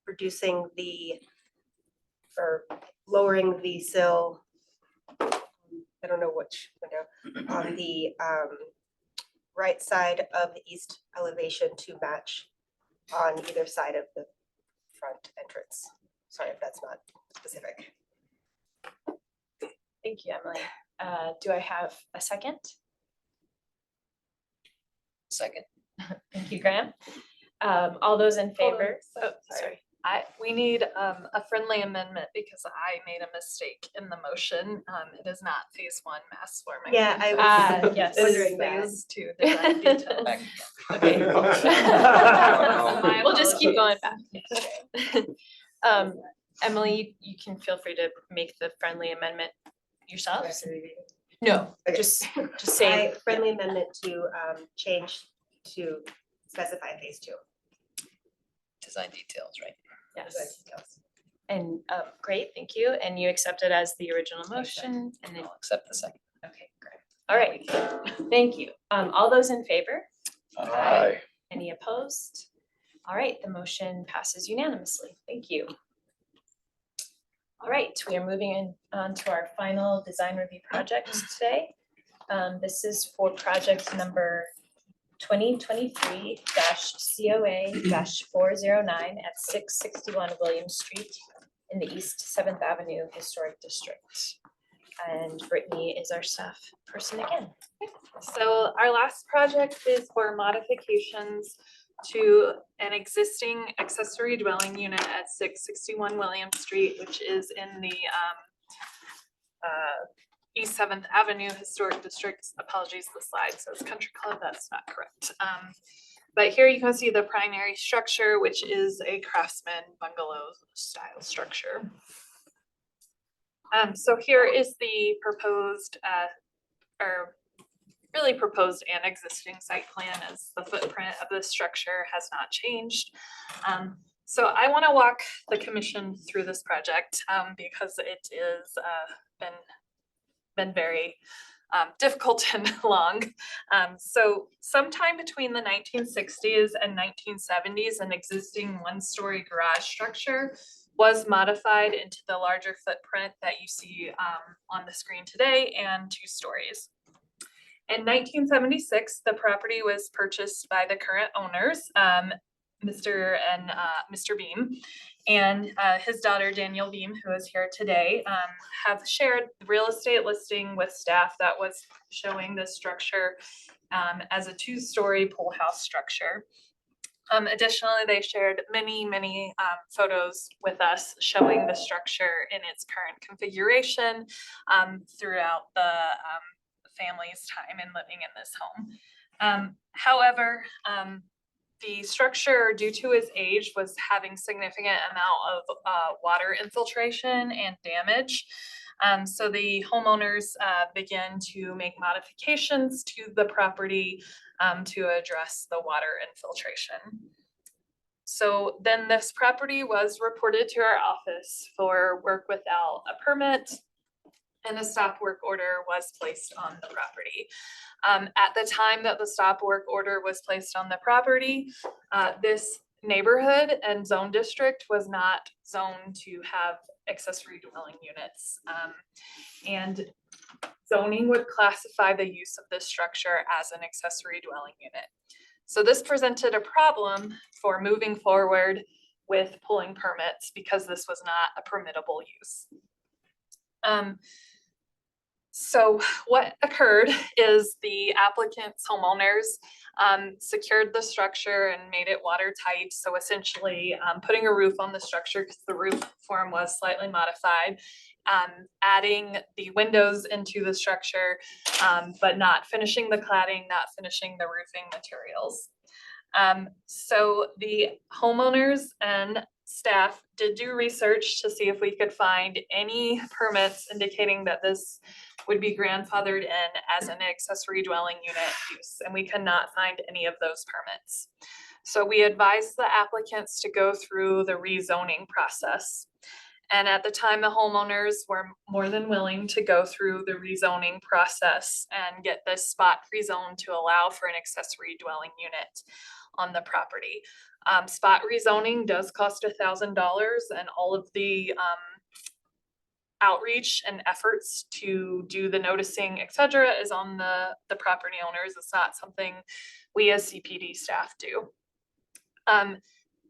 reducing lowering the sill. I don't know which window, on the right side of the east elevation to match on either side of the front entrance. Sorry if that's not specific. Thank you, Emily. Do I have a second? Second. Thank you, Graham. All those in Hold on. favor? Oh, sorry. We need a friendly amendment because I made a mistake in the motion. It is not phase 1 mass forming. Yeah, I was Yes. It is wondering that. phase 2 design details. Back Okay. My We'll just keep going apologies. back. Emily, you can feel free to make the friendly amendment yourself. No, Okay. just say. Friendly amendment to change to specify phase 2. Design details, right? Yes. And great, thank you. And you accept it as the original motion and then, I'll accept the second. okay, great. All right, thank you. All those in favor? Aye. Any opposed? All right, the motion passes unanimously. Thank you. All right, we are moving on to our final design review project today. This is for project number 2023-COA-409 at 661 Williams Street in the East 7th Avenue Historic District. And Brittany is our staff person again. So our last project is for modifications to an existing accessory dwelling unit at 661 William Street, which is in the East 7th Avenue Historic District. Apologies, the slide says Country Club, that's not correct. But here you can see the primary structure, which is a craftsman bungalow style structure. So here is the proposed proposed and existing site plan, as the footprint of the structure has not changed. So I want to walk the commission through this project because it is been very difficult and long. So sometime between the 1960s and 1970s, an existing one-story garage structure was modified into the larger footprint that you see on the screen today, and 2 stories. In 1976, the property was purchased by the current owners, Mr. Beam, and his daughter Danielle Beam, who is here today, have shared the real estate listing with staff that was showing this structure as a 2-story pool house structure. Additionally, they shared many photos with us showing the structure in its current configuration throughout the family's time in living in this home. However, the structure, due to its age, was having significant amount of water infiltration and damage. So the homeowners began to make modifications to the property to address the water infiltration. So then this property was reported to our office for work without a permit, and a stop work order was placed on the property. At the time that the stop work order was placed on the property, this neighborhood and zone district was not zoned to have accessory dwelling units. And zoning would classify the use of this structure as an accessory dwelling unit. So this presented a problem for moving forward with pulling permits because this was not a permittable use. So what occurred is the applicant's homeowners secured the structure and made it watertight. So essentially putting a roof on the structure because the roof form was slightly modified, adding the windows into the structure, but not finishing the cladding, not finishing the roofing materials. So the homeowners and staff did do research to see if we could find any permits indicating that this would be grandfathered in as an accessory dwelling unit use, and we could not find any of those permits. So we advised the applicants to go through the rezoning process. And at the time, the homeowners were more than willing to go through the rezoning process and get this spot rezoned to allow for an accessory dwelling unit on the property. Spot rezoning does cost $1,000, and all of the outreach and efforts to do the noticing, et cetera, is on the property owners. It's not something we as CPD staff do.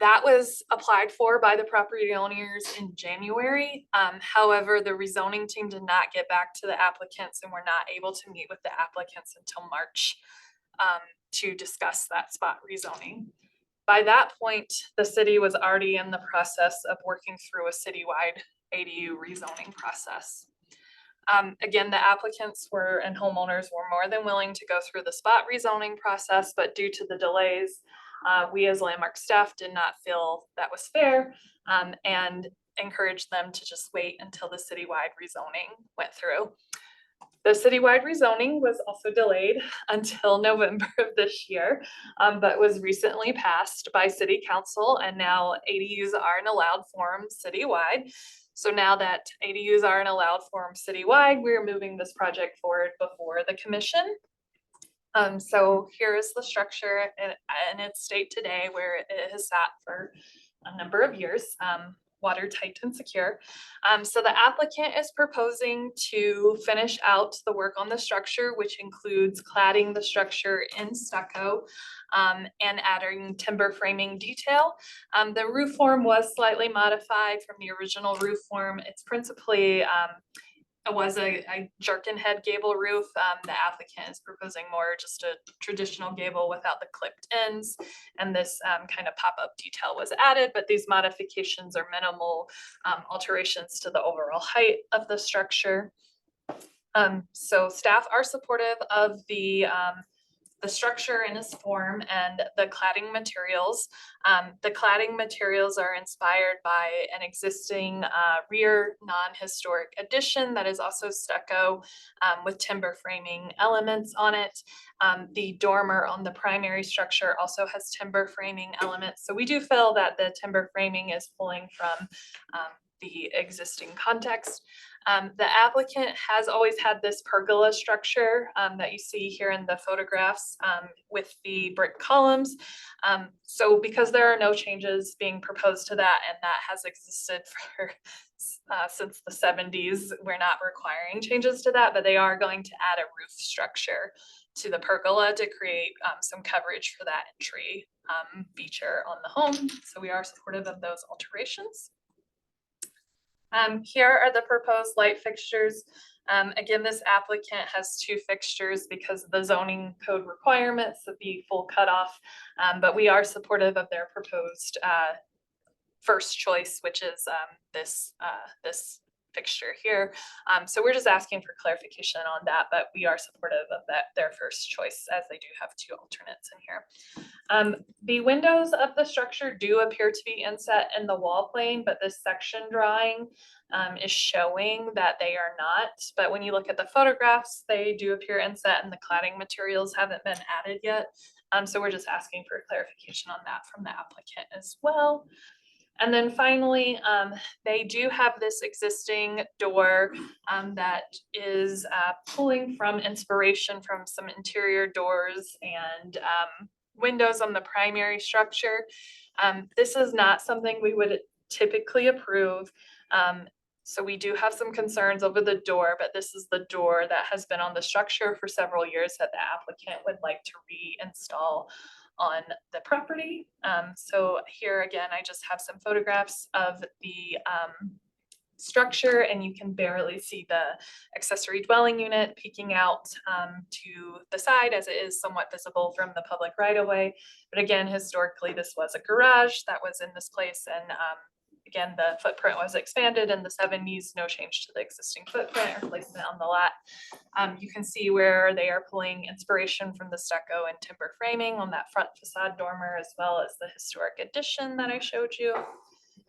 That was applied for by the property owners in January. However, the rezoning team did not get back to the applicants and were not able to meet with the applicants until March to discuss that spot rezoning. By that point, the city was already in the process of working through a citywide ADU rezoning process. Again, the applicants and homeowners were more than willing to go through the spot rezoning process, but due to the delays, we as Landmark staff did not feel that was fair and encouraged them to just wait until the citywide rezoning went through. The citywide rezoning was also delayed until November of this year, but was recently passed by City Council, and now ADUs are an allowed form citywide. So now that ADUs are an allowed form citywide, we're moving this project forward before the commission. So here is the structure in its state today, where it has sat for a number of years, watertight and secure. So the applicant is proposing to finish out the work on the structure, which includes cladding the structure in stucco and adding timber framing detail. The roof form was slightly modified from the original roof form. It's principally it was a jerkin head gable roof. The applicant is proposing more just a traditional gable without the clipped ends, and this kind of pop-up detail was added, but these modifications are minimal alterations to the overall height of the structure. So staff are supportive of the structure in its form and the cladding materials. The cladding materials are inspired by an existing rear non-historic addition that is also stucco with timber framing elements on it. The dormer on the primary structure also has timber framing elements. So we do feel that the timber framing is pulling from the existing context. The applicant has always had this pergola structure that you see here in the photographs with the brick columns. So because there are no changes being proposed to that, and that has existed for since the 70s, we're not requiring changes to that, but they are going to add a roof structure to the pergola to create some coverage for that entry feature on the home. So we are supportive of those alterations. Here are the proposed light fixtures. Again, this applicant has 2 fixtures because of the zoning code requirements of the full cutoff, but we are supportive of their proposed first choice, which is this fixture here. So we're just asking for clarification on that, but we are supportive of their first choice, as they do have 2 alternates in here. The windows of the structure do appear to be inset in the wall plane, but this section drawing is showing that they are not. But when you look at the photographs, they do appear inset, and the cladding materials haven't been added yet. So we're just asking for clarification on that from the applicant as well. And then finally, they do have this existing door that is pulling from inspiration from some interior doors and windows on the primary structure. This is not something we would typically approve. So we do have some concerns over the door, but this is the door that has been on the structure for several years that the applicant would like to reinstall on the property. So here again, I just have some photographs of the structure, and you can barely see the accessory dwelling unit peeking out to the side, as it is somewhat visible from the public right of way. But again, historically, this was a garage that was in this place, and again, the footprint was expanded in the 70s, no change to the existing footprint or placement on the lot. You can see where they are pulling inspiration from the stucco and timber framing on that front facade dormer, as well as the historic addition that I showed you.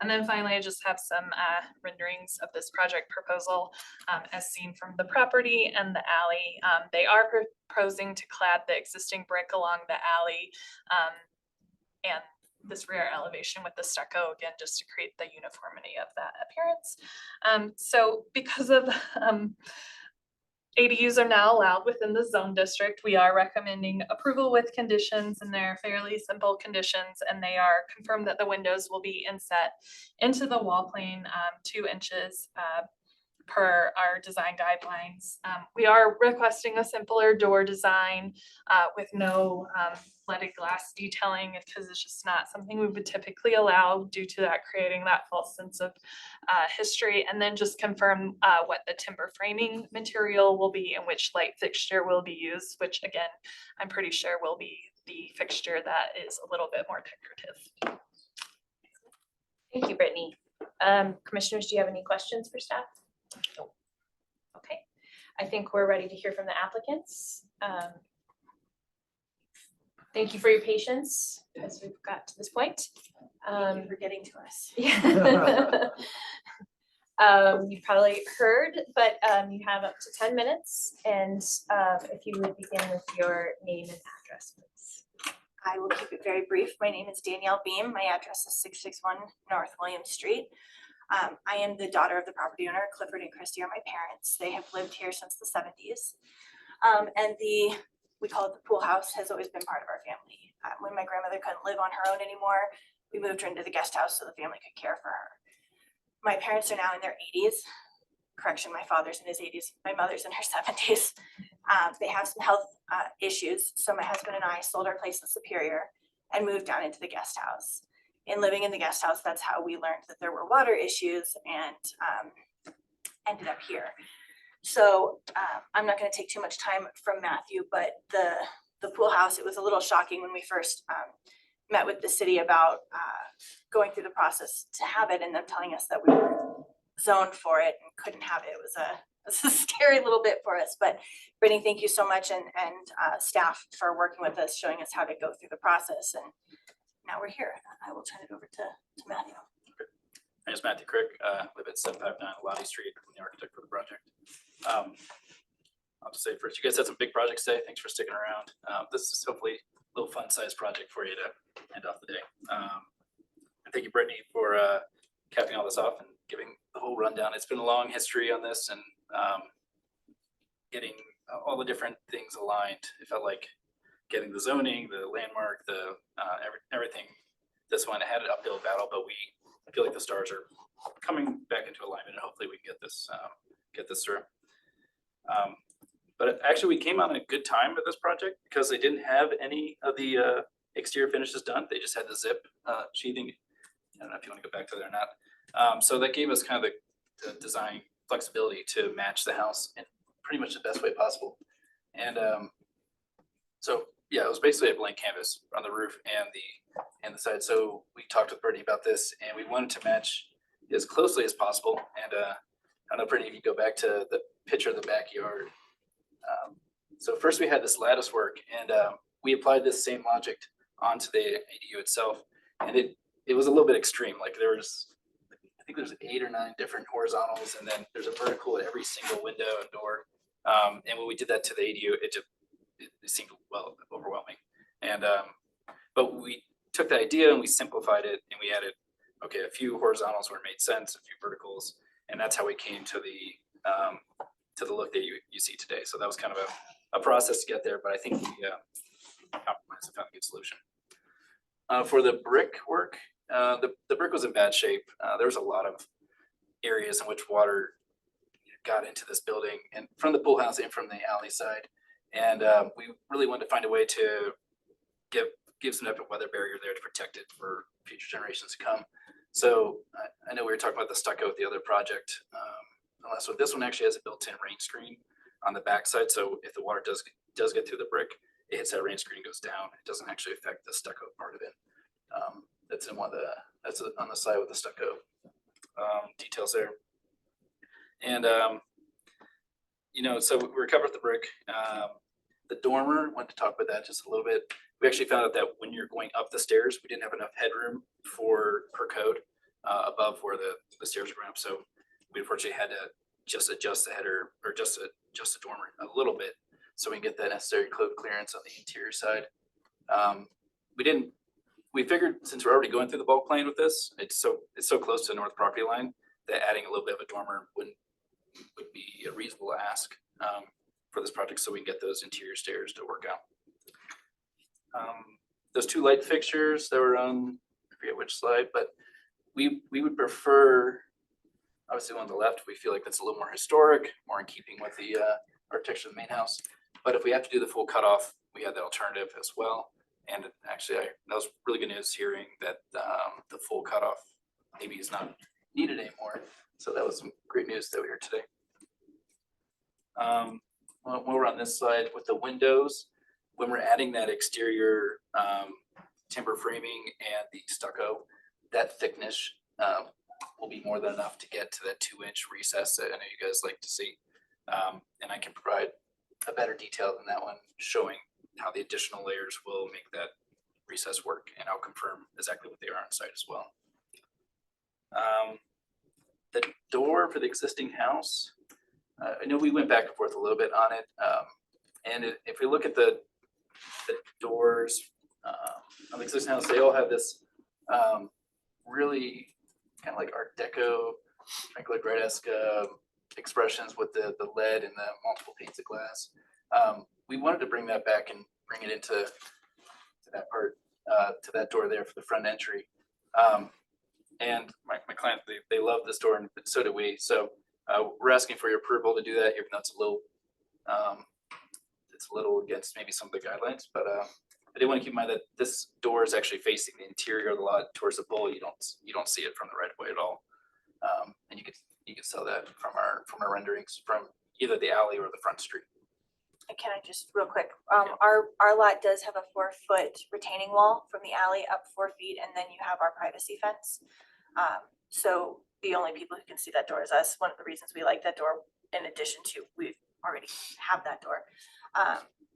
And then finally, I just have some renderings of this project proposal as seen from the property and the alley. They are proposing to clad the existing brick along the alley and this rear elevation with the stucco, again, just to create the uniformity of that appearance. So because of ADUs are now allowed within the zone district, we are recommending approval with conditions, and they're fairly simple conditions, and they are confirmed that the windows will be inset into the wall plane 2 inches per our design guidelines. We are requesting a simpler door design with no leaded glass detailing, because it's just not something we would typically allow due to that creating that false sense of history. And then just confirm what the timber framing material will be and which light fixture will be used, which again, I'm pretty sure will be the fixture that is a little bit more decorative. Thank you, Brittany. Commissioners, do you have any questions for staff? Okay, I think we're ready to hear from the applicants. Thank you for your patience as we've got to this point. Thank you for getting to us. Yeah. You've probably heard, but you have up to 10 minutes. And if you would begin with your name and address, please. I will keep it very brief. My name is Danielle Beam. My address is 661 North William Street. I am the daughter of the property owner. Clifford and Christy are my parents. They have lived here since the 70s. And we call it the pool house, has always been part of our family. When my grandmother couldn't live on her own anymore, we moved her into the guest house so the family could care for her. My parents are now in their 80s. Correction, my father's in his 80s, my mother's in her 70s. They have some health issues, so my husband and I sold our place in Superior and moved down into the guest house. In living in the guest house, that's how we learned that there were water issues and ended up here. So I'm not going to take too much time from Matthew, but the pool house, it was a little shocking when we first met with the city about going through the process to have it, and them telling us that we were zoned for it and couldn't have it. It was a scary little bit for us. But Brittany, thank you so much, and staff for working with us, showing us how to go through the process. And now we're here. I will turn it over to Matthew. My name is Matthew Crick. Live at 759 Lottie Street. I'm the architect for the project. I'll just say first, you guys had some big projects today. Thanks for sticking around. This is hopefully a little fun-sized project for you to end off the day. And thank you, Brittany, for capping all this off and giving the whole rundown. It's been a long history on this, and getting all the different things aligned. It felt like getting the zoning, the landmark, the everything. This one had an uphill battle, but I feel like the stars are coming back into alignment, and hopefully we can get this through. But actually, we came on a good time with this project because they didn't have any of the exterior finishes done. They just had the zip sheathing. I don't know if you want to go back to that or not. So that gave us kind of the design flexibility to match the house in pretty much the best way possible. And so yeah, it was basically a blank canvas on the roof and the side. So we talked with Brittany about this, and we wanted to match as closely as possible. And I don't know, Brittany, if you go back to the picture of the backyard. So first we had this lattice work, and we applied this same logic onto the ADU itself, and it was a little bit extreme. Like there was, I think there's 8 or 9 different horizontals, and then there's a vertical at every single window and door. And when we did that to the ADU, it seemed well overwhelming. And but we took the idea and we simplified it, and we added a few horizontals where it made sense, a few verticals, and that's how we came to the look that you see today. So that was kind of a process to get there, but I think we compromised and found a good solution. For the brick work, the brick was in bad shape. There was a lot of areas in which water got into this building, and from the pool house and from the alley side. And we really wanted to find a way to give some type of weather barrier there to protect it for future generations to come. So I know we were talking about the stucco with the other project. So this one actually has a built-in rain screen on the backside. So if the water does get through the brick, it hits that rain screen, goes down. It doesn't actually affect the stucco part of it. That's in that's on the side with the stucco details there. And so we recovered the brick. The dormer, wanted to talk about that just a little bit. We actually found out that when you're going up the stairs, we didn't have enough headroom per code above where the stairs were going up. So we unfortunately had to just adjust the header, or just adjust the dormer a little bit so we can get that necessary code clearance on the interior side. We figured since we're already going through the bulk plan with this, it's so close to the north property line that adding a little bit of a dormer would be a reasonable ask for this project, so we can get those interior stairs to work out. Those 2 light fixtures that were on, I forget which slide, but we would prefer, obviously one on the left, we feel like that's a little more historic, more in keeping with the architecture of the main house. But if we have to do the full cutoff, we had that alternative as well. And actually, that was really good news hearing that the full cutoff maybe is not needed anymore. So that was some great news that we heard today. While we're on this slide with the windows, when we're adding that exterior timber framing and the stucco, that thickness will be more than enough to get to that 2-inch recess that I know you guys like to see. And I can provide a better detail than that one, showing how the additional layers will make that recess work, and I'll confirm exactly what they are on site as well. The door for the existing house, I know we went back and forth a little bit on it. And if we look at the doors on the existing house, they all have this really kind of like Art Deco, Frank Lloyd Wright-esque expressions with the lead and the multiple panes of glass. We wanted to bring that back and bring it into that part, to that door there for the front entry. And my client, they love this door, and so do we. So we're asking for your approval to do that, even though it's a little against maybe some of the guidelines. But I did want to keep in mind that this door is actually facing the interior of the lot towards the bowl. You don't see it from the right of way at all. And you can sell that from our renderings from either the alley or the front street. Can I just real quick, our lot does have a 4-foot retaining wall from the alley up 4 feet, and then you have our privacy fence. So the only people who can see that door is us. One of the reasons we like that door, in addition to we already have that door,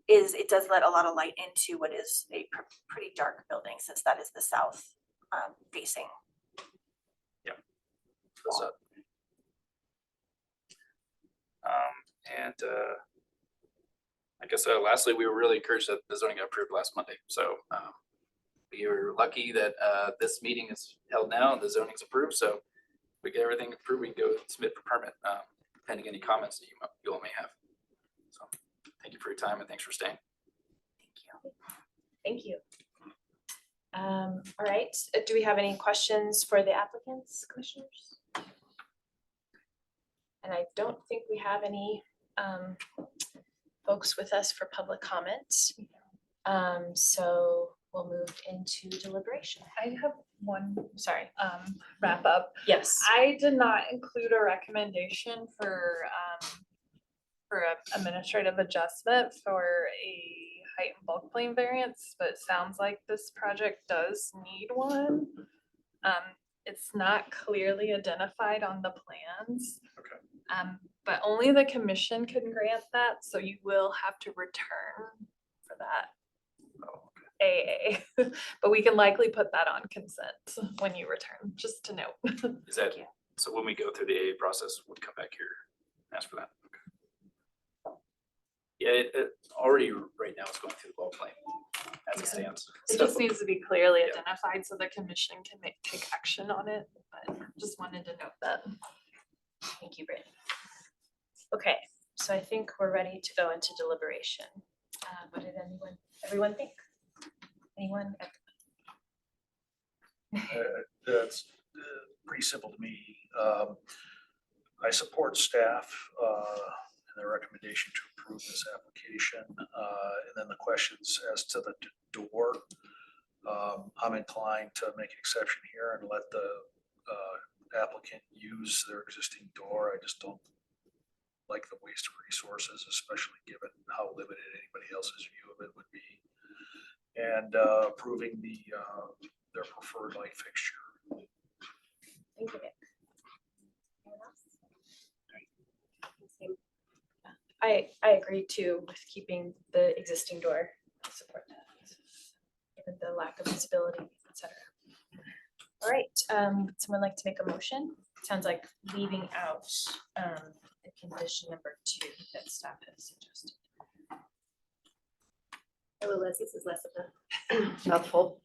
is it does let a lot of light into what is a pretty dark building, since that is the south facing. Yeah. That's up. And I guess lastly, we were really encouraged that the zoning got approved last Monday. So we were lucky that this meeting is held now and the zoning's approved. So if we get everything approved, we can go submit for permit, pending any comments that you all may have. So thank you for your time, and thanks for staying. Thank you. All right, do we have any questions for the applicants, commissioners? And I don't think we have any folks with us for public comments. So we'll move into deliberation. I have one Sorry. wrap up. Yes. I did not include a recommendation for a administrative adjustment for a height and bulk plane variance, but it sounds like this project does need one. It's not clearly identified on the plans. Okay. But only the commission can grant that, so you will have to return for that. AA, but we can likely put that on consent when you return, just to note. Is that, so when we go through the AA process, we'll come back here, ask for that. Okay. Yeah, it already right now it's going through the ball plane as it stands. It So- just needs to be clearly Yeah. identified so the commission can take action on it, but just wanted to note that. Thank you, Brittany. Okay, so I think we're ready to go into deliberation. What did everyone think? Anyone? That's pretty simple to me. I support staff and their recommendation to approve this application. And then the questions as to the door, I'm inclined to make an exception here and let the applicant use their existing door. I just don't like the waste of resources, especially given how limited anybody else's view of it would be. And approving their preferred light fixture. Thank you, Nick. I agree too with keeping the existing door. I support that. Given the lack of visibility, et cetera. All right, would someone like to make a motion? Sounds like leaving out the condition number 2 that staff has suggested. Hello, Liz, this is less of a mouthful.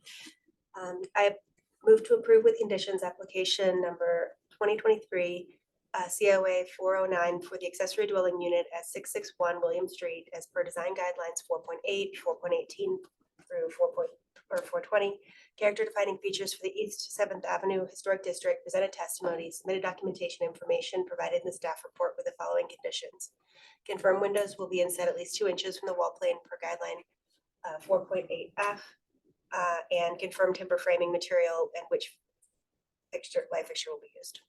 I move to approve with conditions application number 2023 COA 409 for the accessory dwelling unit at 661 William Street as per design guidelines 4.8, 4.18 through 420. Character defining features for the East 7th Avenue Historic District, presented testimony, submitted documentation information provided in the staff report with the following conditions. Confirmed windows will be inset at least 2 inches from the wall plane per guideline 4.8F, and confirmed timber framing material and which light fixture will be used.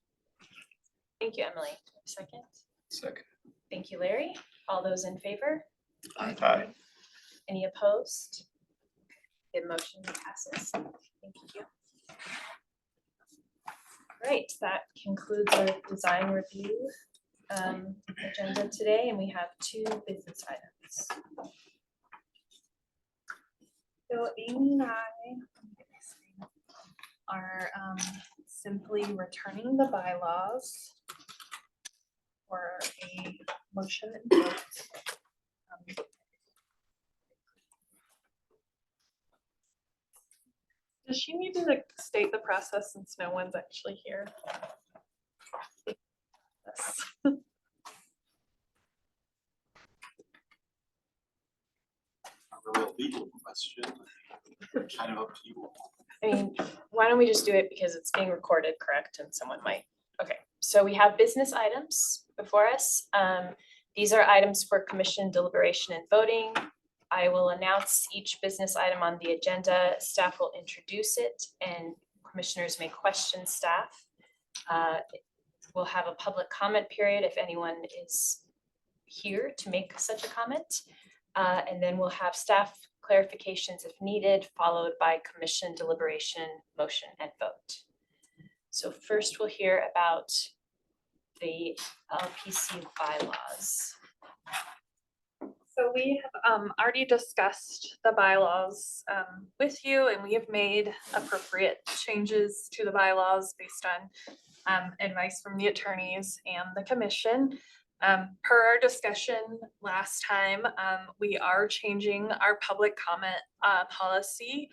Thank you, Emily. Second. Second. Thank you, Larry. All those in favor? Aye. Any opposed? The motion passes. Thank you. Great, that concludes our design review agenda today, and we have 2 business items. So Amy and I are simply returning the bylaws for a motion and vote. Does she need to state the process since no one's actually here? Yes. A real legal question, kind of up to you. I mean, why don't we just do it because it's being recorded, correct? And someone might. Okay, so we have business items before us. These are items for commission deliberation and voting. I will announce each business item on the agenda. Staff will introduce it and commissioners may question staff. We'll have a public comment period if anyone is here to make such a comment. And then we'll have staff clarifications if needed, followed by commission deliberation, motion, and vote. So first we'll hear about the LPC bylaws. So we have already discussed the bylaws with you, and we have made appropriate changes to the bylaws based on advice from the attorneys and the commission. Per our discussion last time, we are changing our public comment policy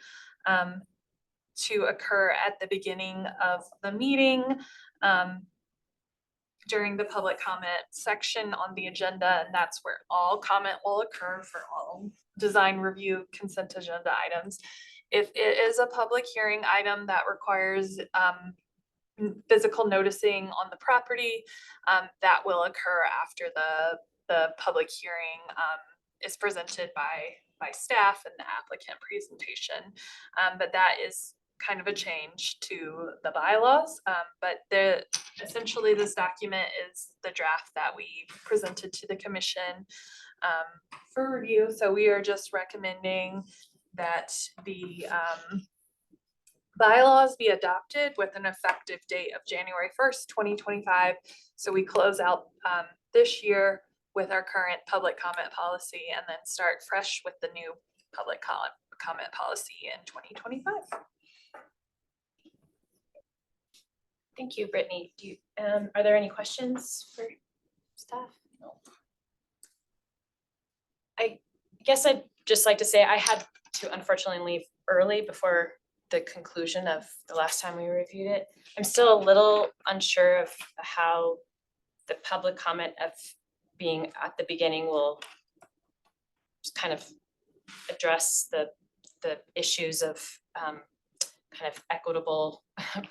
to occur at the beginning of the meeting during the public comment section on the agenda, and that's where all comment will occur for all design review consent agenda items. If it is a public hearing item that requires physical noticing on the property, that will occur after the public hearing is presented by staff and the applicant presentation. But that is kind of a change to the bylaws. But essentially this document is the draft that we presented to the commission for review. So we are just recommending that the bylaws be adopted with an effective date of January 1st, 2025. So we close out this year with our current public comment policy and then start fresh with the new public comment policy in 2025. Thank you, Brittany. Are there any questions for staff? No. I guess I'd just like to say I had to unfortunately leave early before the conclusion of the last time we reviewed it. I'm still a little unsure of how the public comment of being at the beginning will just kind of address the issues of kind of equitable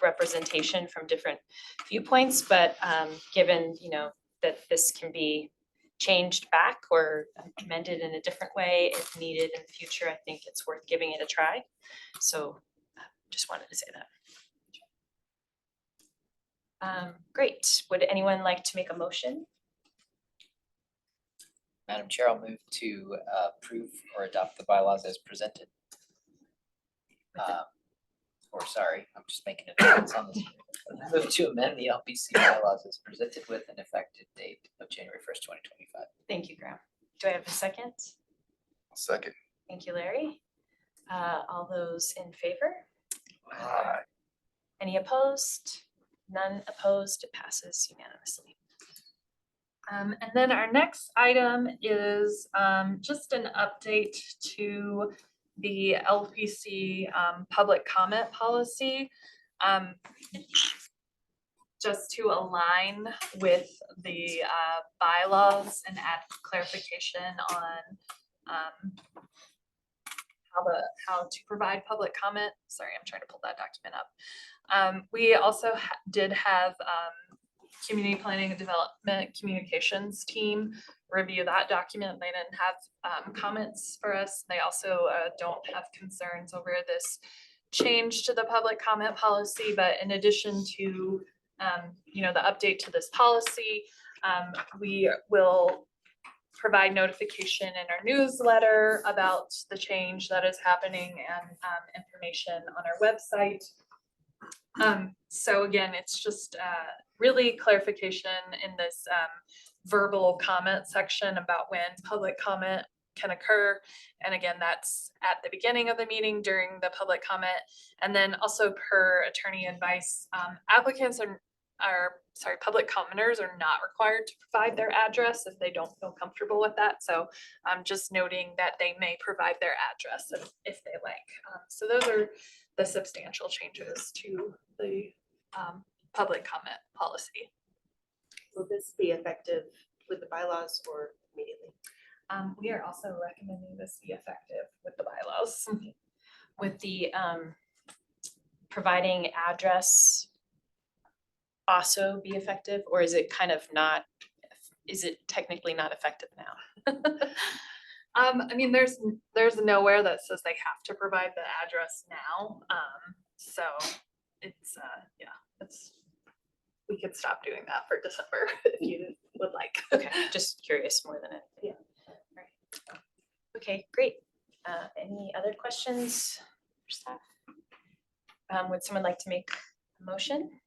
representation from different viewpoints, but given, you know, that this can be changed back or amended in a different way if needed in the future, I think it's worth giving it a try. So just wanted to say that. Great. Would anyone like to make a motion? Madam Chair, I'll move to approve or adopt the bylaws as presented. Or sorry, I'm just making a note on this. Move to amend the LPC bylaws as presented with an effective date of January 1st, 2025. Thank you, Graham. Do I have a second? Second. Thank you, Larry. All those in favor? Aye. Any opposed? None opposed. It passes unanimously. And then our next item is just an update to the LPC public comment policy. Just to align with the bylaws and add clarification on how to provide public comment. Sorry, I'm trying to pull that document up. We also did have community planning and development communications team review that document. They didn't have comments for us. They also don't have concerns over this change to the public comment policy, but in addition to you know, the update to this policy, we will provide notification in our newsletter about the change that is happening and information on our website. So again, it's just really clarification in this verbal comment section about when public comment can occur. And again, that's at the beginning of the meeting during the public comment. And then also per attorney advice, applicants public commenters are not required to provide their address if they don't feel comfortable with that. So I'm just noting that they may provide their address if they like. So those are the substantial changes to the public comment policy. Will this be effective with the bylaws or immediately? We are also recommending this be effective with the bylaws. With the providing address also be effective, or is it kind of not, is it technically not effective now? I mean, there's nowhere that says they have to provide the address now. So it's, yeah, we could stop doing that for December if you would like. Okay, just curious more than it. Yeah. Right. Okay, great. Any other questions for staff? Would someone like to make a motion?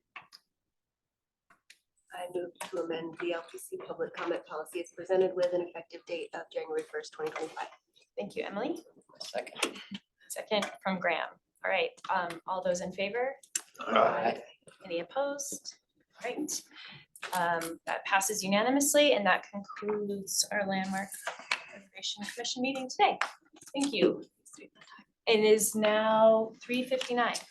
I move to amend the LPC public comment policy as presented with an effective date of January 1st, 2025. Thank you, Emily. Second. Second from Graham. All right, all those in favor? Aye. Any opposed? All right, that passes unanimously, and that concludes our Landmark Preservation Commission meeting today. Thank you. It is now 3:59.